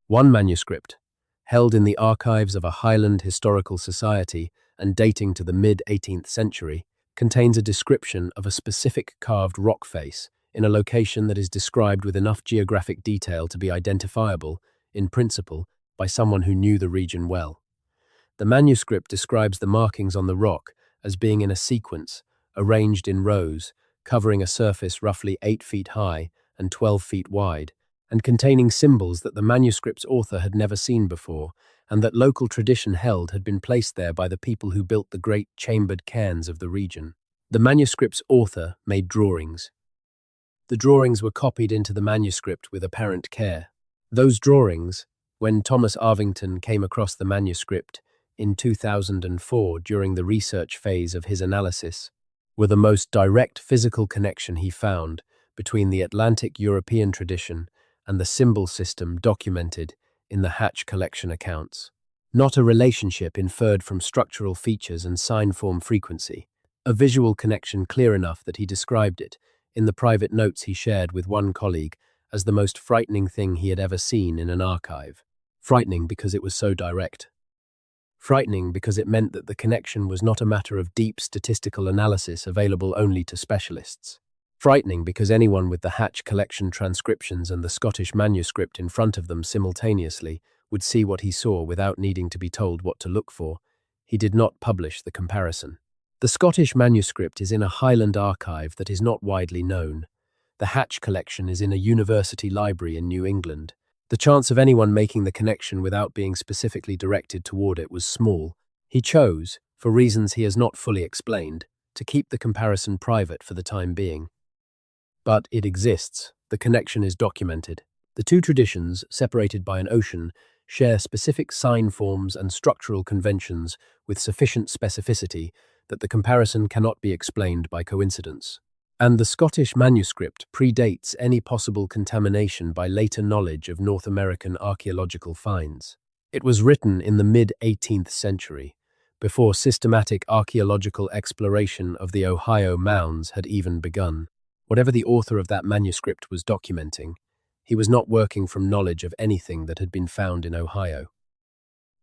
One manuscript, held in the archives of a Highland Historical Society and dating to the mid-18th century, contains a description of a specific carved rock face in a location that is described with enough geographic detail to be identifiable, in principle, by someone who knew the region well. The manuscript describes the markings on the rock as being in a sequence, arranged in rows, covering a surface roughly 8 feet high and 12 feet wide, and containing symbols that the manuscript's author had never seen before, and that local tradition held had been placed there by the people who built the great chambered cairns of the region. The manuscript's author made drawings. The drawings were copied into the manuscript with apparent care. Those drawings, when Thomas Arvington came across the manuscript in 2004 during the research phase of his analysis, were the most direct physical connection he found between the Atlantic European tradition and the symbol system documented in the Hatch collection accounts. Not a relationship inferred from structural features and sign form frequency, a visual connection clear enough that he described it, in the private notes he shared with one colleague, as the most frightening thing he had ever seen in an archive. Frightening because it was so direct. Frightening because it meant that the connection was not a matter of deep statistical analysis available only to specialists. Frightening because anyone with the Hatch collection transcriptions and the Scottish manuscript in front of them simultaneously would see what he saw without needing to be told what to look for. He did not publish the comparison. The Scottish manuscript is in a Highland archive that is not widely known. The Hatch collection is in a university library in New England. The chance of anyone making the connection without being specifically directed toward it was small. He chose, for reasons he has not fully explained, to keep the comparison private for the time being. But it exists. The connection is documented. The two traditions, separated by an ocean, share specific sign forms and structural conventions with sufficient specificity that the comparison cannot be explained by coincidence. And the Scottish manuscript predates any possible contamination by later knowledge of North American archaeological finds. It was written in the mid-18th century, before systematic archaeological exploration of the Ohio mounds had even begun. Whatever the author of that manuscript was documenting, he was not working from knowledge of anything that had been found in Ohio.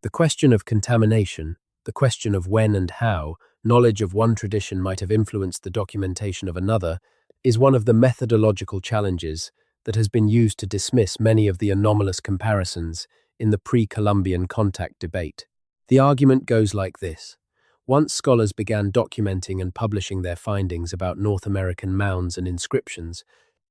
The question of contamination, the question of when and how knowledge of one tradition might have influenced the documentation of another, is one of the methodological challenges that has been used to dismiss many of the anomalous comparisons in the pre-Columbian contact debate. The argument goes like this. Once scholars began documenting and publishing their findings about North American mounds and inscriptions,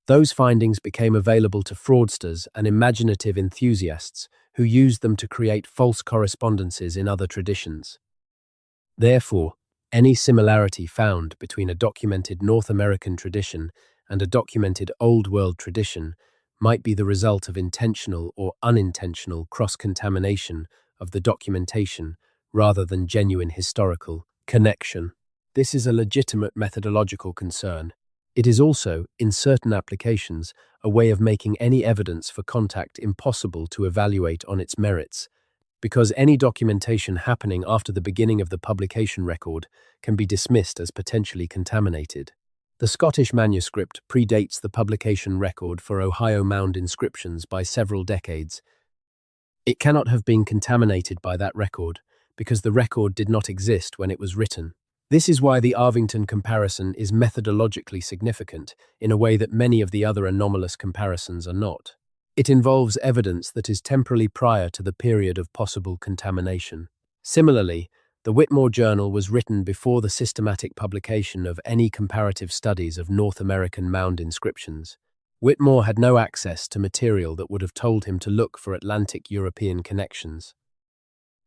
those findings became available to fraudsters and imaginative enthusiasts who used them to create false correspondences in other traditions. Therefore, any similarity found between a documented North American tradition and a documented Old World tradition might be the result of intentional or unintentional cross-contamination of the documentation rather than genuine historical connection. This is a legitimate methodological concern. It is also, in certain applications, a way of making any evidence for contact impossible to evaluate on its merits, because any documentation happening after the beginning of the publication record can be dismissed as potentially contaminated. The Scottish manuscript predates the publication record for Ohio mound inscriptions by several decades. It cannot have been contaminated by that record, because the record did not exist when it was written. This is why the Arvington comparison is methodologically significant in a way that many of the other anomalous comparisons are not. It involves evidence that is temporally prior to the period of possible contamination. Similarly, the Whitmore Journal was written before the systematic publication of any comparative studies of North American mound inscriptions. Whitmore had no access to material that would have told him to look for Atlantic European connections.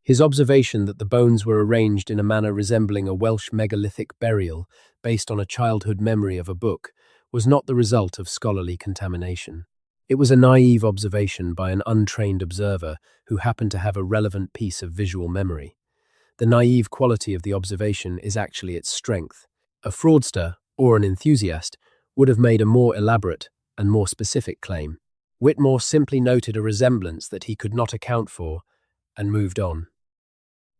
His observation that the bones were arranged in a manner resembling a Welsh megalithic burial based on a childhood memory of a book was not the result of scholarly contamination. It was a naive observation by an untrained observer who happened to have a relevant piece of visual memory. The naive quality of the observation is actually its strength. A fraudster, or an enthusiast, would have made a more elaborate and more specific claim. Whitmore simply noted a resemblance that he could not account for and moved on.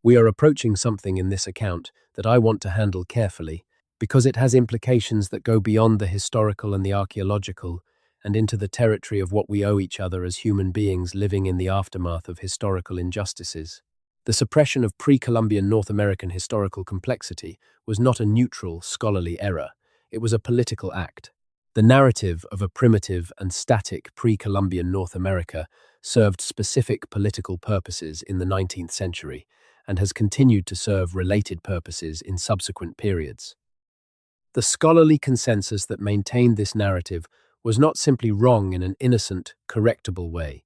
We are approaching something in this account that I want to handle carefully, because it has implications that go beyond the historical and the archaeological and into the territory of what we owe each other as human beings living in the aftermath of historical injustices. The suppression of pre-Columbian North American historical complexity was not a neutral, scholarly error. It was a political act. The narrative of a primitive and static pre-Columbian North America served specific political purposes in the 19th century and has continued to serve related purposes in subsequent periods. The scholarly consensus that maintained this narrative was not simply wrong in an innocent, correctable way.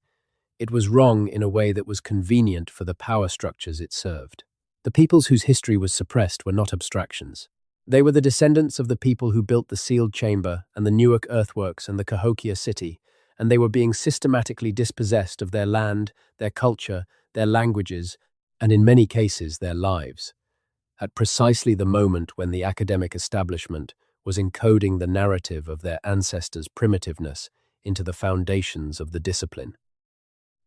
It was wrong in a way that was convenient for the power structures it served. The peoples whose history was suppressed were not abstractions. They were the descendants of the people who built the sealed chamber and the Newark earthworks and the Cahokia city, and they were being systematically dispossessed of their land, their culture, their languages, and in many cases their lives, at precisely the moment when the academic establishment was encoding the narrative of their ancestors' primitiveness into the foundations of the discipline.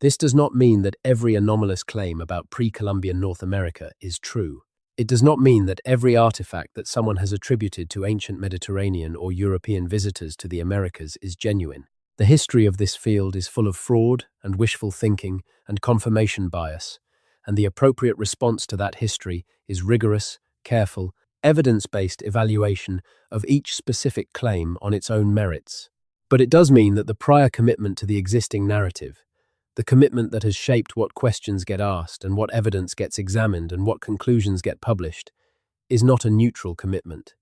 This does not mean that every anomalous claim about pre-Columbian North America is true. It does not mean that every artifact that someone has attributed to ancient Mediterranean or European visitors to the Americas is genuine. The history of this field is full of fraud and wishful thinking and confirmation bias, and the appropriate response to that history is rigorous, careful, evidence-based evaluation of each specific claim on its own merits. But it does mean that the prior commitment to the existing narrative, the commitment that has shaped what questions get asked and what evidence gets examined and what conclusions get published, is not a neutral commitment.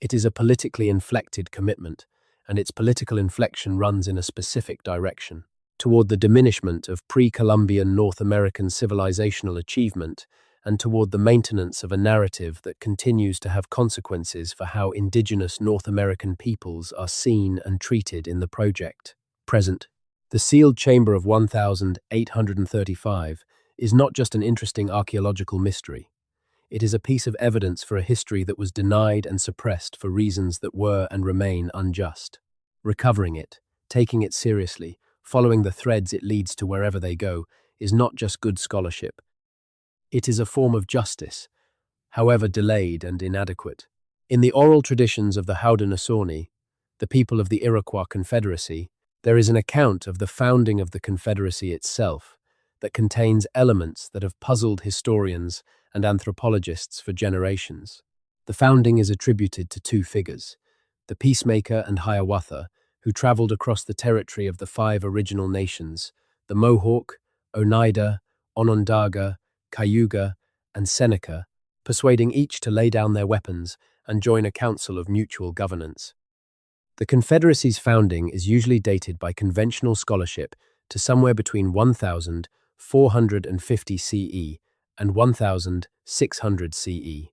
It is a politically inflected commitment, and its political inflection runs in a specific direction, toward the diminishment of pre-Columbian North American civilizational achievement and toward the maintenance of a narrative that continues to have consequences for how indigenous North American peoples are seen and treated in the project. Present. The sealed chamber of 1835 is not just an interesting archaeological mystery. It is a piece of evidence for a history that was denied and suppressed for reasons that were and remain unjust. Recovering it, taking it seriously, following the threads it leads to wherever they go, is not just good scholarship. It is a form of justice, however delayed and inadequate. In the oral traditions of the Haudenosaunee, the people of the Iroquois Confederacy, there is an account of the founding of the Confederacy itself that contains elements that have puzzled historians and anthropologists for generations. The founding is attributed to two figures, the Peacemaker and Hiawatha, who traveled across the territory of the five original nations, the Mohawk, Oneida, Onondaga, Cayuga, and Seneca, persuading each to lay down their weapons and join a council of mutual governance. The Confederacy's founding is usually dated by conventional scholarship to somewhere between 1450 CE and 1600 CE,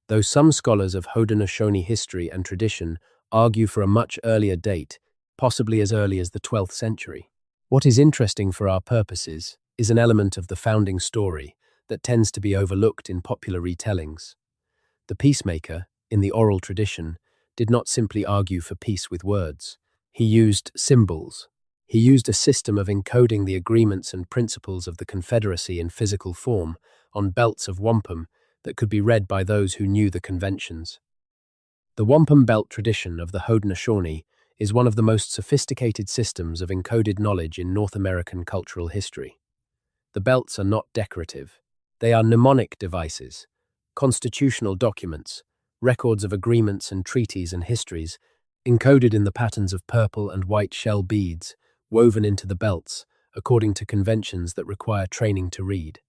though some scholars of Haudenosaunee history and tradition argue for a much earlier date, possibly as early as the 12th century. What is interesting for our purposes is an element of the founding story that tends to be overlooked in popular retellings. The Peacemaker, in the oral tradition, did not simply argue for peace with words. He used symbols. He used a system of encoding the agreements and principles of the Confederacy in physical form on belts of wampum that could be read by those who knew the conventions. The wampum belt tradition of the Haudenosaunee is one of the most sophisticated systems of encoded knowledge in North American cultural history. The belts are not decorative. They are mnemonic devices, constitutional documents, records of agreements and treaties and histories, encoded in the patterns of purple and white shell beads, woven into the belts, according to conventions that require training to read,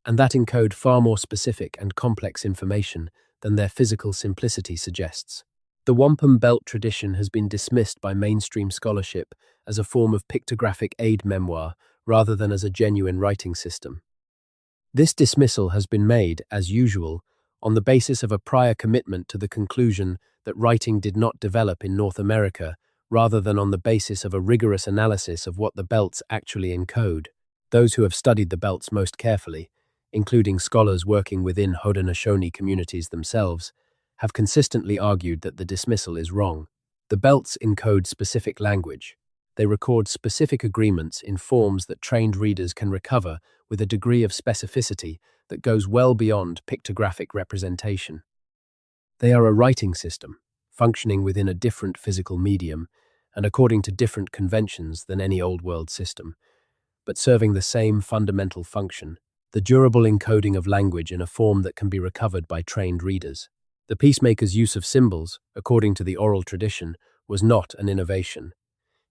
and that encode far more specific and complex information than their physical simplicity suggests. The wampum belt tradition has been dismissed by mainstream scholarship as a form of pictographic aid memoir rather than as a genuine writing system. This dismissal has been made, as usual, on the basis of a prior commitment to the conclusion that writing did not develop in North America, rather than on the basis of a rigorous analysis of what the belts actually encode. Those who have studied the belts most carefully, including scholars working within Haudenosaunee communities themselves, have consistently argued that the dismissal is wrong. The belts encode specific language. They record specific agreements in forms that trained readers can recover with a degree of specificity that goes well beyond pictographic representation. They are a writing system, functioning within a different physical medium and according to different conventions than any Old World system, but serving the same fundamental function, the durable encoding of language in a form that can be recovered by trained readers. The Peacemaker's use of symbols, according to the oral tradition, was not an innovation.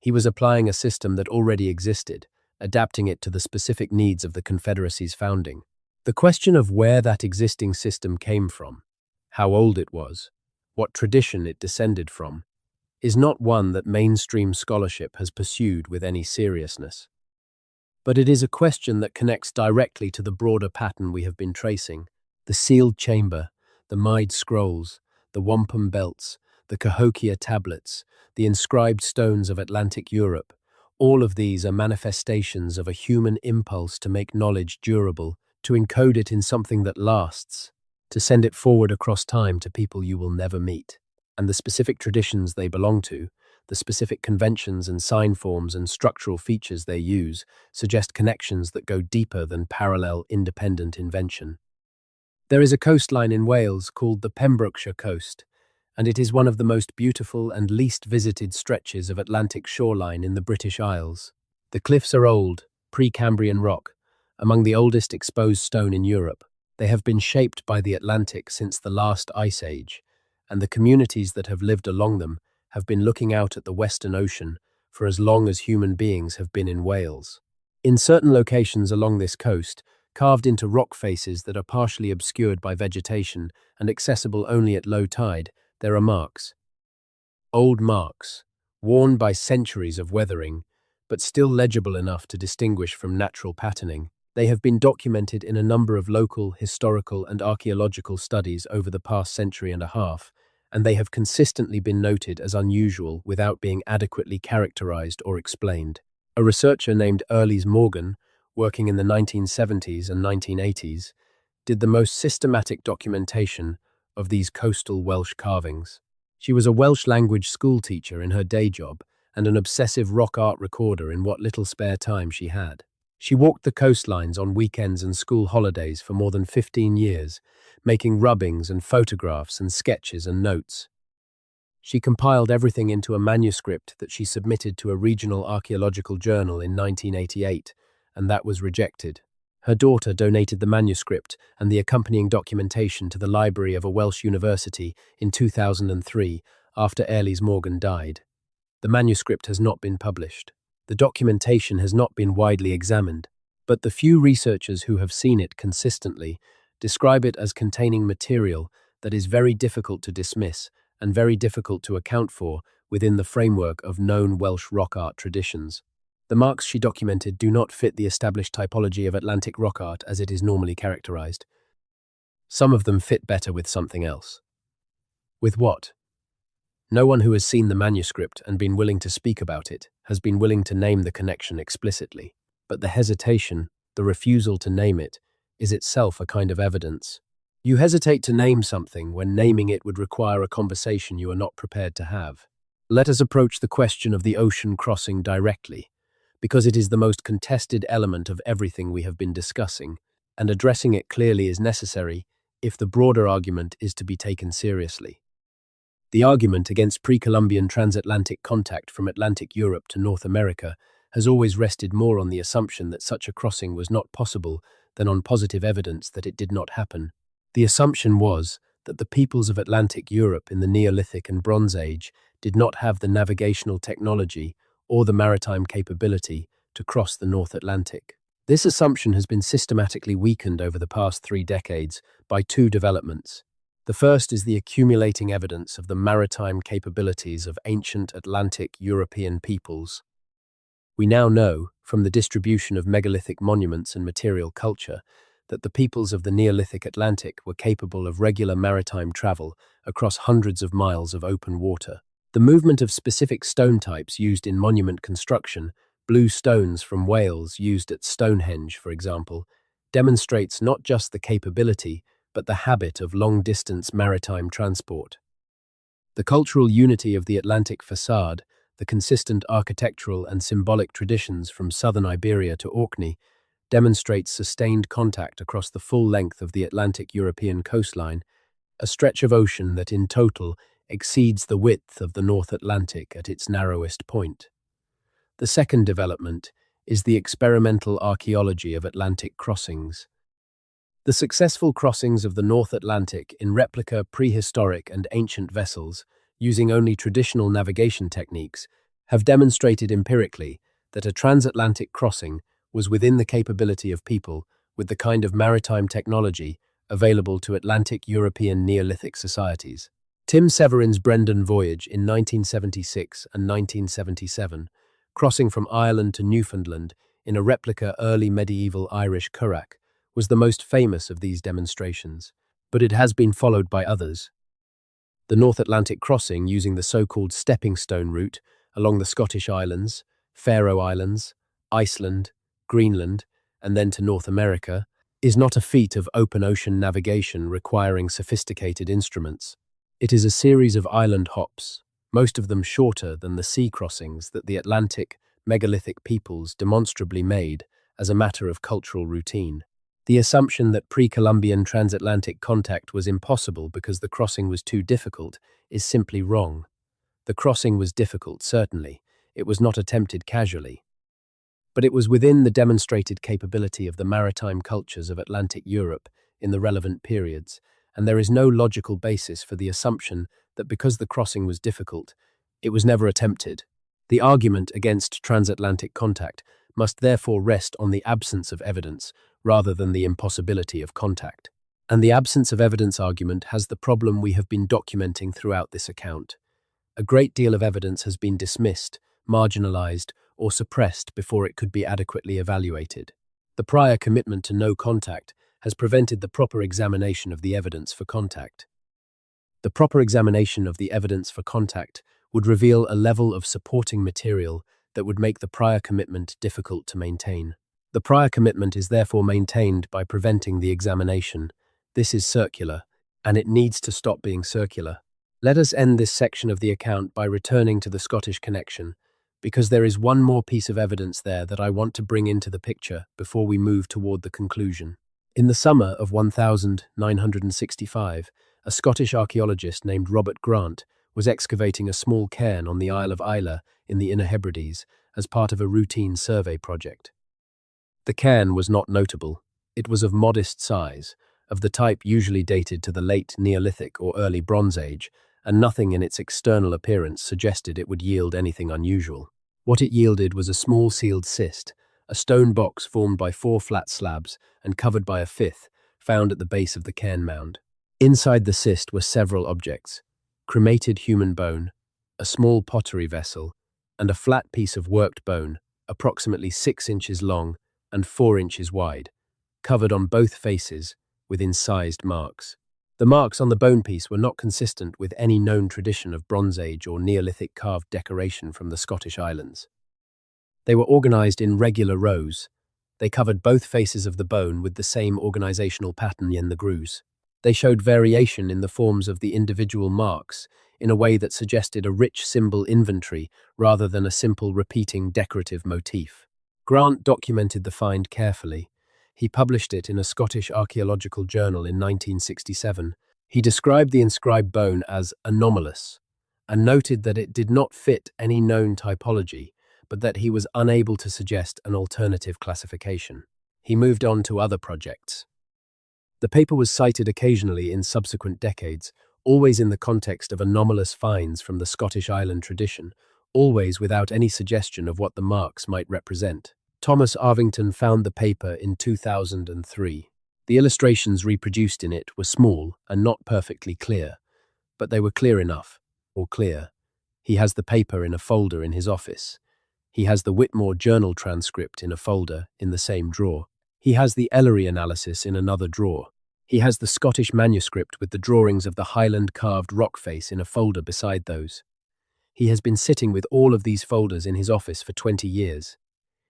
He was applying a system that already existed, adapting it to the specific needs of the Confederacy's founding. The question of where that existing system came from, how old it was, what tradition it descended from, is not one that mainstream scholarship has pursued with any seriousness. But it is a question that connects directly to the broader pattern we have been tracing: the sealed chamber, the Mide scrolls, the wampum belts, the Cahokia tablets, the inscribed stones of Atlantic Europe. All of these are manifestations of a human impulse to make knowledge durable, to encode it in something that lasts, to send it forward across time to people you will never meet. And the specific traditions they belong to, the specific conventions and sign forms and structural features they use, suggest connections that go deeper than parallel, independent invention. There is a coastline in Wales called the Pembrokeshire Coast, and it is one of the most beautiful and least visited stretches of Atlantic shoreline in the British Isles. The cliffs are old, Precambrian rock, among the oldest exposed stone in Europe. They have been shaped by the Atlantic since the last ice age, and the communities that have lived along them have been looking out at the Western Ocean for as long as human beings have been in Wales. In certain locations along this coast, carved into rock faces that are partially obscured by vegetation and accessible only at low tide, there are marks. Old marks, worn by centuries of weathering, but still legible enough to distinguish from natural patterning. They have been documented in a number of local, historical, and archaeological studies over the past century and a half, and they have consistently been noted as unusual without being adequately characterized or explained. A researcher named Erles Morgan, working in the 1970s and 1980s, did the most systematic documentation of these coastal Welsh carvings. She was a Welsh language schoolteacher in her day job and an obsessive rock art recorder in what little spare time she had. She walked the coastlines on weekends and school holidays for more than 15 years, making rubbings and photographs and sketches and notes. She compiled everything into a manuscript that she submitted to a regional archaeological journal in 1988, and that was rejected. Her daughter donated the manuscript and the accompanying documentation to the library of a Welsh university in 2003 after Ellis Morgan died. The manuscript has not been published. The documentation has not been widely examined, but the few researchers who have seen it consistently describe it as containing material that is very difficult to dismiss and very difficult to account for within the framework of known Welsh rock art traditions. The marks she documented do not fit the established typology of Atlantic rock art as it is normally characterized. Some of them fit better with something else. With what? No one who has seen the manuscript and been willing to speak about it has been willing to name the connection explicitly, but the hesitation, the refusal to name it, is itself a kind of evidence. You hesitate to name something when naming it would require a conversation you are not prepared to have. Let us approach the question of the ocean crossing directly, because it is the most contested element of everything we have been discussing, and addressing it clearly is necessary if the broader argument is to be taken seriously. The argument against pre-Columbian transatlantic contact from Atlantic Europe to North America has always rested more on the assumption that such a crossing was not possible than on positive evidence that it did not happen. The assumption was that the peoples of Atlantic Europe in the Neolithic and Bronze Age did not have the navigational technology or the maritime capability to cross the North Atlantic. This assumption has been systematically weakened over the past 3 decades by 2 developments. The first is the accumulating evidence of the maritime capabilities of ancient Atlantic European peoples. We now know, from the distribution of megalithic monuments and material culture, that the peoples of the Neolithic Atlantic were capable of regular maritime travel across hundreds of miles of open water. The movement of specific stone types used in monument construction, blue stones from Wales used at Stonehenge, for example, demonstrates not just the capability, but the habit of long-distance maritime transport. The cultural unity of the Atlantic facade, the consistent architectural and symbolic traditions from southern Iberia to Orkney, demonstrates sustained contact across the full length of the Atlantic European coastline, a stretch of ocean that in total exceeds the width of the North Atlantic at its narrowest point. The second development is the experimental archaeology of Atlantic crossings. The successful crossings of the North Atlantic in replica prehistoric and ancient vessels, using only traditional navigation techniques, have demonstrated empirically that a transatlantic crossing was within the capability of people with the kind of maritime technology available to Atlantic European Neolithic societies. Tim Severin's Brendan voyage in 1976 and 1977, crossing from Ireland to Newfoundland in a replica early medieval Irish curragh, was the most famous of these demonstrations, but it has been followed by others. The North Atlantic crossing using the so-called stepping stone route along the Scottish Islands, Faroe Islands, Iceland, Greenland, and then to North America, is not a feat of open ocean navigation requiring sophisticated instruments. It is a series of island hops, most of them shorter than the sea crossings that the Atlantic megalithic peoples demonstrably made as a matter of cultural routine. The assumption that pre-Columbian transatlantic contact was impossible because the crossing was too difficult is simply wrong. The crossing was difficult, certainly. It was not attempted casually. But it was within the demonstrated capability of the maritime cultures of Atlantic Europe in the relevant periods, and there is no logical basis for the assumption that because the crossing was difficult, it was never attempted. The argument against transatlantic contact must therefore rest on the absence of evidence rather than the impossibility of contact. And the absence of evidence argument has the problem we have been documenting throughout this account. A great deal of evidence has been dismissed, marginalized, or suppressed before it could be adequately evaluated. The prior commitment to no contact has prevented the proper examination of the evidence for contact. The proper examination of the evidence for contact would reveal a level of supporting material that would make the prior commitment difficult to maintain. The prior commitment is therefore maintained by preventing the examination. This is circular, and it needs to stop being circular. Let us end this section of the account by returning to the Scottish connection, because there is one more piece of evidence there that I want to bring into the picture before we move toward the conclusion. In the summer of 1965, a Scottish archaeologist named Robert Grant was excavating a small cairn on the Isle of Islay in the Inner Hebrides as part of a routine survey project. The cairn was not notable. It was of modest size, of the type usually dated to the late Neolithic or early Bronze Age, and nothing in its external appearance suggested it would yield anything unusual. What it yielded was a small sealed cyst, a stone box formed by 4 flat slabs and covered by a 5th, found at the base of the cairn mound. Inside the cyst were several objects: cremated human bone, a small pottery vessel, and a flat piece of worked bone, approximately 6 inches long and 4 inches wide, covered on both faces with incised marks. The marks on the bone piece were not consistent with any known tradition of Bronze Age or Neolithic carved decoration from the Scottish Islands. They were organized in regular rows. They covered both faces of the bone with the same organizational pattern in the grooves. They showed variation in the forms of the individual marks in a way that suggested a rich symbol inventory rather than a simple repeating decorative motif. Grant documented the find carefully. He published it in a Scottish archaeological journal in 1967. He described the inscribed bone as anomalous and noted that it did not fit any known typology, but that he was unable to suggest an alternative classification. He moved on to other projects. The paper was cited occasionally in subsequent decades, always in the context of anomalous finds from the Scottish island tradition, always without any suggestion of what the marks might represent. Thomas Arvington found the paper in 2003. The illustrations reproduced in it were small and not perfectly clear, but they were clear enough, or clear. He has the paper in a folder in his office. He has the Whitmore journal transcript in a folder in the same drawer. He has the Ellery analysis in another drawer. He has the Scottish manuscript with the drawings of the Highland carved rock face in a folder beside those. He has been sitting with all of these folders in his office for 20 years.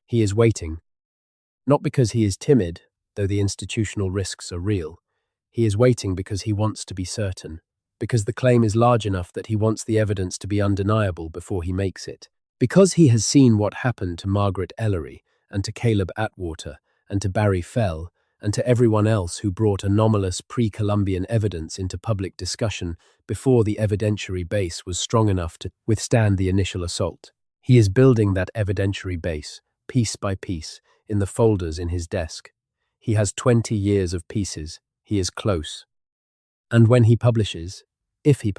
He is waiting. Not because he is timid, though the institutional risks are real. He is waiting because he wants to be certain, because the claim is large enough that he wants the evidence to be undeniable before he makes it. Because he has seen what happened to Margaret Ellery, and to Caleb Atwater, and to Barry Fell, and to everyone else who brought anomalous pre-Columbian evidence into public discussion before the evidentiary base was strong enough to withstand the initial assault. He is building that evidentiary base, piece by piece, in the folders in his desk. He has 20 years of pieces. He is close. And when he publishes, if the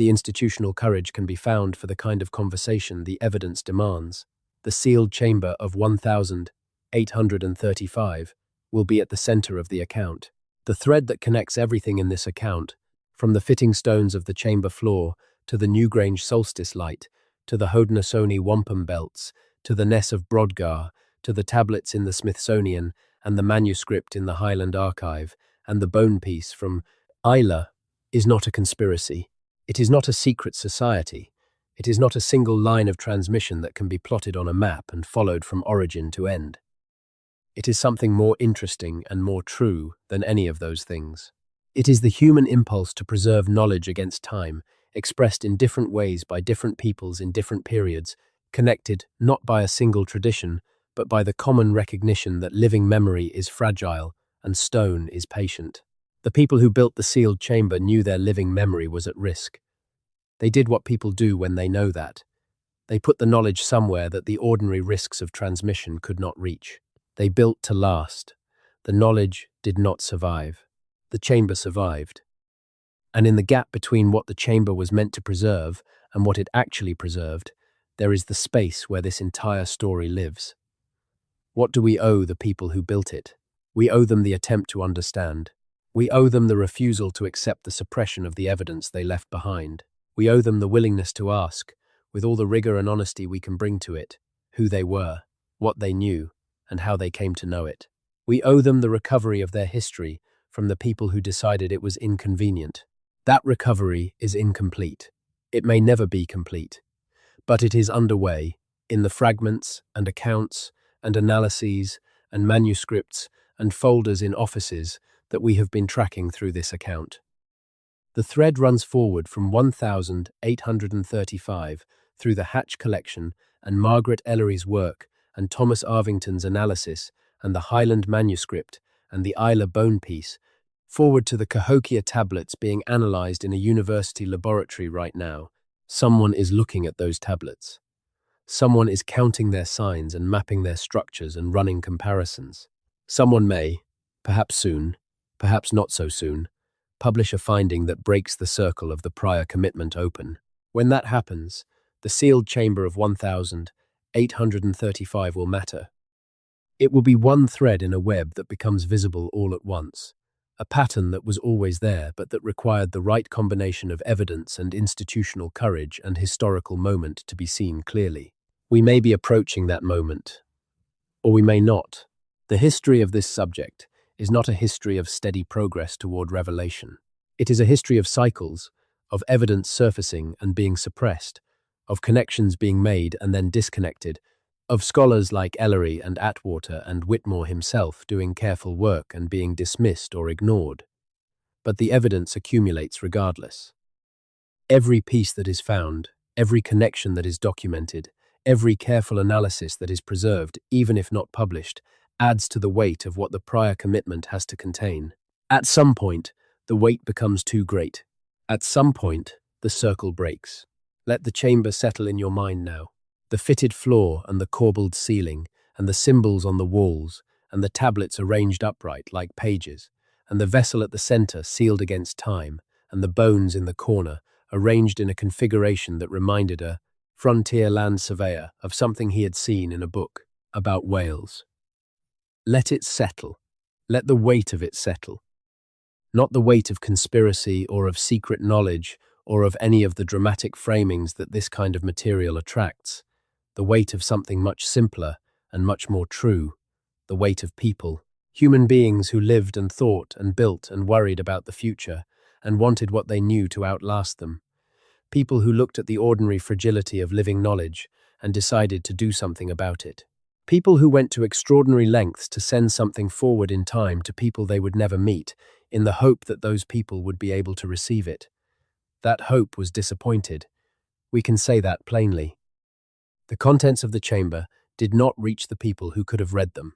institutional courage can be found for the kind of conversation the evidence demands, the sealed chamber of 1835 will be at the center of the account. The thread that connects everything in this account, from the fitting stones of the chamber floor to the Newgrange solstice light, to the Haudenosaunee wampum belts, to the Ness of Brodgar, to the tablets in the Smithsonian and the manuscript in the Highland Archive, and the bone piece from Islay, is not a conspiracy. It is not a secret society. It is not a single line of transmission that can be plotted on a map and followed from origin to end. It is something more interesting and more true than any of those things. It is the human impulse to preserve knowledge against time, expressed in different ways by different peoples in different periods, connected not by a single tradition, but by the common recognition that living memory is fragile and stone is patient. The people who built the sealed chamber knew their living memory was at risk. They did what people do when they know that. They put the knowledge somewhere that the ordinary risks of transmission could not reach. They built to last. The knowledge did not survive. The chamber survived. And in the gap between what the chamber was meant to preserve and what it actually preserved, there is the space where this entire story lives. What do we owe the people who built it? We owe them the attempt to understand. We owe them the refusal to accept the suppression of the evidence they left behind. We owe them the willingness to ask, with all the rigor and honesty we can bring to it, who they were, what they knew, and how they came to know it. We owe them the recovery of their history from the people who decided it was inconvenient. That recovery is incomplete. It may never be complete, but it is underway in the fragments and accounts and analyses and manuscripts and folders in offices that we have been tracking through this account. The thread runs forward from 1835 through the Hatch collection and Margaret Ellery's work and Thomas Arvington's analysis and the Highland manuscript and the Isla bone piece, forward to the Cahokia tablets being analyzed in a university laboratory right now. Someone is looking at those tablets. Someone is counting their signs and mapping their structures and running comparisons. Someone may, perhaps soon, perhaps not so soon, publish a finding that breaks the circle of the prior commitment open. When that happens, the sealed chamber of 1835 will matter. It will be one thread in a web that becomes visible all at once, a pattern that was always there but that required the right combination of evidence and institutional courage and historical moment to be seen clearly. We may be approaching that moment, or we may not. The history of this subject is not a history of steady progress toward revelation. It is a history of cycles, of evidence surfacing and being suppressed, of connections being made and then disconnected, of scholars like Ellery and Atwater and Whitmore himself doing careful work and being dismissed or ignored. But the evidence accumulates regardless. Every piece that is found, every connection that is documented, every careful analysis that is preserved, even if not published, adds to the weight of what the prior commitment has to contain. At some point, the weight becomes too great. At some point, the circle breaks. Let the chamber settle in your mind now. The fitted floor and the corbelled ceiling, and the symbols on the walls, and the tablets arranged upright like pages, and the vessel at the center sealed against time, and the bones in the corner, arranged in a configuration that reminded a frontier land surveyor of something he had seen in a book about Wales. Let it settle. Let the weight of it settle. Not the weight of conspiracy or of secret knowledge or of any of the dramatic framings that this kind of material attracts. The weight of something much simpler and much more true. The weight of people. Human beings who lived and thought and built and worried about the future and wanted what they knew to outlast them. People who looked at the ordinary fragility of living knowledge and decided to do something about it. People who went to extraordinary lengths to send something forward in time to people they would never meet, in the hope that those people would be able to receive it. That hope was disappointed. We can say that plainly. The contents of the chamber did not reach the people who could have read them.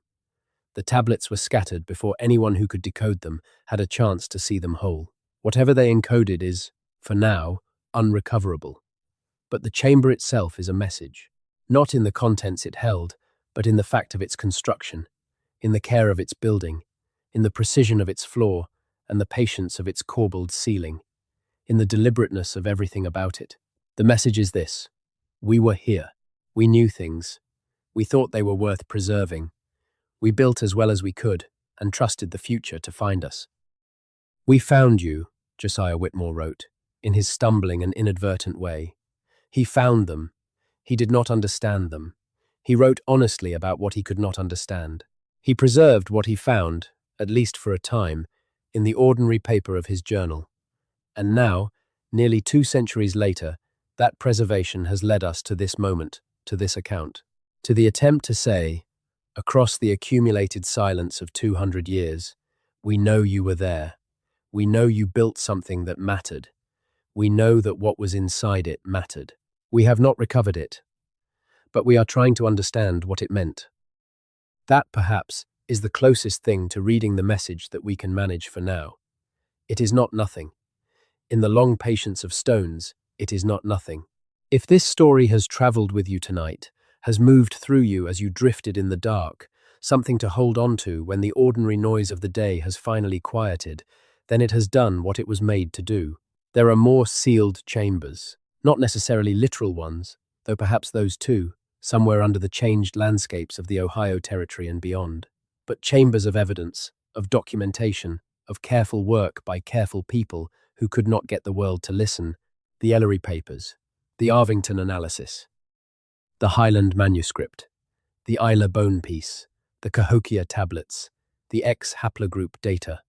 The tablets were scattered before anyone who could decode them had a chance to see them whole. Whatever they encoded is, for now, unrecoverable. But the chamber itself is a message, not in the contents it held, but in the fact of its construction, in the care of its building, in the precision of its floor and the patience of its corbelled ceiling, in the deliberateness of everything about it. The message is this: we were here. We knew things. We thought they were worth preserving. We built as well as we could and trusted the future to find us. We found you, Josiah Whitmore wrote, in his stumbling and inadvertent way. He found them. He did not understand them. He wrote honestly about what he could not understand. He preserved what he found, at least for a time, in the ordinary paper of his journal. And now, nearly 2 centuries later, that preservation has led us to this moment, to this account, to the attempt to say, across the accumulated silence of 200 years, we know you were there. We know you built something that mattered. We know that what was inside it mattered. We have not recovered it, but we are trying to understand what it meant. That, perhaps, is the closest thing to reading the message that we can manage for now. It is not nothing. In the long patience of stones, it is not nothing. If this story has traveled with you tonight, has moved through you as you drifted in the dark, something to hold on to when the ordinary noise of the day has finally quieted, then it has done what it was made to do. There are more sealed chambers, not necessarily literal ones, though perhaps those too, somewhere under the changed landscapes of the Ohio Territory and beyond, but chambers of evidence, of documentation, of careful work by careful people who could not get the world to listen, the Ellery papers, the Arvington analysis, the Highland manuscript, the Isla bone piece, the Cahokia tablets, the X haplogroup data,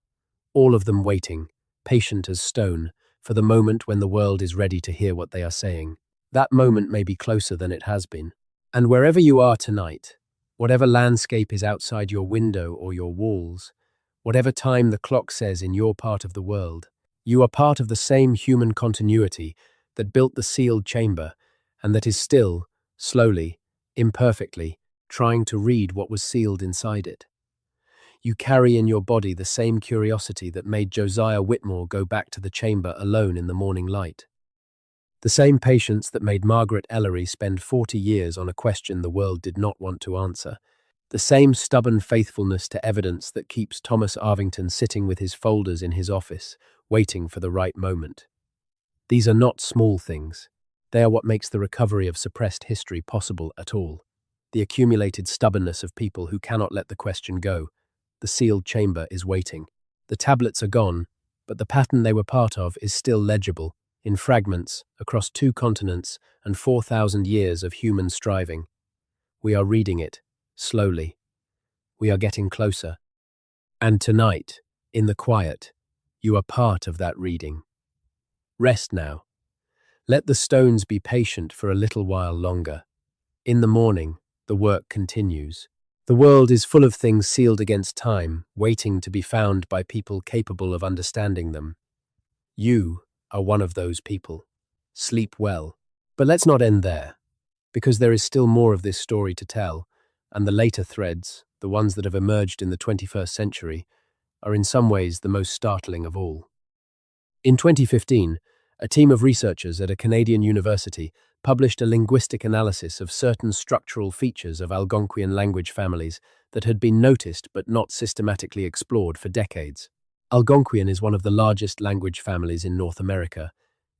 all of them waiting, patient as stone, for the moment when the world is ready to hear what they are saying. That moment may be closer than it has been. And wherever you are tonight, Whatever landscape is outside your window or your walls, whatever time the clock says in your part of the world, you are part of the same human continuity that built the sealed chamber and that is still, slowly, imperfectly, trying to read what was sealed inside it. You carry in your body the same curiosity that made Josiah Whitmore go back to the chamber alone in the morning light. The same patience that made Margaret Ellery spend 40 years on a question the world did not want to answer. The same stubborn faithfulness to evidence that keeps Thomas Arvington sitting with his folders in his office, waiting for the right moment. These are not small things. They are what makes the recovery of suppressed history possible at all. The accumulated stubbornness of people who cannot let the question go. The sealed chamber is waiting. The tablets are gone, but the pattern they were part of is still legible, in fragments, across 2 continents and 4,000 years of human striving. We are reading it, slowly. We are getting closer. And tonight, in the quiet, you are part of that reading. Rest now. Let the stones be patient for a little while longer. In the morning, the work continues. The world is full of things sealed against time, waiting to be found by people capable of understanding them. You are one of those people. Sleep well. But let's not end there, because there is still more of this story to tell, and the later threads, the ones that have emerged in the 21st century, are in some ways the most startling of all. In 2015, a team of researchers at a Canadian university published a linguistic analysis of certain structural features of Algonquian language families that had been noticed but not systematically explored for decades. Algonquian is one of the largest language families in North America,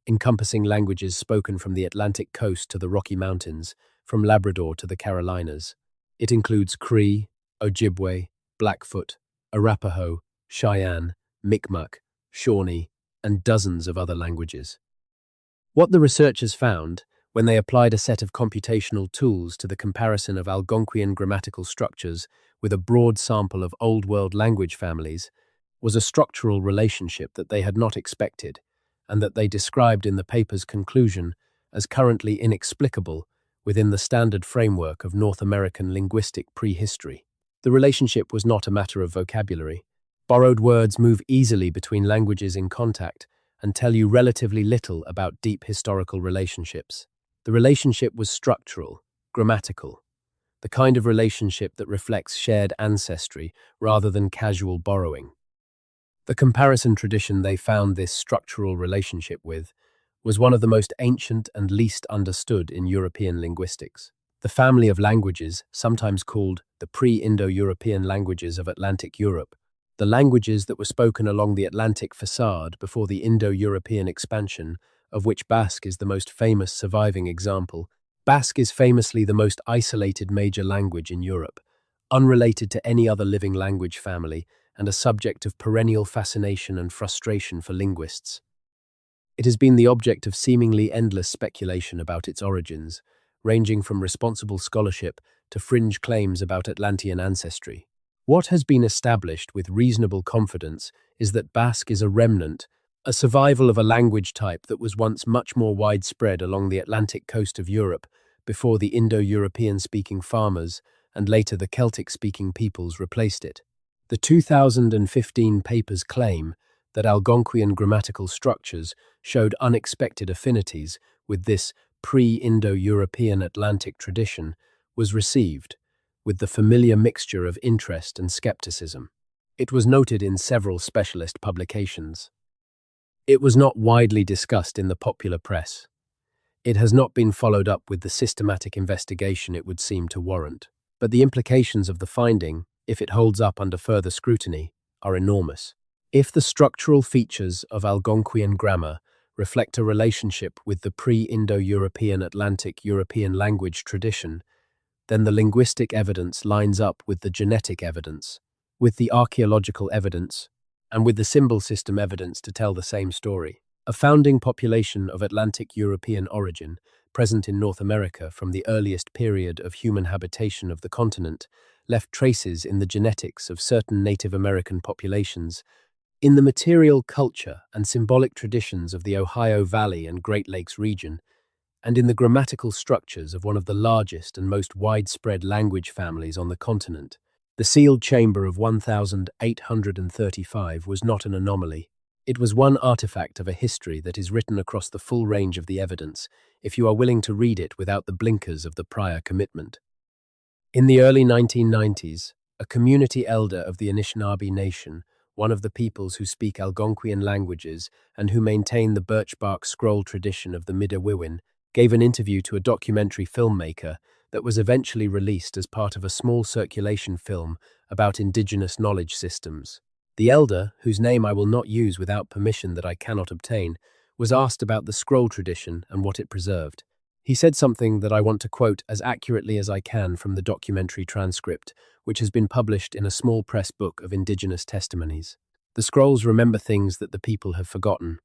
encompassing languages spoken from the Atlantic coast to the Rocky Mountains, from Labrador to the Carolinas. It includes Cree, Ojibwe, Blackfoot, Arapaho, Cheyenne, Mi'kmaq, Shawnee, and dozens of other languages. What the researchers found, when they applied a set of computational tools to the comparison of Algonquian grammatical structures with a broad sample of Old World language families, was a structural relationship that they had not expected, and that they described in the paper's conclusion as currently inexplicable within the standard framework of North American linguistic prehistory. The relationship was not a matter of vocabulary. Borrowed words move easily between languages in contact and tell you relatively little about deep historical relationships. The relationship was structural, grammatical, the kind of relationship that reflects shared ancestry rather than casual borrowing. The comparison tradition they found this structural relationship with was one of the most ancient and least understood in European linguistics. The family of languages, sometimes called the pre-Indo-European languages of Atlantic Europe, the languages that were spoken along the Atlantic facade before the Indo-European expansion, of which Basque is the most famous surviving example. Basque is famously the most isolated major language in Europe, unrelated to any other living language family, and a subject of perennial fascination and frustration for linguists. It has been the object of seemingly endless speculation about its origins, ranging from responsible scholarship to fringe claims about Atlantean ancestry. What has been established with reasonable confidence is that Basque is a remnant, a survival of a language type that was once much more widespread along the Atlantic coast of Europe before the Indo-European-speaking farmers and later the Celtic-speaking peoples replaced it. The 2015 paper's claim that Algonquian grammatical structures showed unexpected affinities with this pre-Indo-European Atlantic tradition was received with the familiar mixture of interest and skepticism. It was noted in several specialist publications. It was not widely discussed in the popular press. It has not been followed up with the systematic investigation it would seem to warrant. But the implications of the finding, if it holds up under further scrutiny, are enormous. If the structural features of Algonquian grammar reflect a relationship with the pre-Indo-European Atlantic European language tradition, then the linguistic evidence lines up with the genetic evidence, with the archaeological evidence, and with the symbol system evidence to tell the same story. A founding population of Atlantic European origin, present in North America from the earliest period of human habitation of the continent, left traces in the genetics of certain Native American populations, in the material culture and symbolic traditions of the Ohio Valley and Great Lakes region, and in the grammatical structures of one of the largest and most widespread language families on the continent. The sealed chamber of 1835 was not an anomaly. It was one artifact of a history that is written across the full range of the evidence, if you are willing to read it without the blinkers of the prior commitment. In the early 1990s, a community elder of the Anishinaabe Nation, one of the peoples who speak Algonquian languages and who maintain the birchbark scroll tradition of the Midewiwin, gave an interview to a documentary filmmaker that was eventually released as part of a small circulation film about indigenous knowledge systems. The elder, whose name I will not use without permission that I cannot obtain, was asked about the scroll tradition and what it preserved. He said something that I want to quote as accurately as I can from the documentary transcript, which has been published in a small press book of indigenous testimonies. The scrolls remember things that the people have forgotten.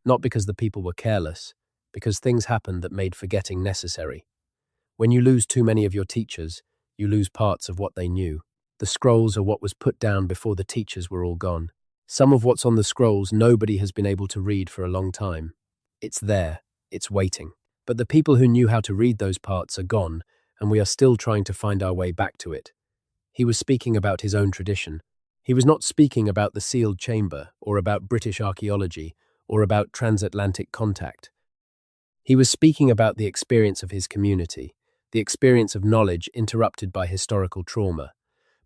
Not because the people were careless, because things happened that made forgetting necessary. When you lose too many of your teachers, you lose parts of what they knew. The scrolls are what was put down before the teachers were all gone. Some of what's on the scrolls nobody has been able to read for a long time. It's there, it's waiting. But the people who knew how to read those parts are gone, and we are still trying to find our way back to it. He was speaking about his own tradition. He was not speaking about the sealed chamber, or about British archaeology, or about transatlantic contact. He was speaking about the experience of his community, the experience of knowledge interrupted by historical trauma.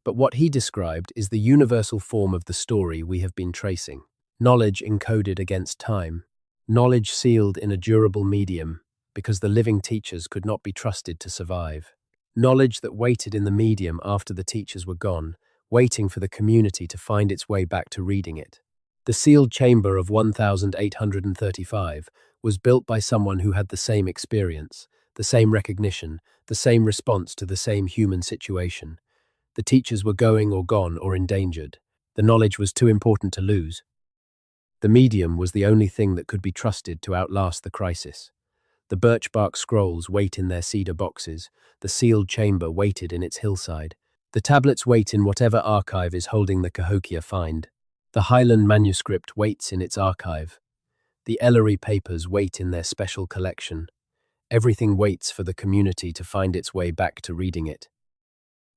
But what he described is the universal form of the story we have been tracing. Knowledge encoded against time. Knowledge sealed in a durable medium, because the living teachers could not be trusted to survive. Knowledge that waited in the medium after the teachers were gone, waiting for the community to find its way back to reading it. The sealed chamber of 1835 was built by someone who had the same experience, the same recognition, the same response to the same human situation. The teachers were going or gone or endangered. The knowledge was too important to lose. The medium was the only thing that could be trusted to outlast the crisis. The birchbark scrolls wait in their cedar boxes. The sealed chamber waited in its hillside. The tablets wait in whatever archive is holding the Cahokia find. The Highland manuscript waits in its archive. The Ellery papers wait in their special collection. Everything waits for the community to find its way back to reading it.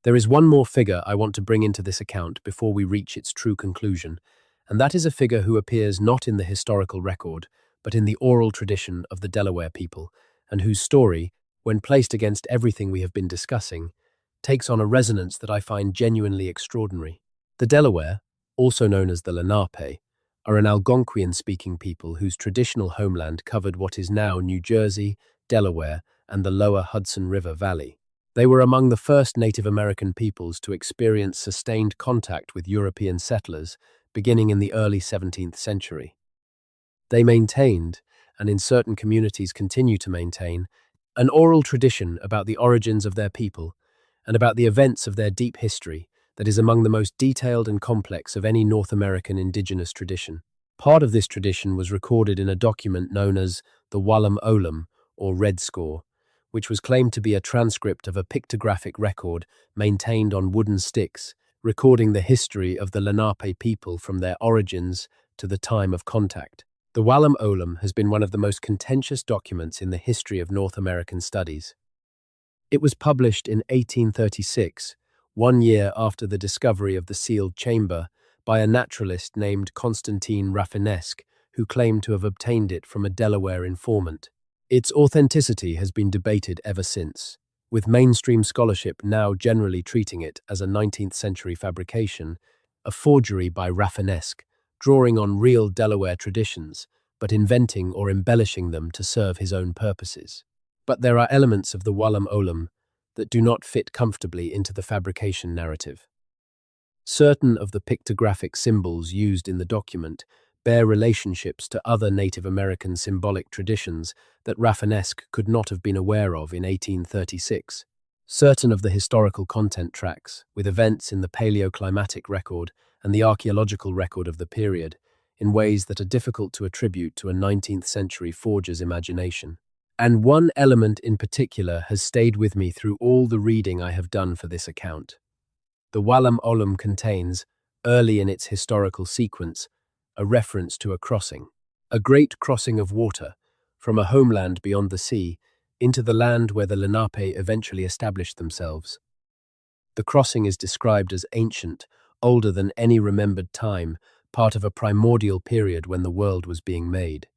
There is one more figure I want to bring into this account before we reach its true conclusion, and that is a figure who appears not in the historical record, but in the oral tradition of the Delaware people, and whose story, when placed against everything we have been discussing, takes on a resonance that I find genuinely extraordinary. The Delaware, also known as the Lenape, are an Algonquian-speaking people whose traditional homeland covered what is now New Jersey, Delaware, and the lower Hudson River Valley. They were among the first Native American peoples to experience sustained contact with European settlers beginning in the early 17th century. They maintained, and in certain communities continue to maintain, an oral tradition about the origins of their people and about the events of their deep history that is among the most detailed and complex of any North American indigenous tradition. Part of this tradition was recorded in a document known as the Wallam Olam, or Red Score, which was claimed to be a transcript of a pictographic record maintained on wooden sticks, recording the history of the Lenape people from their origins to the time of contact. The Wallam Olam has been one of the most contentious documents in the history of North American studies. It was published in 1836, 1 year after the discovery of the sealed chamber, by a naturalist named Constantine Rafinesque, who claimed to have obtained it from a Delaware informant. Its authenticity has been debated ever since, with mainstream scholarship now generally treating it as a 19th century fabrication, a forgery by Rafinesque, drawing on real Delaware traditions, but inventing or embellishing them to serve his own purposes. But there are elements of the Wallam Olam that do not fit comfortably into the fabrication narrative. Certain of the pictographic symbols used in the document bear relationships to other Native American symbolic traditions that Rafinesque could not have been aware of in 1836. Certain of the historical content tracks, with events in the paleoclimatic record and the archaeological record of the period, in ways that are difficult to attribute to a 19th century forger's imagination. And one element in particular has stayed with me through all the reading I have done for this account. The Wallam Olam contains, early in its historical sequence, a reference to a crossing. A great crossing of water, from a homeland beyond the sea into the land where the Lenape eventually established themselves. The crossing is described as ancient, older than any remembered time, part of a primordial period when the world was being made.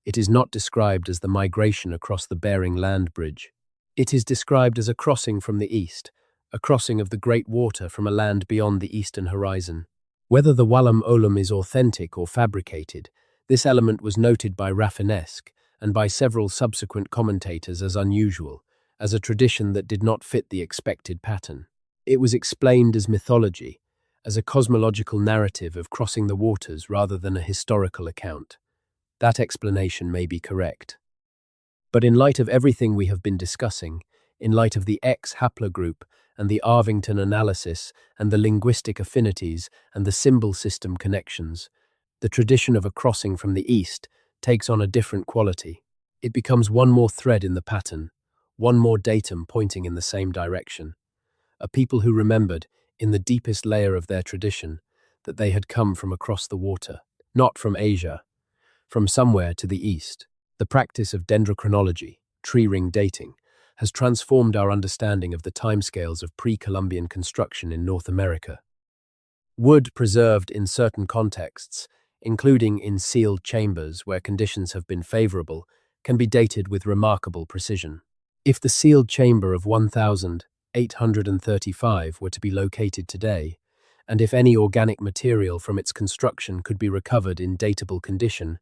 It is not described as the migration across the Bering Land Bridge. It is described as a crossing from the east, a crossing of the Great Water from a land beyond the eastern horizon. Whether the Wallam Olam is authentic or fabricated, this element was noted by Rafinesque and by several subsequent commentators as unusual, as a tradition that did not fit the expected pattern. It was explained as mythology, as a cosmological narrative of crossing the waters rather than a historical account. That explanation may be correct. But in light of everything we have been discussing, in light of the X haplogroup and the Arvington analysis and the linguistic affinities and the symbol system connections, the tradition of a crossing from the east takes on a different quality. It becomes one more thread in the pattern, one more datum pointing in the same direction. A people who remembered, in the deepest layer of their tradition, that they had come from across the water, not from Asia, from somewhere to the east. The practice of dendrochronology, tree ring dating, has transformed our understanding of the timescales of pre-Columbian construction in North America. Wood preserved in certain contexts, including in sealed chambers where conditions have been favorable, can be dated with remarkable precision. If the sealed chamber of 1835 were to be located today, and if any organic material from its construction could be recovered in datable condition,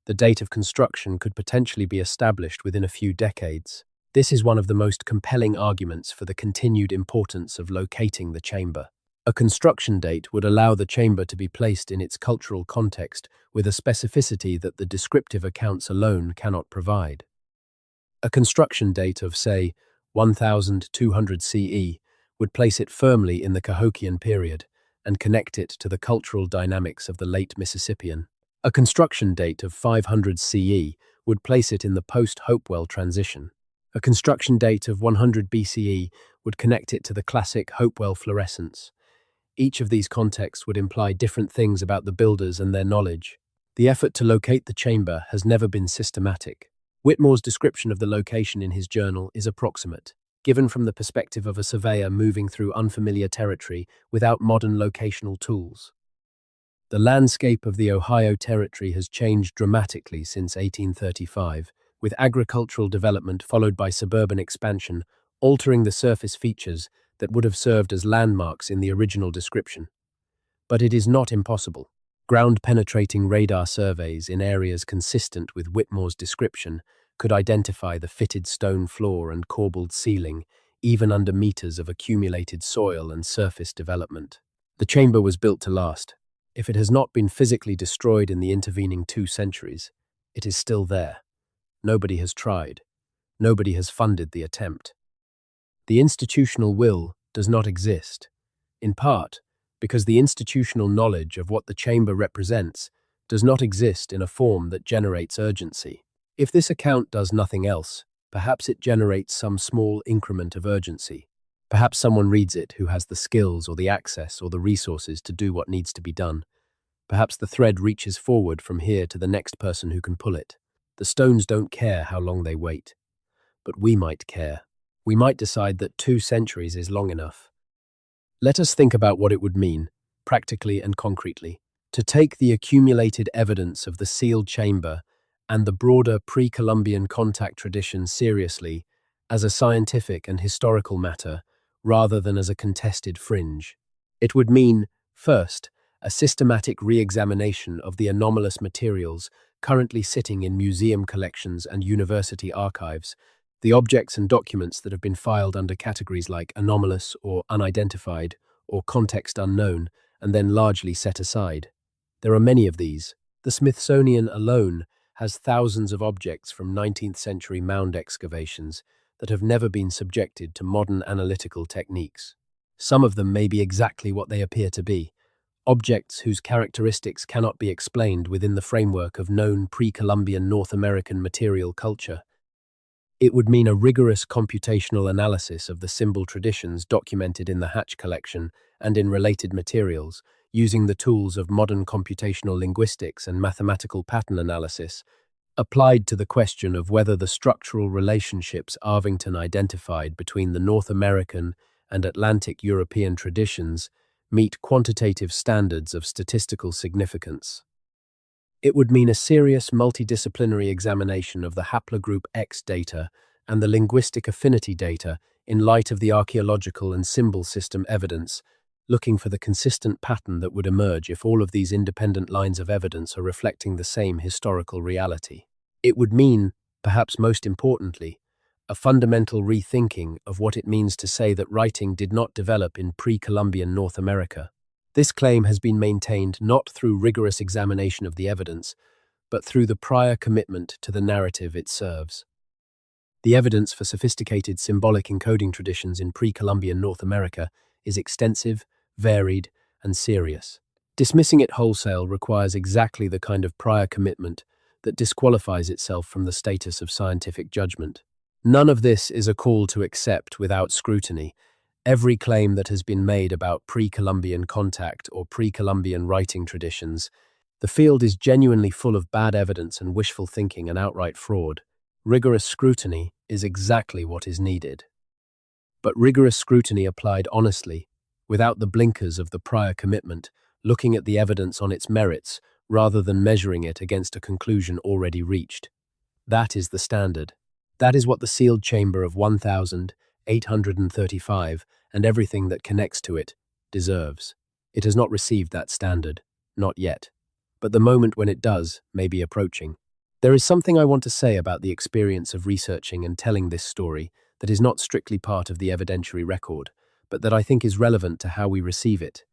the date of construction could potentially be established within a few decades. This is one of the most compelling arguments for the continued importance of locating the chamber. A construction date would allow the chamber to be placed in its cultural context with a specificity that the descriptive accounts alone cannot provide. A construction date of, say, 1200 CE would place it firmly in the Cahokian period and connect it to the cultural dynamics of the late Mississippian. A construction date of 500 CE would place it in the post-Hopewell transition. A construction date of 100 BCE would connect it to the classic Hopewell fluorescence. Each of these contexts would imply different things about the builders and their knowledge. The effort to locate the chamber has never been systematic. Whitmore's description of the location in his journal is approximate, given from the perspective of a surveyor moving through unfamiliar territory without modern locational tools. The landscape of the Ohio Territory has changed dramatically since 1835, with agricultural development followed by suburban expansion, altering the surface features that would have served as landmarks in the original description. But it is not impossible. Ground-penetrating radar surveys in areas consistent with Whitmore's description could identify the fitted stone floor and corbelled ceiling, even under meters of accumulated soil and surface development. The chamber was built to last. If it has not been physically destroyed in the intervening 2 centuries, it is still there. Nobody has tried. Nobody has funded the attempt. The institutional will does not exist, in part because the institutional knowledge of what the chamber represents does not exist in a form that generates urgency. If this account does nothing else, perhaps it generates some small increment of urgency. Perhaps someone reads it who has the skills or the access or the resources to do what needs to be done. Perhaps the thread reaches forward from here to the next person who can pull it. The stones don't care how long they wait. But we might care. We might decide that 2 centuries is long enough. Let us think about what it would mean, practically and concretely, to take the accumulated evidence of the sealed chamber and the broader pre-Columbian contact tradition seriously as a scientific and historical matter rather than as a contested fringe. It would mean, first, a systematic re-examination of the anomalous materials currently sitting in museum collections and university archives, the objects and documents that have been filed under categories like anomalous or unidentified or context unknown and then largely set aside. There are many of these. The Smithsonian alone has thousands of objects from 19th century mound excavations that have never been subjected to modern analytical techniques. Some of them may be exactly what they appear to be, objects whose characteristics cannot be explained within the framework of known pre-Columbian North American material culture. It would mean a rigorous computational analysis of the symbol traditions documented in the Hatch collection and in related materials, using the tools of modern computational linguistics and mathematical pattern analysis applied to the question of whether the structural relationships Arvington identified between the North American and Atlantic European traditions meet quantitative standards of statistical significance. It would mean a serious multidisciplinary examination of the haplogroup X data and the linguistic affinity data in light of the archaeological and symbol system evidence, looking for the consistent pattern that would emerge if all of these independent lines of evidence are reflecting the same historical reality. It would mean, perhaps most importantly, a fundamental rethinking of what it means to say that writing did not develop in pre-Columbian North America. This claim has been maintained not through rigorous examination of the evidence, but through the prior commitment to the narrative it serves. The evidence for sophisticated symbolic encoding traditions in pre-Columbian North America is extensive, varied, and serious. Dismissing it wholesale requires exactly the kind of prior commitment that disqualifies itself from the status of scientific judgment. None of this is a call to accept without scrutiny every claim that has been made about pre-Columbian contact or pre-Columbian writing traditions. The field is genuinely full of bad evidence and wishful thinking and outright fraud. Rigorous scrutiny is exactly what is needed. But rigorous scrutiny applied honestly, without the blinkers of the prior commitment, looking at the evidence on its merits rather than measuring it against a conclusion already reached. That is the standard. That is what the sealed chamber of 1835 and everything that connects to it deserves. It has not received that standard, not yet. But the moment when it does may be approaching. There is something I want to say about the experience of researching and telling this story that is not strictly part of the evidentiary record, but that I think is relevant to how we receive it.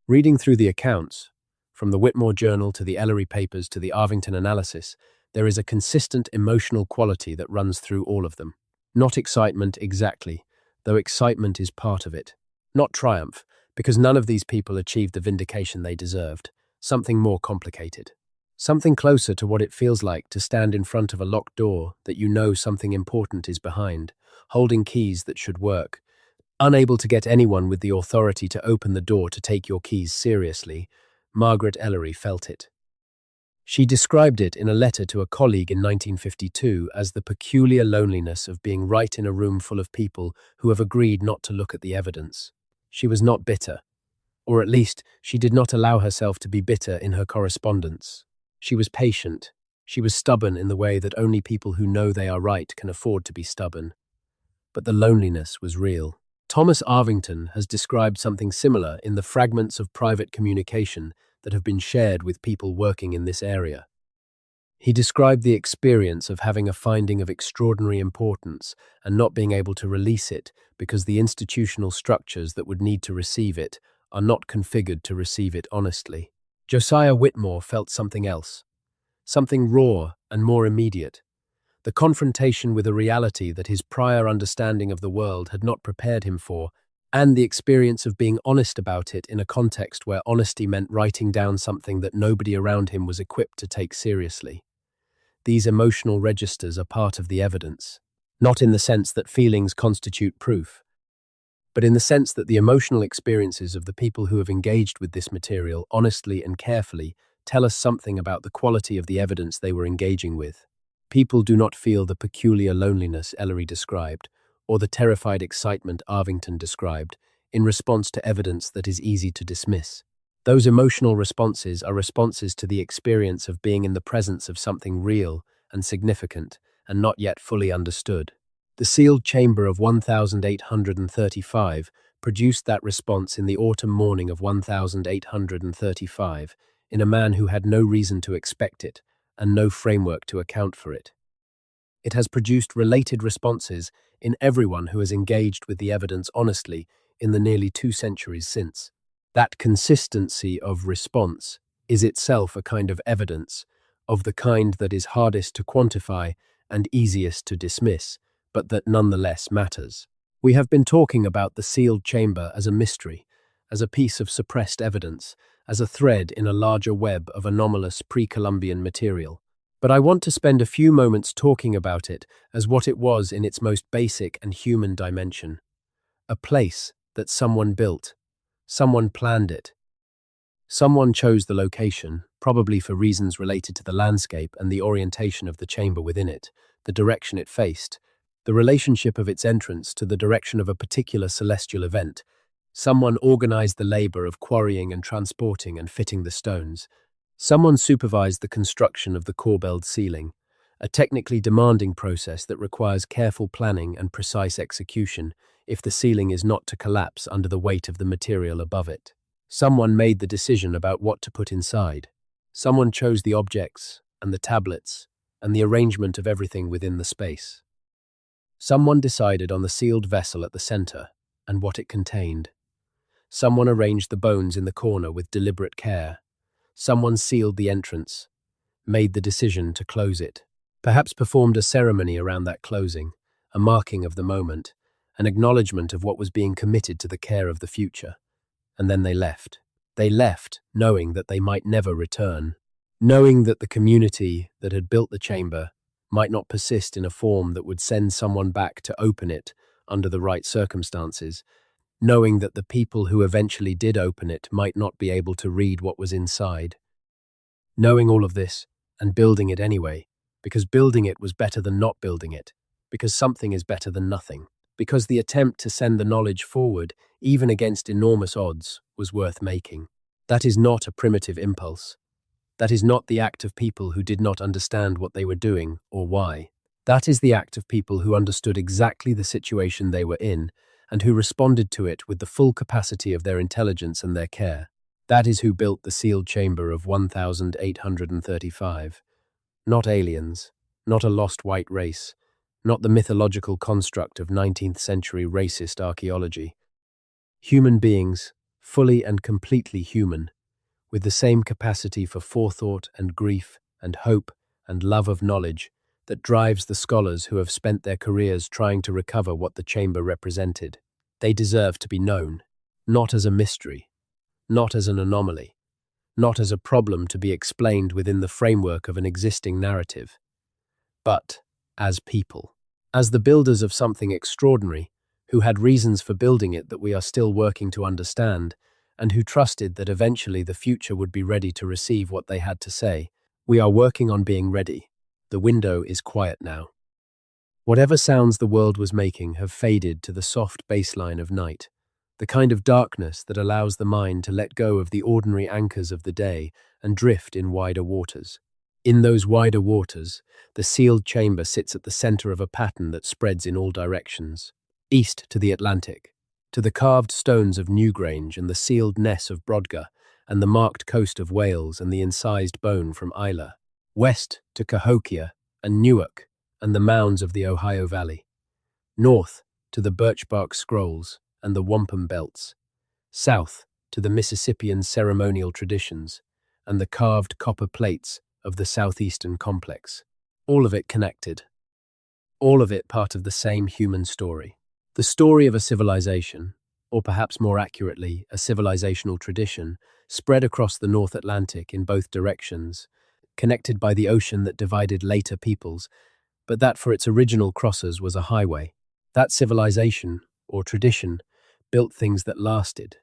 Reading through the accounts, from the Whitmore Journal to the Ellery Papers to the Arvington Analysis, there is a consistent emotional quality that runs through all of them. Not excitement exactly, though excitement is part of it. Not triumph, because none of these people achieved the vindication they deserved. Something more complicated. Something closer to what it feels like to stand in front of a locked door that you know something important is behind, holding keys that should work, unable to get anyone with the authority to open the door to take your keys seriously. Margaret Ellery felt it. She described it in a letter to a colleague in 1952 as the peculiar loneliness of being right in a room full of people who have agreed not to look at the evidence. She was not bitter, or at least she did not allow herself to be bitter in her correspondence. She was patient. She was stubborn in the way that only people who know they are right can afford to be stubborn. But the loneliness was real. Thomas Arvington has described something similar in the fragments of private communication that have been shared with people working in this area. He described the experience of having a finding of extraordinary importance and not being able to release it because the institutional structures that would need to receive it are not configured to receive it honestly. Josiah Whitmore felt something else, something raw and more immediate. The confrontation with a reality that his prior understanding of the world had not prepared him for, and the experience of being honest about it in a context where honesty meant writing down something that nobody around him was equipped to take seriously. These emotional registers are part of the evidence, not in the sense that feelings constitute proof, but in the sense that the emotional experiences of the people who have engaged with this material honestly and carefully tell us something about the quality of the evidence they were engaging with. People do not feel the peculiar loneliness Ellery described, or the terrified excitement Arvington described, in response to evidence that is easy to dismiss. Those emotional responses are responses to the experience of being in the presence of something real and significant and not yet fully understood. The sealed chamber of 1835 produced that response in the autumn morning of 1835 in a man who had no reason to expect it and no framework to account for it. It has produced related responses in everyone who has engaged with the evidence honestly in the nearly 2 centuries since. That consistency of response is itself a kind of evidence, of the kind that is hardest to quantify and easiest to dismiss, but that nonetheless matters. We have been talking about the sealed chamber as a mystery, as a piece of suppressed evidence, as a thread in a larger web of anomalous pre-Columbian material. But I want to spend a few moments talking about it as what it was in its most basic and human dimension. A place that someone built. Someone planned it. Someone chose the location, probably for reasons related to the landscape and the orientation of the chamber within it, the direction it faced, the relationship of its entrance to the direction of a particular celestial event. Someone organized the labor of quarrying and transporting and fitting the stones. Someone supervised the construction of the corbelled ceiling, a technically demanding process that requires careful planning and precise execution if the ceiling is not to collapse under the weight of the material above it. Someone made the decision about what to put inside. Someone chose the objects and the tablets and the arrangement of everything within the space. Someone decided on the sealed vessel at the center and what it contained. Someone arranged the bones in the corner with deliberate care. Someone sealed the entrance, made the decision to close it, perhaps performed a ceremony around that closing, a marking of the moment, an acknowledgement of what was being committed to the care of the future. And then they left. They left, knowing that they might never return, knowing that the community that had built the chamber might not persist in a form that would send someone back to open it under the right circumstances, knowing that the people who eventually did open it might not be able to read what was inside. Knowing all of this, and building it anyway, because building it was better than not building it, because something is better than nothing, because the attempt to send the knowledge forward, even against enormous odds, was worth making. That is not a primitive impulse. That is not the act of people who did not understand what they were doing or why. That is the act of people who understood exactly the situation they were in and who responded to it with the full capacity of their intelligence and their care. That is who built the sealed chamber of 1835. Not aliens, not a lost white race, not the mythological construct of 19th century racist archaeology. Human beings, fully and completely human, with the same capacity for forethought and grief and hope and love of knowledge that drives the scholars who have spent their careers trying to recover what the chamber represented. They deserve to be known, not as a mystery, not as an anomaly, not as a problem to be explained within the framework of an existing narrative, but as people, as the builders of something extraordinary, who had reasons for building it that we are still working to understand, and who trusted that eventually the future would be ready to receive what they had to say. We are working on being ready. The window is quiet now. Whatever sounds the world was making have faded to the soft baseline of night, the kind of darkness that allows the mind to let go of the ordinary anchors of the day and drift in wider waters. In those wider waters, the sealed chamber sits at the center of a pattern that spreads in all directions. East to the Atlantic, to the carved stones of Newgrange and the sealed ness of Brodgar, and the marked coast of Wales and the incised bone from Islay. West to Cahokia and Newark and the mounds of the Ohio Valley. North to the birchbark scrolls and the wampum belts. South to the Mississippian ceremonial traditions and the carved copper plates of the southeastern complex. All of it connected. All of it part of the same human story. The story of a civilization, or perhaps more accurately, a civilizational tradition, spread across the North Atlantic in both directions, connected by the ocean that divided later peoples, but that for its original crossers was a highway. That civilization, or tradition, built things that lasted,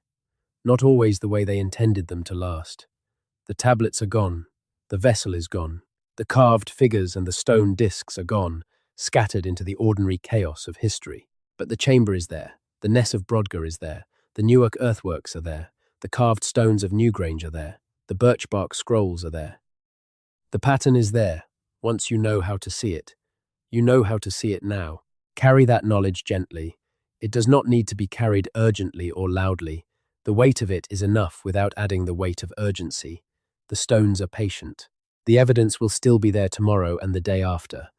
not always the way they intended them to last. The tablets are gone, the vessel is gone, the carved figures and the stone discs are gone, scattered into the ordinary chaos of history. But the chamber is there, the ness of Brodgar is there, the Newark earthworks are there, the carved stones of Newgrange are there, the birchbark scrolls are there. The pattern is there, once you know how to see it. You know how to see it now. Carry that knowledge gently. It does not need to be carried urgently or loudly. The weight of it is enough without adding the weight of urgency. The stones are patient. The evidence will still be there tomorrow and the day after.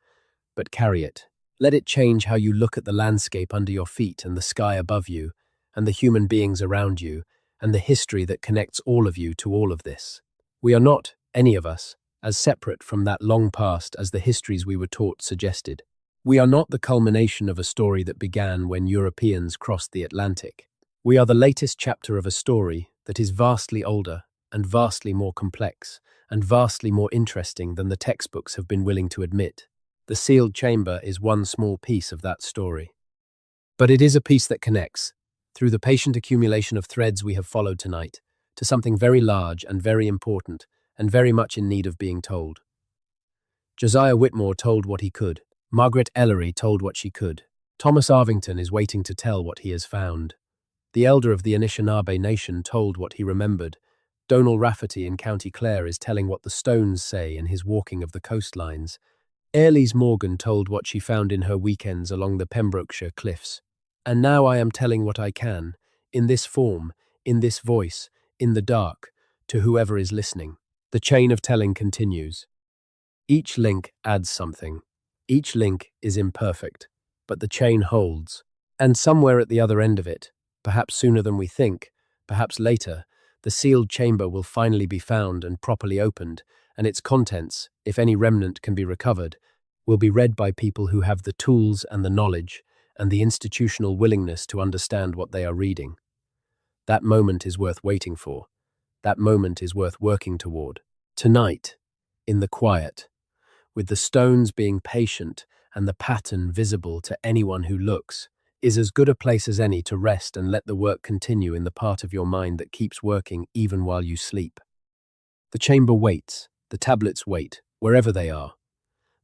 But carry it. Let it change how you look at the landscape under your feet and the sky above you, and the human beings around you, and the history that connects all of you to all of this. We are not, any of us, as separate from that long past as the histories we were taught suggested. We are not the culmination of a story that began when Europeans crossed the Atlantic. We are the latest chapter of a story that is vastly older and vastly more complex and vastly more interesting than the textbooks have been willing to admit. The sealed chamber is one small piece of that story. But it is a piece that connects, through the patient accumulation of threads we have followed tonight, to something very large and very important, and very much in need of being told. Josiah Whitmore told what he could. Margaret Ellery told what she could. Thomas Arvington is waiting to tell what he has found. The elder of the Anishinaabe nation told what he remembered. Donal Rafferty in County Clare is telling what the stones say in his walking of the coastlines. Airlie's Morgan told what she found in her weekends along the Pembrokeshire cliffs. And now I am telling what I can, in this form, in this voice, in the dark, to whoever is listening. The chain of telling continues. Each link adds something. Each link is imperfect, but the chain holds. And somewhere at the other end of it, perhaps sooner than we think, perhaps later, the sealed chamber will finally be found and properly opened, and its contents, if any remnant can be recovered, will be read by people who have the tools and the knowledge and the institutional willingness to understand what they are reading. That moment is worth waiting for. That moment is worth working toward. Tonight, in the quiet, with the stones being patient and the pattern visible to anyone who looks, is as good a place as any to rest and let the work continue in the part of your mind that keeps working even while you sleep. The chamber waits, the tablets wait, wherever they are.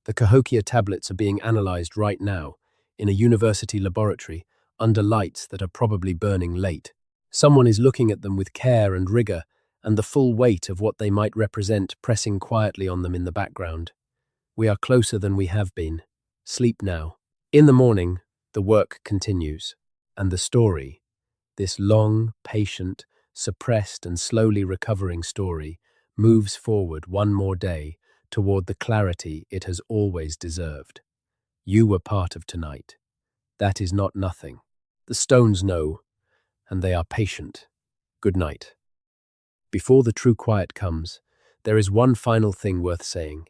The Cahokia tablets are being analyzed right now, in a university laboratory, under lights that are probably burning late. Someone is looking at them with care and rigor, and the full weight of what they might represent pressing quietly on them in the background. We are closer than we have been. Sleep now. In the morning, the work continues, and the story, this long, patient, suppressed and slowly recovering story, moves forward one more day toward the clarity it has always deserved. You were part of tonight. That is not nothing. The stones know, and they are patient. Good night. Before the true quiet comes, there is one final thing worth saying,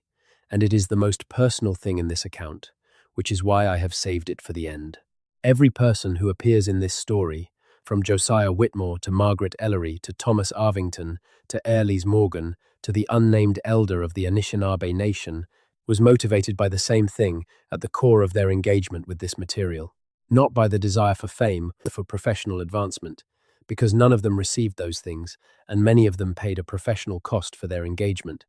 and it is the most personal thing in this account, which is why I have saved it for the end. Every person who appears in this story, from Josiah Whitmore to Margaret Ellery to Thomas Arvington to Airlie's Morgan to the unnamed elder of the Anishinaabe nation, was motivated by the same thing at the core of their engagement with this material. Not by the desire for fame or for professional advancement, because none of them received those things, and many of them paid a professional cost for their engagement.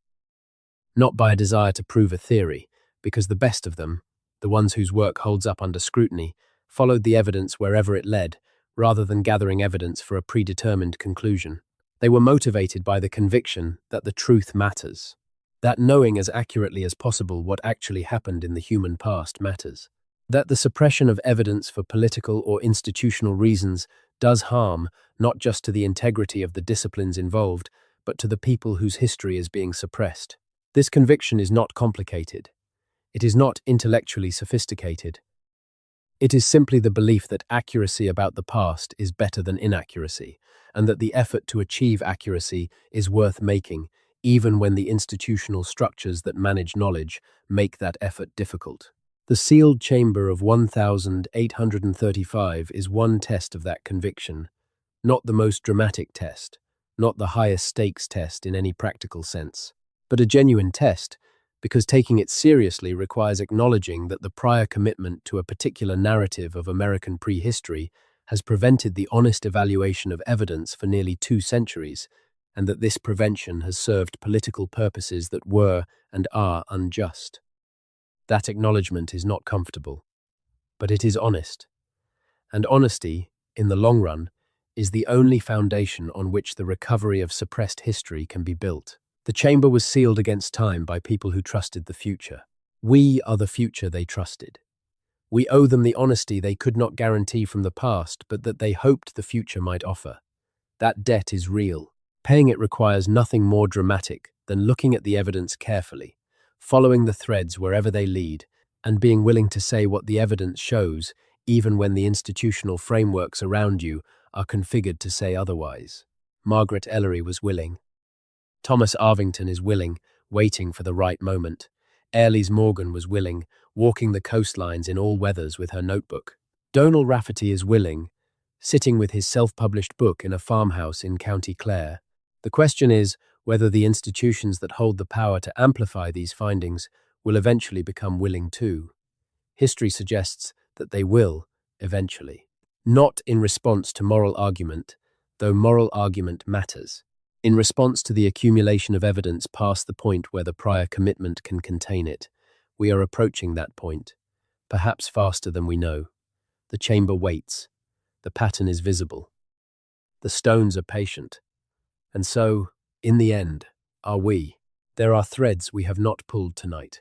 Not by a desire to prove a theory, because the best of them, the ones whose work holds up under scrutiny, followed the evidence wherever it led, rather than gathering evidence for a predetermined conclusion. They were motivated by the conviction that the truth matters, that knowing as accurately as possible what actually happened in the human past matters, that the suppression of evidence for political or institutional reasons does harm not just to the integrity of the disciplines involved, but to the people whose history is being suppressed. This conviction is not complicated. It is not intellectually sophisticated. It is simply the belief that accuracy about the past is better than inaccuracy, and that the effort to achieve accuracy is worth making, even when the institutional structures that manage knowledge make that effort difficult. The sealed chamber of 1835 is one test of that conviction, not the most dramatic test, not the highest stakes test in any practical sense, but a genuine test, because taking it seriously requires acknowledging that the prior commitment to a particular narrative of American prehistory has prevented the honest evaluation of evidence for nearly 2 centuries, and that this prevention has served political purposes that were and are unjust. That acknowledgement is not comfortable, but it is honest. And honesty, in the long run, is the only foundation on which the recovery of suppressed history can be built. The chamber was sealed against time by people who trusted the future. We are the future they trusted. We owe them the honesty they could not guarantee from the past, but that they hoped the future might offer. That debt is real. Paying it requires nothing more dramatic than looking at the evidence carefully, following the threads wherever they lead, and being willing to say what the evidence shows, even when the institutional frameworks around you are configured to say otherwise. Margaret Ellery was willing. Thomas Arvington is willing, waiting for the right moment. Airlie's Morgan was willing, walking the coastlines in all weathers with her notebook. Donal Rafferty is willing, sitting with his self-published book in a farmhouse in County Clare. The question is whether the institutions that hold the power to amplify these findings will eventually become willing too. History suggests that they will, eventually. Not in response to moral argument, though moral argument matters. In response to the accumulation of evidence past the point where the prior commitment can contain it, we are approaching that point, perhaps faster than we know. The chamber waits. The pattern is visible. The stones are patient. And so, in the end, are we. There are threads we have not pulled tonight.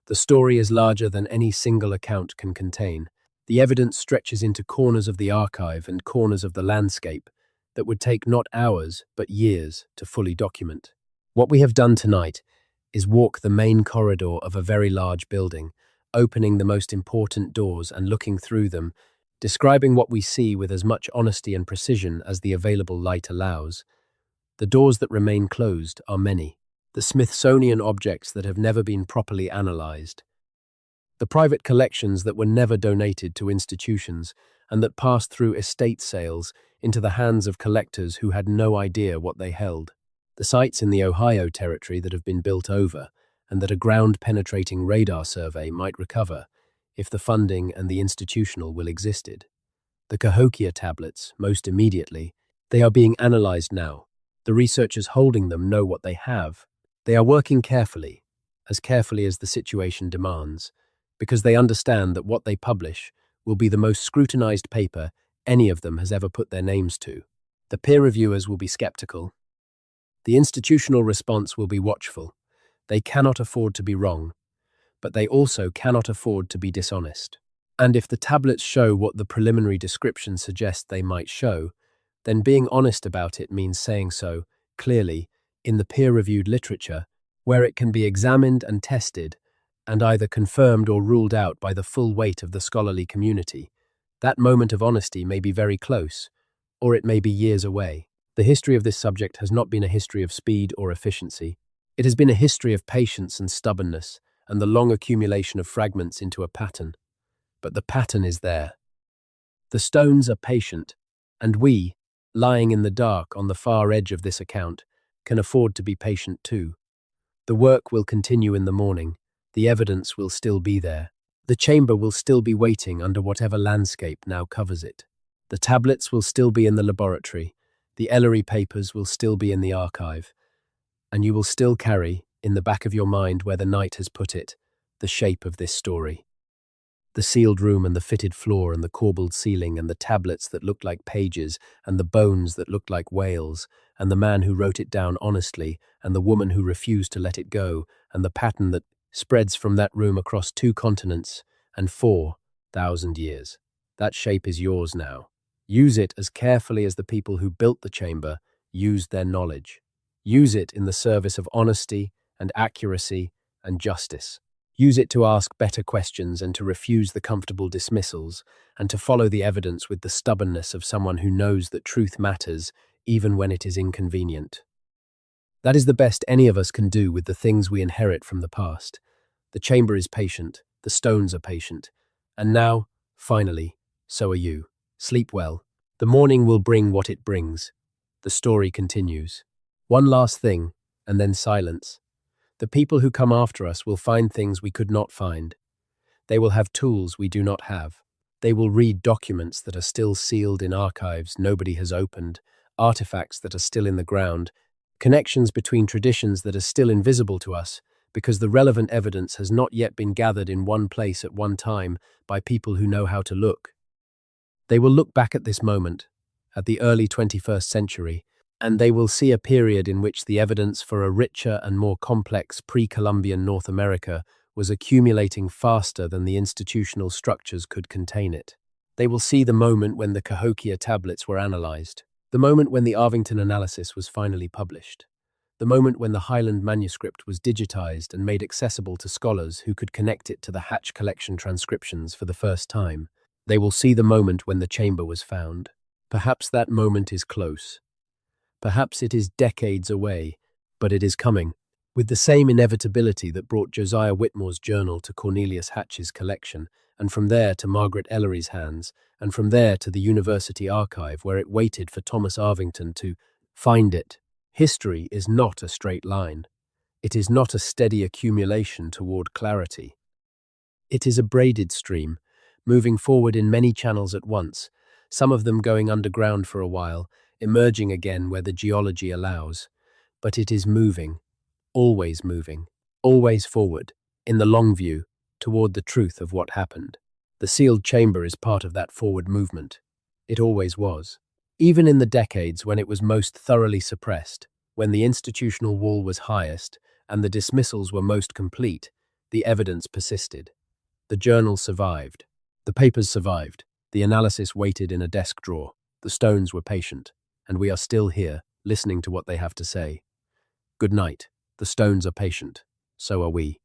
The story is larger than any single account can contain. The evidence stretches into corners of the archive and corners of the landscape that would take not hours, but years to fully document. What we have done tonight is walk the main corridor of a very large building, opening the most important doors and looking through them, describing what we see with as much honesty and precision as the available light allows. The doors that remain closed are many. The Smithsonian objects that have never been properly analyzed. The private collections that were never donated to institutions and that passed through estate sales into the hands of collectors who had no idea what they held. The sites in the Ohio Territory that have been built over and that a ground-penetrating radar survey might recover if the funding and the institutional will existed. The Cahokia tablets, most immediately, they are being analyzed now. The researchers holding them know what they have. They are working carefully as the situation demands, because they understand that what they publish will be the most scrutinized paper any of them has ever put their names to. The peer reviewers will be skeptical. The institutional response will be watchful. They cannot afford to be wrong, but they also cannot afford to be dishonest. And if the tablets show what the preliminary description suggests they might show, then being honest about it means saying so, clearly, in the peer-reviewed literature, where it can be examined and tested, and either confirmed or ruled out by the full weight of the scholarly community. That moment of honesty may be very close, or it may be years away. The history of this subject has not been a history of speed or efficiency. It has been a history of patience and stubbornness, and the long accumulation of fragments into a pattern. But the pattern is there. The stones are patient, and we, lying in the dark on the far edge of this account, can afford to be patient too. The work will continue in the morning. The evidence will still be there. The chamber will still be waiting under whatever landscape now covers it. The tablets will still be in the laboratory. The Ellery papers will still be in the archive. And you will still carry, in the back of your mind where the night has put it, the shape of this story. The sealed room and the fitted floor and the corbelled ceiling and the tablets that looked like pages and the bones that looked like whales and the man who wrote it down honestly and the woman who refused to let it go and the pattern that spreads from that room across 2 continents and 4,000 years. That shape is yours now. Use it as carefully as the people who built the chamber used their knowledge. Use it in the service of honesty and accuracy and justice. Use it to ask better questions and to refuse the comfortable dismissals and to follow the evidence with the stubbornness of someone who knows that truth matters even when it is inconvenient. That is the best any of us can do with the things we inherit from the past. The chamber is patient, the stones are patient, and now, finally, so are you. Sleep well. The morning will bring what it brings. The story continues. One last thing, and then silence. The people who come after us will find things we could not find. They will have tools we do not have. They will read documents that are still sealed in archives nobody has opened, artifacts that are still in the ground, connections between traditions that are still invisible to us because the relevant evidence has not yet been gathered in one place at one time by people who know how to look. They will look back at this moment, at the early 21st century, and they will see a period in which the evidence for a richer and more complex pre-Columbian North America was accumulating faster than the institutional structures could contain it. They will see the moment when the Cahokia tablets were analyzed, the moment when the Arvington analysis was finally published, the moment when the Highland manuscript was digitized and made accessible to scholars who could connect it to the Hatch collection transcriptions for the first time. They will see the moment when the chamber was found. Perhaps that moment is close. Perhaps it is decades away, but it is coming, with the same inevitability that brought Josiah Whitmore's journal to Cornelius Hatch's collection, and from there to Margaret Ellery's hands, and from there to the university archive where it waited for Thomas Arvington to find it. History is not a straight line. It is not a steady accumulation toward clarity. It is a braided stream, moving forward in many channels at once, some of them going underground for a while, emerging again where the geology allows. but it is moving, always forward, in the long view, toward the truth of what happened. The sealed chamber is part of that forward movement. It always was. Even in the decades when it was most thoroughly suppressed, when the institutional wall was highest and the dismissals were most complete, the evidence persisted. The journal survived. The papers survived. The analysis waited in a desk drawer. The stones were patient. And we are still here, listening to what they have to say. Good night. The stones are patient. So are we.